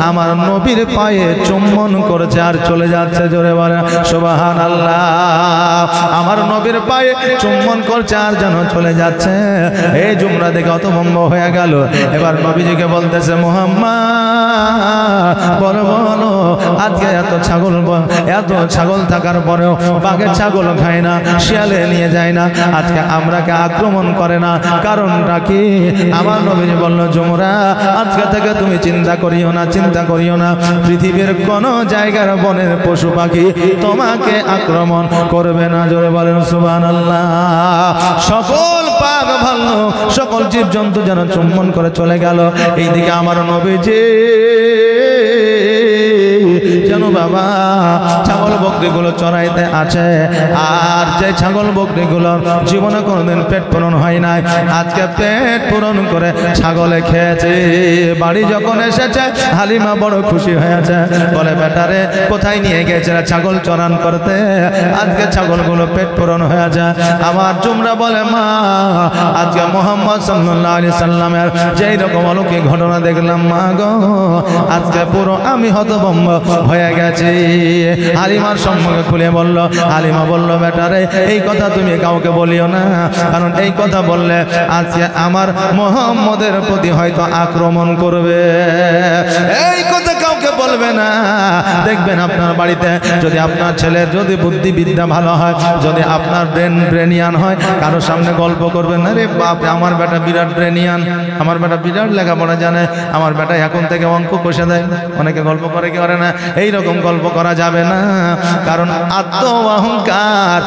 আমার নবীর পায়ে চুম্বন করেছে আর চলে যাচ্ছে। জোরে বলে সুবহানাল্লাহ। আমার নবীর পায়ে চুম্বন করছে আর যেন চলে যাচ্ছে। এই জুমরা দেখে হতভম্ব হয়ে গেল। এবার নবীজিকে বলতেছে, মুহাম্মদ বলো বলো, আজকে এত ছাগল থাকার পরেও বাঘের ছাগল খায় না, শিয়ালে নিয়ে যায় না, আজকে আমরাকে আক্রমণ করে না, কারণটা কি? আমার নবীজি বলল, জুমরা আজকে থেকে তুমি চিন্তা করিও না, চিন্তা করিও না, পৃথিবীর কোন জায়গার বনের পশু পাখি তোমাকে আক্রমণ করবে না। জোরে বলেন সুবহানাল্লাহ। সকল বাঘ ভাল্লুক সকল জীবজন্তু যেন চুম্বন করে চলে গেল। এইদিকে আমার নবীজি যেন বাবা ছাগল বকরিগুলো চড়াইতে আছে। আর যে ছাগল বকরিগুলোর জীবনে কোনোদিন পেট পূরণ হয় নাই, আজকে পেট পূরণ করে ছাগলে খেয়েছে। বাড়ি যখন এসেছে হালিমা বড় খুশি হয়েছে, বলে, বেটারে কোথায় নিয়ে গেছে ছাগল চড়ান করতে? আজকে ছাগলগুলো পেট পূরণ হয়েছে। আমার জুমরা বলে, মা, আজকে মোহাম্মদ সাল্লাল্লাহু আলাইহি সাল্লামের যেই রকম অলৌকিক ঘটনা দেখলাম, মা গো, আজকে পুরো আমি হতভম্ব হয়ে গেছি। হালিমার সম্মুখে খুলে বলল। হালিমা বলল, বেটারে এই কথা তুমি কাউকে বলিও না, কারণ এই কথা বললে আজকে আমার মোহাম্মদের প্রতি হয়তো আক্রমণ করবে। এই কথা কাউকে বলবে না। দেখবেন আপনার বাড়িতে যদি আপনার ছেলের যদি বুদ্ধিবিদ্যা ভালো হয়, যদি আপনার ব্রেনিয়ান হয়, কারোর সামনে গল্প করবেন না, রে বাপ, আমার বেটা বিরাট ব্রেনিয়ান, আমার বেটা বিরাট লেখাপড়া জানে, আমার বেটা এখন থেকে অঙ্ক কষে দেয়। অনেকে গল্প করে কি করে না, এইরকম রকম গল্প করা যাবে না, কারণ আত্ম অহংকার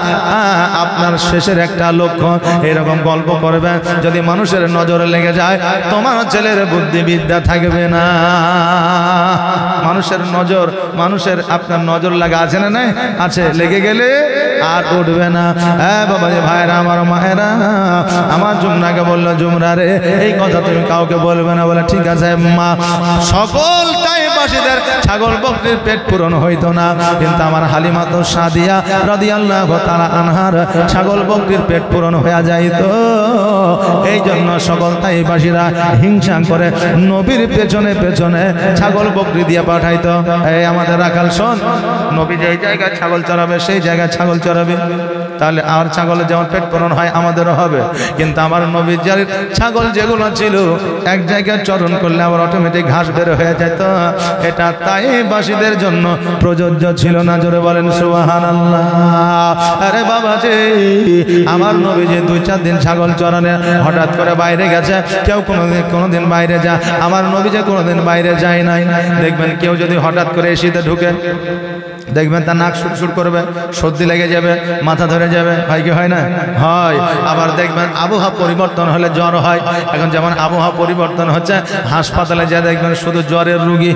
আপনার শেষের একটা লক্ষ্য। এরকম গল্প করবেন যদি মানুষের নজরে লেগে যায়, তোমার ছেলের বুদ্ধিবিদ্যা থাকবে না। মানুষের নজর, মানুষের আপনার নজর লাগা আছে না? নাই আছে, লেগে গেলে আর উঠবে না। হ্যাঁ বাবা যে ভাইরা, আমার মায়েরা, আমার জুমরাকে বললো, জুমরা রে এই কথা তুমি কাউকে বলবে না। বলে ঠিক আছে মা। সকল তাইবাসীদের ছাগল বকরির পেট পূরণ হইতো না, কিন্তু আমার হালিমা তো সাদিয়া রাদিয়াল্লাহু তাআলা আনহার ছাগল বকরির পেট পূরণ হয়ে যাইতো। এই জন্য সকল তাইবাসীরা হিংসা করে নবীর পেছনে পেছনে ছাগল বকরি দিয়ে পাঠাইতো। এই আমাদের রাখাল শোন, নবী যেই জায়গায় ছাগল চড়াবে সেই জায়গায় ছাগল চড়াবে, তাহলে আর ছাগলের যেমন পেট পূরণ হয় আমাদেরও হবে। কিন্তু আমার নবীর ছাগল যেগুলো ছিল এক জায়গায় চরণ করলে আবার অটোমেটিক ঘাস বের হয়ে যেত। এটা তাইবাসীদের জন্য প্রযোজ্য ছিল না। জোরে বলেন সুবহানাল্লাহ। আরে বাবা যে আমার নবী যে 2-4 দিন ছাগল চরানে হঠাৎ করে বাইরে গেছে, কেউ কোনোদিন বাইরে যায়, আমার নবী যে কোনোদিন বাইরে যায় নাই। দেখবেন কেউ যদি হঠাৎ করে এসিতে ঢুকে, দেখবেন তার নাক সুরসুর করবে, সর্দি লেগে যাবে, মাথা ধরে যাবে, হয় কি হয় না? হয়। আবার দেখবেন আবহাওয়া পরিবর্তন হলে জ্বর হয়। এখন যেমন আবহাওয়া পরিবর্তন হচ্ছে, হাসপাতালে যা দেখবেন শুধু জ্বরের রুগী,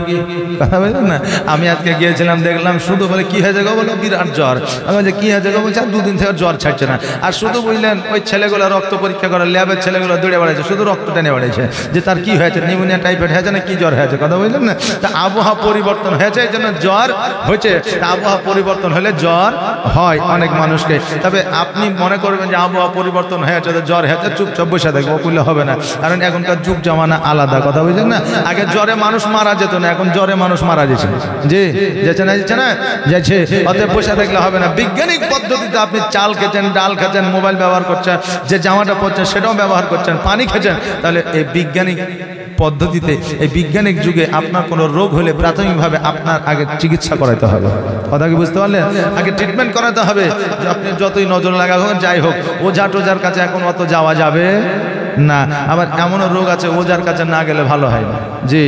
কথা বলছেন না? আমি আজকে গিয়েছিলাম, দেখলাম শুধু বলে কি হয়েছে গো, বলে বিরাট জ্বর। আমি বলছি কি হয়েছে গো, বলছে 2 দিন থেকে জ্বর ছাড়ছে না। আর শুধু বুঝলেন ওই ছেলেগুলো রক্ত পরীক্ষা করে, ল্যাবের ছেলেগুলো দৌড়ে বেড়াচ্ছে, শুধু রক্ত টেনে বেড়াচ্ছে যে তার কি হয়েছে, নিউমোনিয়া টাইফয়েড হয়েছে না কি জ্বর হয়েছে, কথা বললেন না? তা আবহাওয়া পরিবর্তন হয়েছে, এই জন্য জ্বর হয়েছে। আবহাওয়া পরিবর্তন হলে জ্বর হয় অনেক মানুষকে। তবে আপনি মনে করবেন যে আবহাওয়া পরিবর্তন হয়েছে তো জ্বর হয়েছে, চুপচাপ বসে থাকবো, ওগুলো হবে না। কারণ এখনকার যুগ জামানা আলাদা, কথা বুঝলেন না? আগে জ্বরে মানুষ মারা যেত না, এখন জ্বরে মানুষ মারা যাচ্ছে। জি যাচ্ছে না, যাচ্ছে না, যাচ্ছে। অতএব বসে থাকলে হবে না। বিজ্ঞানিক পদ্ধতিতে আপনি চাল খেয়েছেন, ডাল খেয়েছেন, মোবাইল ব্যবহার করছেন, যে জামাটা পরছেন সেটাও ব্যবহার করছেন, পানি খেয়েছেন, তাহলে এই বিজ্ঞানিক পদ্ধতিতে, এই বৈজ্ঞানিক যুগে আপনার কোনো রোগ হলে প্রাথমিকভাবে আপনার আগে চিকিৎসা করাতে হবে। কথা কি বুঝতে পারলেন? আগে ট্রিটমেন্ট করাতে হবে। আপনি যতই নজর লাগা হোক, যাই হোক, ওঝা টোজার কাছে এখন অত যাওয়া যাবে না। আবার এমনও রোগ আছে ওঝার কাছে না গেলে ভালো হয় না। জি,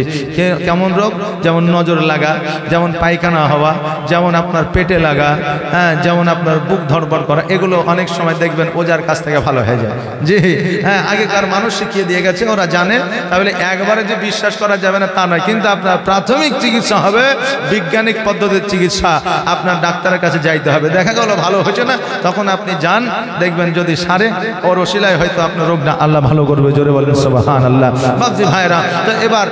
কেমন রোগ? যেমন নজর লাগা, যেমন পায়খানা হওয়া, যেমন আপনার পেটে লাগা, হ্যাঁ, যেমন আপনার বুক ধড়ফড় করা, এগুলো অনেক সময় দেখবেন ওঝার কাছ থেকে ভালো হয়ে যায়। জি হ্যাঁ, আগেকার মানুষ শিখিয়ে দিয়ে গেছে, ওরা জানে। তাহলে একবারে যে বিশ্বাস করা যাবে না তা নয়, কিন্তু আপনার প্রাথমিক চিকিৎসা হবে বিজ্ঞানিক পদ্ধতির চিকিৎসা। আপনার ডাক্তারের কাছে যাইতে হবে। দেখা গেল ভালো হয়েছে না, তখন আপনি যান, দেখবেন যদি সারে ওর ওসিলায় হয়তো আপনার রোগটা আল্লাহ ভালো করবে। জোরে বলেন সুবহানাল্লাহ। বাবজি ভাইরা, তো এবার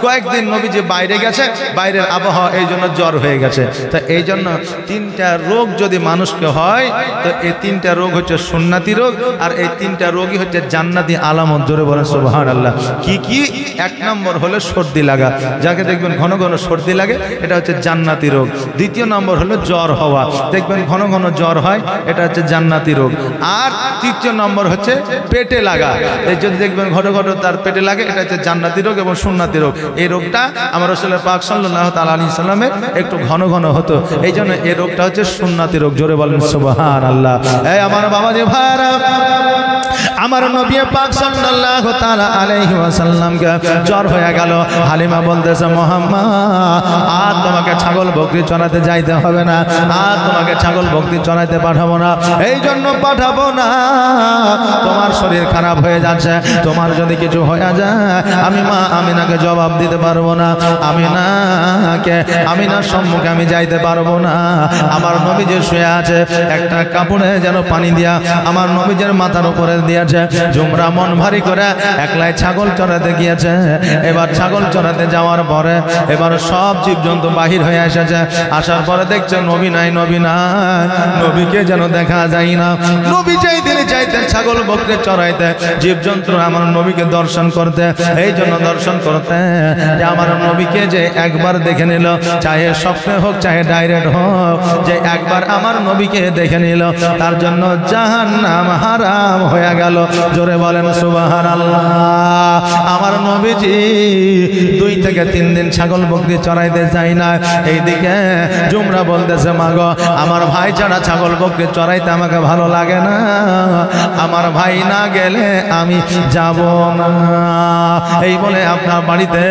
কয়েকদিন নবী যে বাইরে গেছে, বাইরের আবহাওয়া এই জন্য জ্বর হয়ে গেছে। তো এই জন্য 3টা রোগ যদি মানুষকে হয়, তো এই 3টা রোগ হচ্ছে সুন্নাতি রোগ, আর এই 3টা রোগই হচ্ছে জান্নাতি আলামত। জোরে বলেন সুবহানাল্লাহ। কি কি? 1 নম্বর হলো সর্দি লাগা, যাকে দেখবেন ঘন ঘন সর্দি লাগে, এটা হচ্ছে জান্নাতি রোগ। 2য় নম্বর হলো জ্বর হওয়া, দেখবেন ঘন ঘন জ্বর হয়, এটা হচ্ছে জান্নাতি রোগ। আর 3য় নম্বর হচ্ছে পেটে লাগা, এই যদি দেখবেন ঘন ঘন তার পেটে লাগে, এটা হচ্ছে জান্নাতি রোগ এবং সুন্নাতি রোগ। এই রোগটা আমার রাসূল পাক সাল্লাল্লাহু তাআলা আলাইহি সাল্লামের একটু ঘন ঘন হতো, এই জন্য এই রোগটা হচ্ছে সুন্নাতি রোগ। জোরে বলেন সুবহানাল্লাহ। এই আমার বাবা যে ভাইরা, আমার নবী পাক সাল্লাল্লাহু তাআলা আলাইহি ওয়াসাল্লামকে জ্বর হয়ে গেল। হালিমা বলতেছে, মুহাম্মদ আর তোমাকে ছাগল বকরি চড়াতে যাইতে হবে না, আর তোমাকে ছাগল বকরি চড়াইতে পাঠাবো না। এই জন্য পাঠাবো না, তোমার শরীর খারাপ হয়ে যাচ্ছে, তোমার যদি কিছু হয়ে যায় আমি মা আমিনাকে জবাব দিতে পারবো না, আমিনার সম্মুখে আমি যাইতে পারবো না। আমার নবী যে শুয়ে আছে, একটা কাপড়ে যেন পানি দিয়া আমার নবীজের মাথার উপরে দিয়েছে। জুমরা মন ভারী করে একলাই ছাগল চড়াতে গিয়েছে। এবার ছাগল চড়াতে যাওয়ার পরে এবার সব জীবজন্তু বাহির হয়ে এসেছে। আসার পরে দেখছে নবী নাই, নবী নাই, নবীকে যেন দেখা যায় না। নবী চাইতেন ছাগল বকরি চড়াইতে, জীবজন্তু আমার নবীকে দর্শন করতে, এই জন্য দর্শন করতে যে আমার নবীকে যে একবার দেখে নিল, চাহে স্বপ্নে হোক চাহে ডাইরেক্ট হোক, যে একবার আমার নবীকে দেখে নিল, তার জন্য জাহান্নাম হারাম হয়ে গেল। গেল। জোরে বলেন সুবহানাল্লাহ। আমার নবীজি 2 থেকে 3 দিন ছাগল বকরি চড়াইতে যায় না। এইদিকে জুমরা বলতেছে মা গো, আমার ভাই ছাড়া ছাগল বকরি চড়াইতে আমাকে ভালো লাগে না, আমার ভাই না গেলে আমি যাব না। এই বলে আপনার বাড়িতে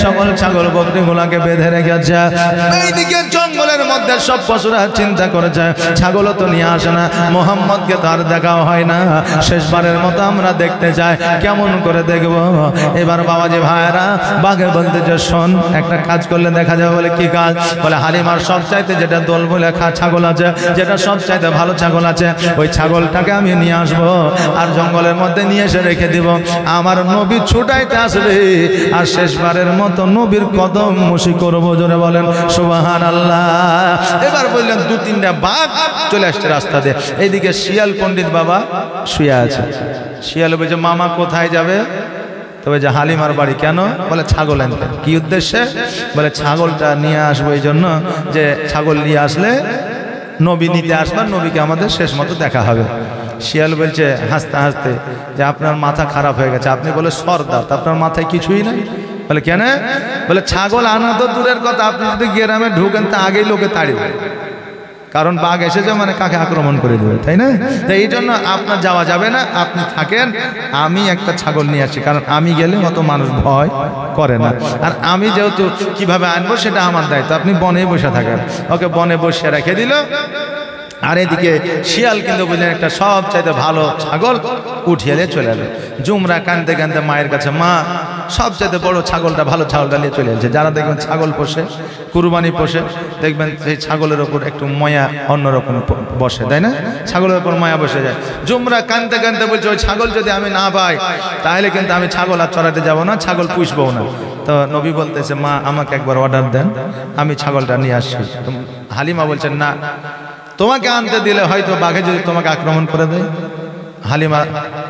সকল ছাগল বকরিগুলোকে বেঁধে রেখেছে। এইদিকে জঙ্গলের মধ্যে সব পশুরা চিন্তা করেছে ছাগলও তো নিয়ে আসে না, মোহাম্মদকে তো আর দেখাও হয় না, শেষবারের মতো আমরা দেখতে চাই, কেমন করে দেখব। এবার বাবাজি ভাইরা বাঘে বলতে যে শোন, একটা কাজ করলে দেখা যাবে। বলে কি কাজ? বলে হালিমার সবচাইতে যেটা দোল বলে ছাগল আছে, যেটা সবচাইতে ভালো ছাগল আছে, ওই ছাগলটাকে আমি নিয়ে আসবো আর জঙ্গলের মধ্যে নিয়ে এসে রেখে দিব। আমার নবী ছুটাইতে আসবে আর শেষবারের মতো নবীর কদম মুশি করবো। জোরে বলেন সুবহানাল্লাহ। এবার বললেন 2-3টা বাঘ চলে আসছে রাস্তা দিয়ে। এইদিকে শিয়াল পণ্ডিত বাবা শুয়ে আছে। শিয়াল বলছে মামা কোথায় যাবে? তবে যে হালিমার বাড়ি। কেন? বলে ছাগল আনতে। কি উদ্দেশ্যে? বলে ছাগলটা নিয়ে আসবো এই জন্য যে ছাগল নিয়ে আসলে নবী নিতে আসবেন, নবীকে আমাদের শেষ মতো দেখা হবে। শিয়াল বলছে হাসতে হাসতে যে আপনার মাথা খারাপ হয়ে গেছে, আপনি বলে সর্দার, আপনার মাথায় কিছুই নাই। বলে কেন? বলে ছাগল আনা তো দূরের কথা, আপনি যদি গ্রামে ঢুকেন তা আগেই লোকে তাড়িয়ে, কারণ বাঘ এসেছে মানে কাকে আক্রমণ করে দেবে, তাই না? তো এই জন্য আপনার যাওয়া যাবে না, আপনি থাকেন, আমি একটা ছাগল নিয়ে আসি, কারণ আমি গেলে অত মানুষ ভয় করে না, আর আমি যেহেতু কিভাবে আনবো সেটা আমার দায়িত্ব, আপনি বনে বসে থাকেন। ওকে বনে বসে রেখে দিল। আর এদিকে শিয়াল কিন্তু বুঝলেন একটা সব চাইতে ভালো ছাগল উঠিয়ে চলে এলো। জুমরা কানতে কানতে মায়ের কাছে, মা সব চাইতে বড় ছাগলটা, ভালো ছাগলটা নিয়ে চলে এসেছে। যারা দেখবেন ছাগল পোষে, কুরবানি পোষে, দেখবেন সেই ছাগলের ওপর একটু মায়া অন্যরকম বসে, তাই না? ছাগলের ওপর মায়া বসে যায়। জুমরা কানতে কানতে বলছে ওই ছাগল যদি আমি না পাই তাহলে কিন্তু আমি ছাগল আর চড়াতে যাবো না, ছাগল পুষবো না। তো নবী বলতেছে মা আমাকে একবার অর্ডার দেন, আমি ছাগলটা নিয়ে আসছি। হালিমা বলছেন না, তোমাকে আনতে দিলে হয়তো বাঘে যদি তোমাকে আক্রমণ করে দেয়। হালিমা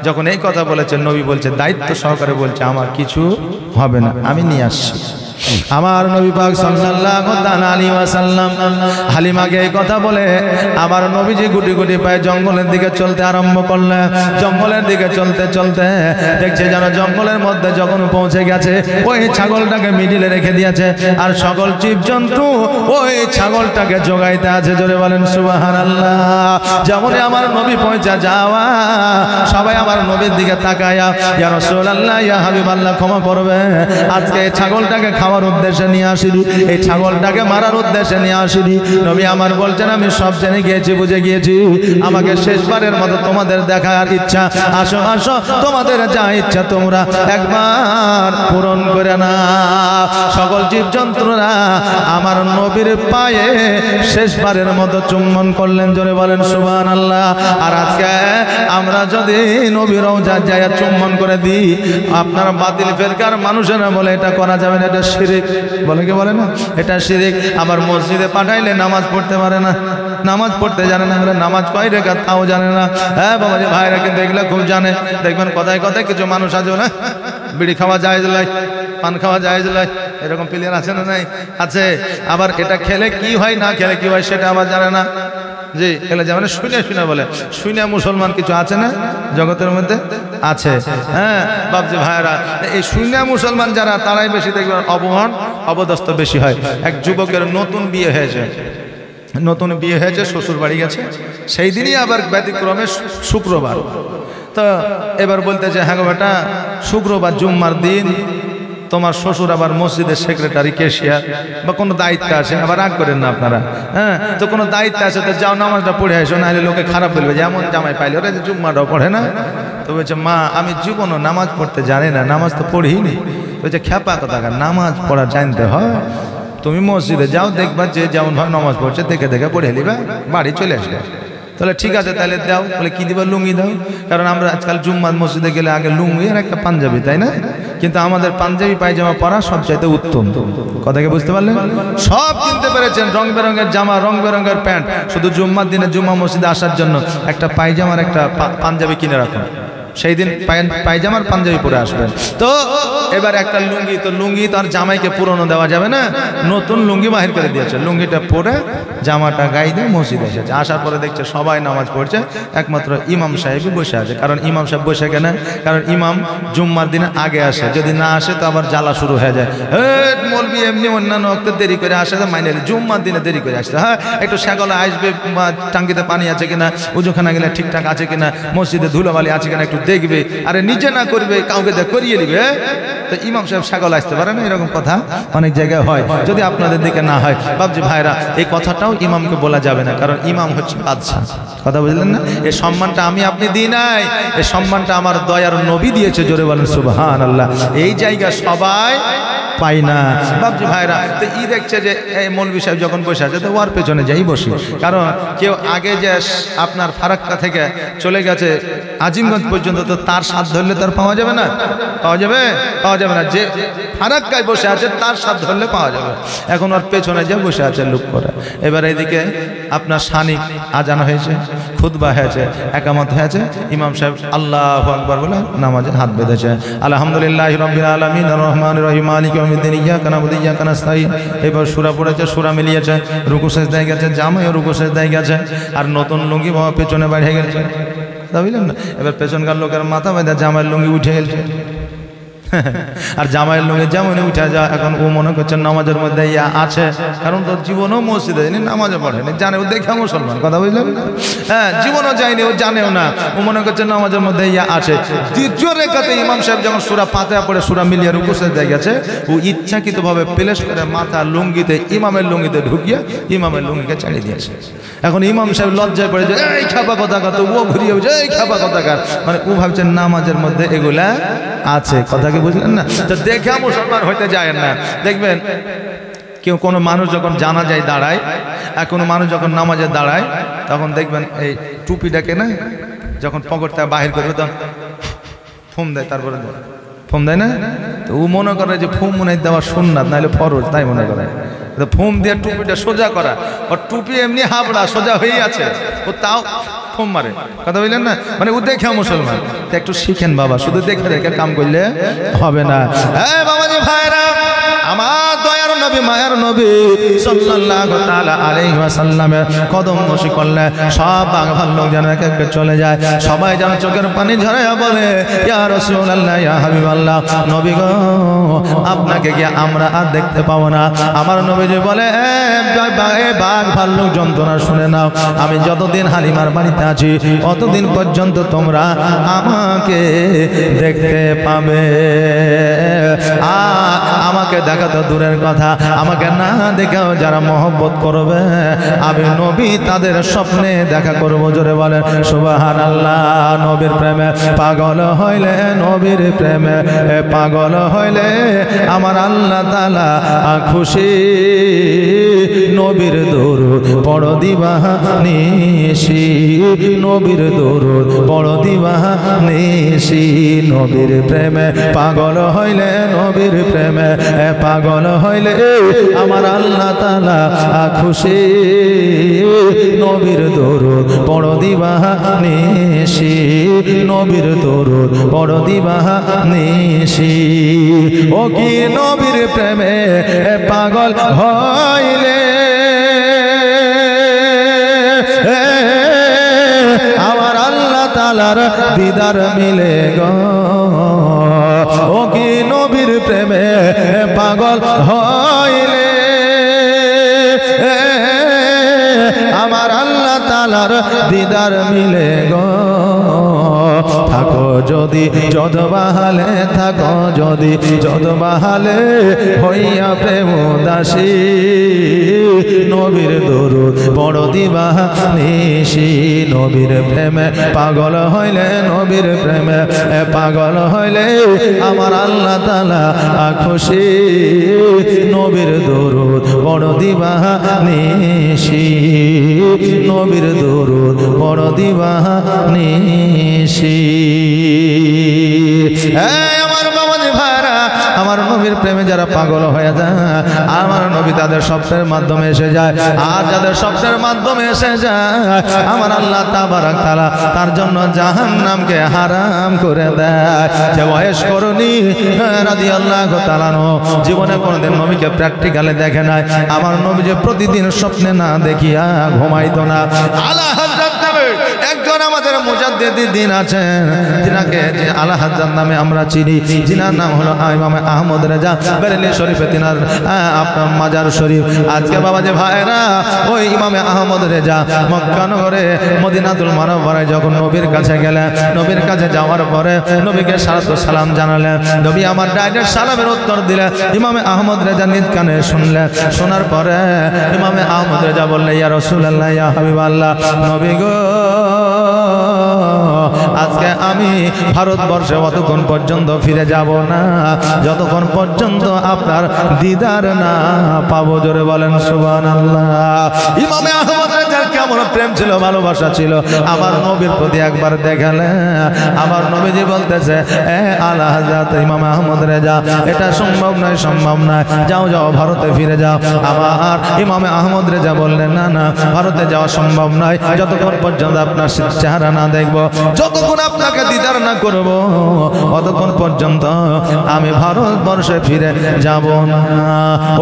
যখন এই কথা বলেছেন, নবী বলছে দায়িত্ব সহকারে বলছে আমার কিছু হবে না, আমি নিয়ে আসছি। আমার নবী পাক সাল্লাল্লাহু আলাইহি ওয়াসাল্লাম হালিমাকে এই কথা বলে আমার নবীজি গুটি গুটি পায়ে জঙ্গলের দিকে চলতে আরম্ভ করলেন। জঙ্গলের দিকে চলতে চলতে দেখছে যেন জঙ্গলের মধ্যে যখন পৌঁছে গেছে ওই ছাগলটাকে মিডিলে রেখে দিয়েছে, আর সকল জীবজন্তু ওই ছাগলটাকে জোগাইতে আছে। জোরে বলেন সুবহানাল্লাহ। যেমনই আমার নবী পৌঁছে যাওয়া সবাই আমার নবীর দিকে তাকায়া, ইয়া রাসূলুল্লাহ ইয়া হাবিবাল্লাহ ক্ষমা করবে, আজকে ছাগলটাকে খাওয়ার উদ্দেশ্যে নিয়ে আসিনি, এই ছাগলটাকে মারার উদ্দেশ্যে নিয়ে আসিনি। নবী আমার বলছেন আমি সব জেনে গিয়েছি, বুঝে গিয়েছি, আমাকে শেষবারের মতো তোমাদের দেখার ইচ্ছা, আসো আসো তোমাদের যা ইচ্ছা তোমরা একবার পূরণ করে না। সকল জীবজন্তুরা আমার নবীর পায়ে শেষবারের মতো চুম্বন করলেন। জোরে বলেন সুবহানাল্লাহ। আর আজকে আমরা যদি নবীর রওজা যায় চুম্বন করে দিই, আপনারা বাতিল ফেরকার মানুষেরা বলে এটা করা যাবে না, এটা শিরিক বলে, কে বলে না এটা শিরিক। আবার মসজিদে পাঠাইলে নামাজ পড়তে পারে না, নামাজ পড়তে জানে না, নামাজ কয় রেখাত তাও জানে না। হ্যাঁ বাবাজি ভাইরা কিন্তু এগুলো খুব জানে। দেখবেন কথায় কথায় কিছু মানুষ আছে না, বিড়ি খাওয়া যায় লাই, পান খাওয়া যায় লাই, এরকম প্লেয়ার আছে না? নাই, আছে। আবার এটা খেলে কি হয় না খেলে কি হয় সেটা আবার জানে না। জি, এগুলো যেমন শুনে শুনে বলে, শুনে মুসলমান কিছু আছে না জগতের মধ্যে? আছে। হ্যাঁ বাবজি ভাইরা, এই শুনে মুসলমান যারা তারাই বেশি দেখবেন অপমান অপদস্থ বেশি হয়। এক যুবকের নতুন বিয়ে হয়েছে, শ্বশুর বাড়ি গেছে, সেই দিনই আবার ব্যতিক্রমে শুক্রবার। তো এবার বলতেছে হ্যাঁ গো বেটা, শুক্রবার জুম্মার দিন তোমার শ্বশুর আবার মসজিদের সেক্রেটারি, ক্যাশিয়ার বা কোনো দায়িত্ব আছে, আবার রাগ করেন না আপনারা। হ্যাঁ, তো কোনো দায়িত্ব আছে তো যাও নামাজটা পড়ে আসো, নাহলে লোকে খারাপ বলবে যেমন জামাই পাইলে ওরা জুম্মাটাও পড়ে না। তো বলছে মা আমি জীবনও নামাজ পড়তে জানি না, নামাজ তো পড়িনি। বলছে খ্যাপা কথা, নামাজ পড়া জানতে হয়, তুমি মসজিদে যাও, দেখবা যে যেমন ভাবে নামাজ পড়ছে দেখে দেখে পড়ে নিবা, বাড়ি চলে আসবে। তাহলে ঠিক আছে, তাহলে দাও। বলে কি দিবা? লুঙ্গি দাও। কারণ আমরা আজকাল জুম্মার মসজিদে গেলে আগে লুঙ্গি আর একটা পাঞ্জাবি, তাই না? কিন্তু আমাদের পাঞ্জাবি পায়জামা পরা সবচাইতে উত্তম। কথাকে বুঝতে পারলেন? সব কিনতে পেরেছেন, রং বেরঙের জামা, রং বেরঙের প্যান্ট, শুধু জুম্মার দিনে জুম্মা মসজিদে আসার জন্য একটা পায়জামার একটা পাঞ্জাবি কিনে রাখুন। সেই দিন পায়জামার পাঞ্জাবি পরে আসবেন। তো এবার একটা লুঙ্গি, তো লুঙ্গি তো আর জামাইকে পুরনো দেওয়া যাবে না, নতুন লুঙ্গি বাহির করে দিয়েছে। লুঙ্গিটা পরে জামাটা গায়ে দিয়ে মসজিদে এসেছে। আসার পরে দেখছে সবাই নামাজ পড়ছে, একমাত্র ইমাম সাহেবই বসে আছে। কারণ ইমাম সাহেব বসে কেন? কারণ ইমাম জুম্মার দিনে আগে আসে, যদি না আসে তো আবার জ্বালা শুরু হয়ে যায়। মৌলবি এমনি অন্যান্য ওয়াক্তে দেরি করে আসে, মাইনে জুম্মার দিনে দেরি করে আসতে। হ্যাঁ, একটু সেগলা আসবে, টাঙ্কিতে পানি আছে কিনা, উজুখানা গেলে ঠিকঠাক আছে কিনা, মসজিদে ধুলোবালি আছে কিনা একটু দেখবে। আরে নিজে না করবে, কাউকে করিয়ে দিবে। তো ইমাম সাহেব ছাগল আসতে পারে না, এরকম কথা অনেক জায়গায় হয়। যদি আপনাদের দিকে না হয় বাবজি ভাইরা, এই কথাটাও ইমামকে বলা যাবে না, কারণ ইমাম হচ্ছে বাদশা। কথা বুঝলেন না? এই সম্মানটা আমি আপনি দিই নাই, এই সম্মানটা আমার দয়ার নবী দিয়েছে। জোরে বলেন সুবহানাল্লাহ। এই জায়গা সবাই পাই না বাবজি ভাইরা। তো ই দেখছে যে এই মৌলবি সাহেব যখন বসে আছে, তো ওর পেছনে যাই বসি। কারণ কেউ আগে যে আপনার ফারাক্কা থেকে চলে গেছে আজিমগঞ্জ পর্যন্ত, তো তার স্বাদ ধরলে তার পাওয়া যাবে না? পাওয়া যাবে? পাওয়া যাবে না। যে ফারাক্কায় বসে আছে তার স্বাদ ধরলে পাওয়া যাবে। এখন ওর পেছনে যে বসে আছে লুক করে। এবার এদিকে আপনার শানিক আজান হয়েছে, খুতবা হয়েছে, একামত হয়েছে, ইমাম সাহেব আল্লাহু আকবার বলে নামাজে হাত বেঁধেছে। আলহামদুলিল্লাহি রাব্বিল আলামিন আর রহমানির রহিম মালিকি ইয়াউমিদ্দিন ইয়্যাকা না'বুদু ওয়া ইয়্যাকা নাস্তাঈন। এবার সূরা পড়েছে, সূরা মিলিয়েছে, রুকু সেজদায় গেছে, জামাইও রুকু সেজদায় গেছে, আর নতুন লুঙ্গি বাবা পেছনে বাড়িয়ে গেছে। বুঝলেন না? এবার পেছনকার লোকের মাথা বেঁধে জামাইয়ের লুঙ্গি উঠে গেছে। আর জামাইয়ের লুঙ্গি যেমন উঠে যায়, এখন ও মনে করছে নামাজের মধ্যে ইয়া আছে, কারণ তোর জীবনও মসজিদে যায়নি, নামাজও পড়েনি, জানে ও দেখে মুসলমান। কথা বুঝলেন না? হ্যাঁ, জীবনও যায়নি, ও জানেও না, ও মনে করছে নামাজের মধ্যে ইয়া আছে। দ্বিতীয় রেখাতে ইমাম সাহেব যখন সূরা ফাতিহা পড়ে সূরা মিলিয়ে রুকু সেজদায় গেছে, ও ইচ্ছাকৃতভাবে প্লেস করে মাথা লুঙ্গিতে, ইমামের লুঙ্গিতে ঢুকিয়ে ইমামের লুঙ্গিকে ছাড়িয়ে দিয়েছে। এখন ইমাম সাহেব লজ্জায় পড়ে যে এই খাপা কথাকার, তো ও ঘুরিয়ে যে এই খাপা কথাকার, মানে ও ভাবছে নামাজের মধ্যে এগুলা আছে। কথা কি বুঝলেন না? তো দেখে মুসলমান হইতে যায় না। দেখবেন কেউ কোনো মানুষ যখন জানাজায় দাঁড়ায়, আর কোনো মানুষ যখন নামাজে দাঁড়ায়, তখন দেখবেন এই টুপিটাকে না যখন পকেটটা বাহির করবে তখন ফুম দেয়, তারপরে ফুম দেয় না। তো ও মনে করে যে ফুম মনে দেওয়া সুন্নাত, নাহলে ফরজ, তাই মনে করে। তো ফুম দিয়ে টুপিটা সোজা করা, ওর টুপি এমনি হাবড়া সোজা হয়েই আছে, ও তাও ফুম মারে। কথা বললেন না? মানে ও দেখে মুসলমান। তো একটু শিখেন বাবা, শুধু দেখে দেখে কাম করলে হবে না। হ্যাঁ বাবাজি ভাইরা, আমার দয়ার নবী মায়ার নবী সাল্লাল্লাহু তাআলা আলাইহি ওয়াসাল্লামের কদম নশি করলে সব বাঘ ভাল্লুক যেন এক এক চলে যায়। সবাই যেন চোখের পানি ঝরাইয়া বলে, ইয়া রাসূলুল্লাহ, ইয়া হাবিবাল্লাহ, নবী গো, আপনাকে কি আমরা আর দেখতে পাবো না? আমার নবীজি বলে, বাঘ ভাল্লুক যন্ত্রণা শুনে নাও, আমি যতদিন হালিমার বাড়িতে আছি অতদিন পর্যন্ত তোমরা আমাকে দেখতে পাবে। আর আমাকে দেখা তো দূরের কথা, আমাকে না দেখাও যারা মহব্বত করবে, আমি নবী তাদের স্বপ্নে দেখা করব। জোরে বলেন সুবহানাল্লাহ। নবীর প্রেমে পাগল হইলে, নবীর প্রেমে পাগল হইলে আমার আল্লাহ তাআলা খুশি। নবীর দরুদ পড় দিবানিশি, নবীর দরুদ পড় দিবানিশি। নবীর প্রেমে পাগল হইলে, নবীর প্রেমে পাগল হইলে আমার আল্লাহ তাআলা খুশি। নবীর দরুদ পড় দিবানিশি, নবীর দরুদ পড় দিবানিশি। ও কি নবীর প্রেমে পাগল হইলে আমার আল্লাহ তাআলার দিদার মিলে গো। ও কি নবীর প্রেমে পাগল হইলে আমার আল্লাহ তাআলার দিদার মিলে গো। থাকো যদি যদ বাহালে, থাকো যদি যদ বাহালে হইয়া প্রেম দাসী। নবীর দরুদ পড় দিবানিশি, নবীর প্রেমে পাগল হইলে, নবীর প্রেমে পাগল হইলে আমার আল্লাহ তাআলা খুশি। নবীর দরুদ পড় দিবানিশি, নবীর দরুদ পড় দিবানিশি। আমার বাবাজি ভাইরা, আমার নবীর প্রেমে যারা পাগল হয়ে যায় আমার নবী তাদের স্বপ্নের মাধ্যমে এসে যায়। আর যাদের স্বপ্নের মাধ্যমে এসে যায় আমার আল্লাহ তাবারক তাআলা তার জন্য জাহান্নামকে হারাম করে দেয়। যে বয়স করনি রাদিয়াল্লাহু তাআলা জীবনে কোনোদিন নবীকে প্র্যাকটিক্যালে দেখে নাই। আমার নবী যে প্রতিদিন স্বপ্নে না দেখিয়া ঘুমাইতো না। আলা হযরত নামে একজন আমাদের মুজাদ্দিদ দ্বীন আছেন, যিনাকে যে আলা হযরত নামে আমরা চিনি, যিনার নাম হলো ইমাম আহমদ রেজা বেরেলী শরীফে তিনার আপনার মাজার শরীফ। আজকে বাবা যে ভাইরা ওই ইমামে আহমদ রেজা মক্কা নগরে মদিনাতুল মুনাওয়ারায় যখন নবীর কাছে গেলেন, নবীর কাছে যাওয়ার পরে নবীকে সালাম জানালেন। নবী আমার ডাইরেক্ট সালামের উত্তর দিলেন। ইমামে আহমদ রেজা নিজ কানে শুনলেন। শোনার পরে ইমামে আহমদ রেজা বললেন, ইয়া রাসূলুল্লাহ, ইয়া হাবিবাল্লাহ, নবী গো, আজকে আমি ভারতবর্ষে অতক্ষণ পর্যন্ত ফিরে যাব না যতক্ষণ পর্যন্ত আপনার দিদার না পাবো। জোরে বলেন সুবহানাল্লাহ। ইমামে আহমদ রেজার কেমন প্রেম ছিল, ভালোবাসা ছিল আমার নবীর প্রতি একবার দেখালেন। আমার নবীজি বলতেছে, এ আলা হযরত ইমাম আহমদ রেজা, এটা সম্ভব নয়, সম্ভব নয়, যাও যাও ভারতে ফিরে যাও। আমার ইমামে আহমদ রেজা বললেন, না না, ভারতে যাওয়া সম্ভব নয় যতক্ষণ পর্যন্ত আপনার চেহারা না দেখবো, যতক্ষণ আপনাকে দিদার না করব ততক্ষণ পর্যন্ত আমি ভারতবর্ষে ফিরে যাব না।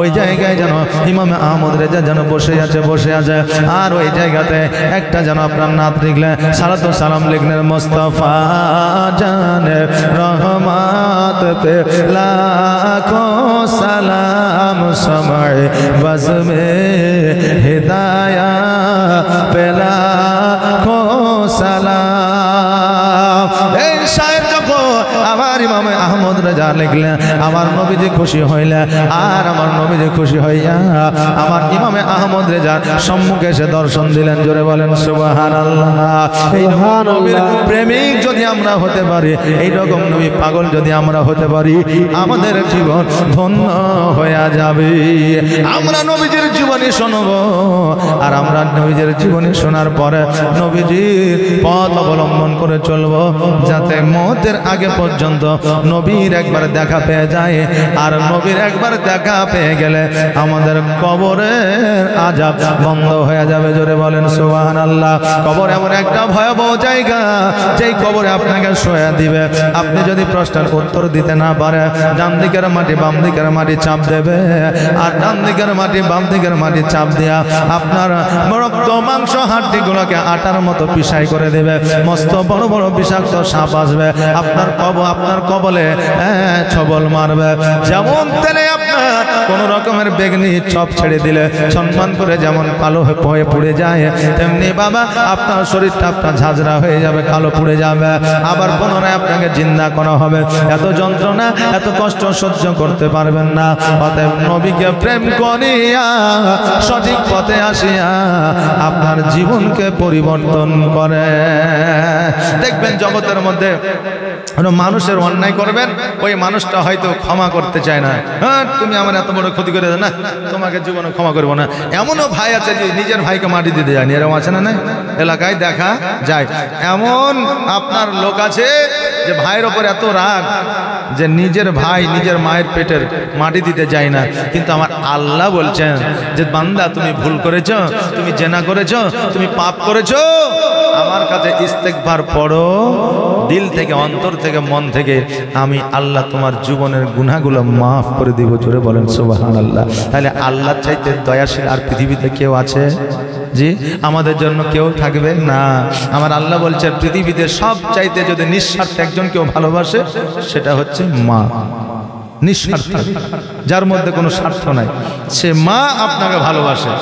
ওই জায়গায় যেন ইমামে আহমদ রেজা যেন বসে আছে আর ওই জায়গাতে একটা যেন আপনার নাত লিখলেন, সালাতু সালাম লিখলেন, মুস্তাফা জানে রহমত পে লাখো সালাম, সময় বজমে হিদায়া পে লাখো সালাম। এই শায়ের যখন আমার ইমামে আহমদ রেজা লিখলেন, আমার নবীজি খুশি হইলেন। আর আমার নবীজি খুশি হইয়া আমার ইমামে আহমদ রেজার সম্মুখে এসে দর্শন দিলেন। জোরে বলেন সুবহানাল্লাহ। এইরকম নবীর প্রেমিক যদি আমরা হতে পারি, এইরকম নবী পাগল যদি আমরা হতে পারি, আমাদের জীবন ধন্য হয়ে যাবে। আমরা নবীজির জীবনী শুনব আর আমরা নবীজির জীবনী শোনার পরে নবীজির পথ অবলম্বন করে চলব, যাতে মওতের আগে পর্যন্ত নবীর একবার দেখা পেয়ে যায়। আর নবীর একবার দেখা পেয়ে গেলে আমাদের কবরের আযাব বন্ধ হয়ে যাবে। জোরে বলেন সুবহানাল্লাহ। কবর এমন একটা ভয়াবহ জায়গা, যেই কবরে আপনাকে শোয়া দিবে, আপনি যদি প্রশ্নের উত্তর দিতে না পারে, ডান দিকের মাটি বাম দিকের মাটি চাপ দেবে, আর ডান দিকের মাটি বাম দিকের মাটি চাপ দিয়া আপনার রক্ত মাংস হাড্ডিগুলোকে আটার মতো পিসাই করে দেবে। মস্ত বড় বড় বিষাক্ত সাপ আসবে আপনার কবলে ছবল মারবে। যেমন তেলে আপনার কোন রকমের বেগনি চপ ছেড়ে দিলে সম্মান করে যেমন কালো হয়ে পুড়ে যায়, তেমনি বাবা আপনার শরীরটা আপনার ঝাঁঝরা হয়ে যাবে, কালো পুড়ে যাবে। আবার পুনরায় আপনাকে জিন্দা করা হবে। এত যন্ত্রণা, এত কষ্ট সহ্য করতে পারবেন না। অতএব নবীকে প্রেম করিয়া সঠিক পথে আসিয়া আপনার জীবনকে পরিবর্তন করে। দেখবেন জগতের মধ্যে মানুষের অন্যায় করবেন, ওই মানুষটা হয়তো ক্ষমা করতে চায় না। হ্যাঁ, তুমি আমার এত বড় ক্ষতি করে দেয় না, তোমাকে জীবনে ক্ষমা করবো না। এমনও ভাই আছে যে নিজের ভাইকে মাটি দিতে যায়নি, এরকম আছে না? না, এলাকায় দেখা যায়। এমন আপনার লোক আছে যে ভাইয়ের ওপর এত রাগ যে নিজের ভাই নিজের মায়ের পেটের মাটি দিতে যায় না। কিন্তু আমার আল্লাহ বলছেন যে বান্দা, তুমি ভুল করেছো, তুমি জেনা করেছো, তুমি পাপ করেছো, আমার কাছে ইস্তেগফার পড়ো, দিল থেকে, অন্তর থেকে, মন থেকে আমি আল্লাহ তোমার জীবনের গুনাহগুলো মাফ করে দিব। জোরে বলেন সুবহানাল্লাহ। তাহলে আল্লাহর চাইতে দয়াশীল আর পৃথিবীতে কেউ আছে? জি, আমাদের জন্য কেউ থাকবে না। আমার আল্লাহ বলছে পৃথিবীতে সব চাইতে যদি নিঃস্বার্থে একজন কেউ ভালোবাসে, সেটা হচ্ছে মা। নিঃস্বার্থ, যার মধ্যে কোনো স্বার্থ নাই, সে মা আপনাকে ভালোবাসে।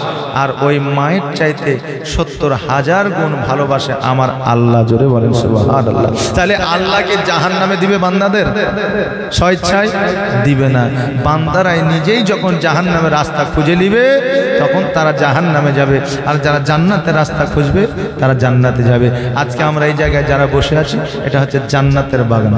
আর ওই মায়ের চাইতে ৭০,০০০ গুণ ভালোবাসে আমার আল্লাহ। জোরে বলেন সুবহানাল্লাহ। তাহলে আল্লাহকে জাহান্নামে দিবে বান্দাদের? স্বেচ্ছায় দিবে না। বান্দারাই নিজেই যখন জাহান্নামের রাস্তা খুঁজে নিবে, তখন তারা জাহান্নামে যাবে। আর যারা জান্নাতের রাস্তা খুঁজবে, তারা জান্নাতে যাবে। আজকে আমরা এই জায়গায় যারা বসে আছি, এটা হচ্ছে জান্নাতের বাগান।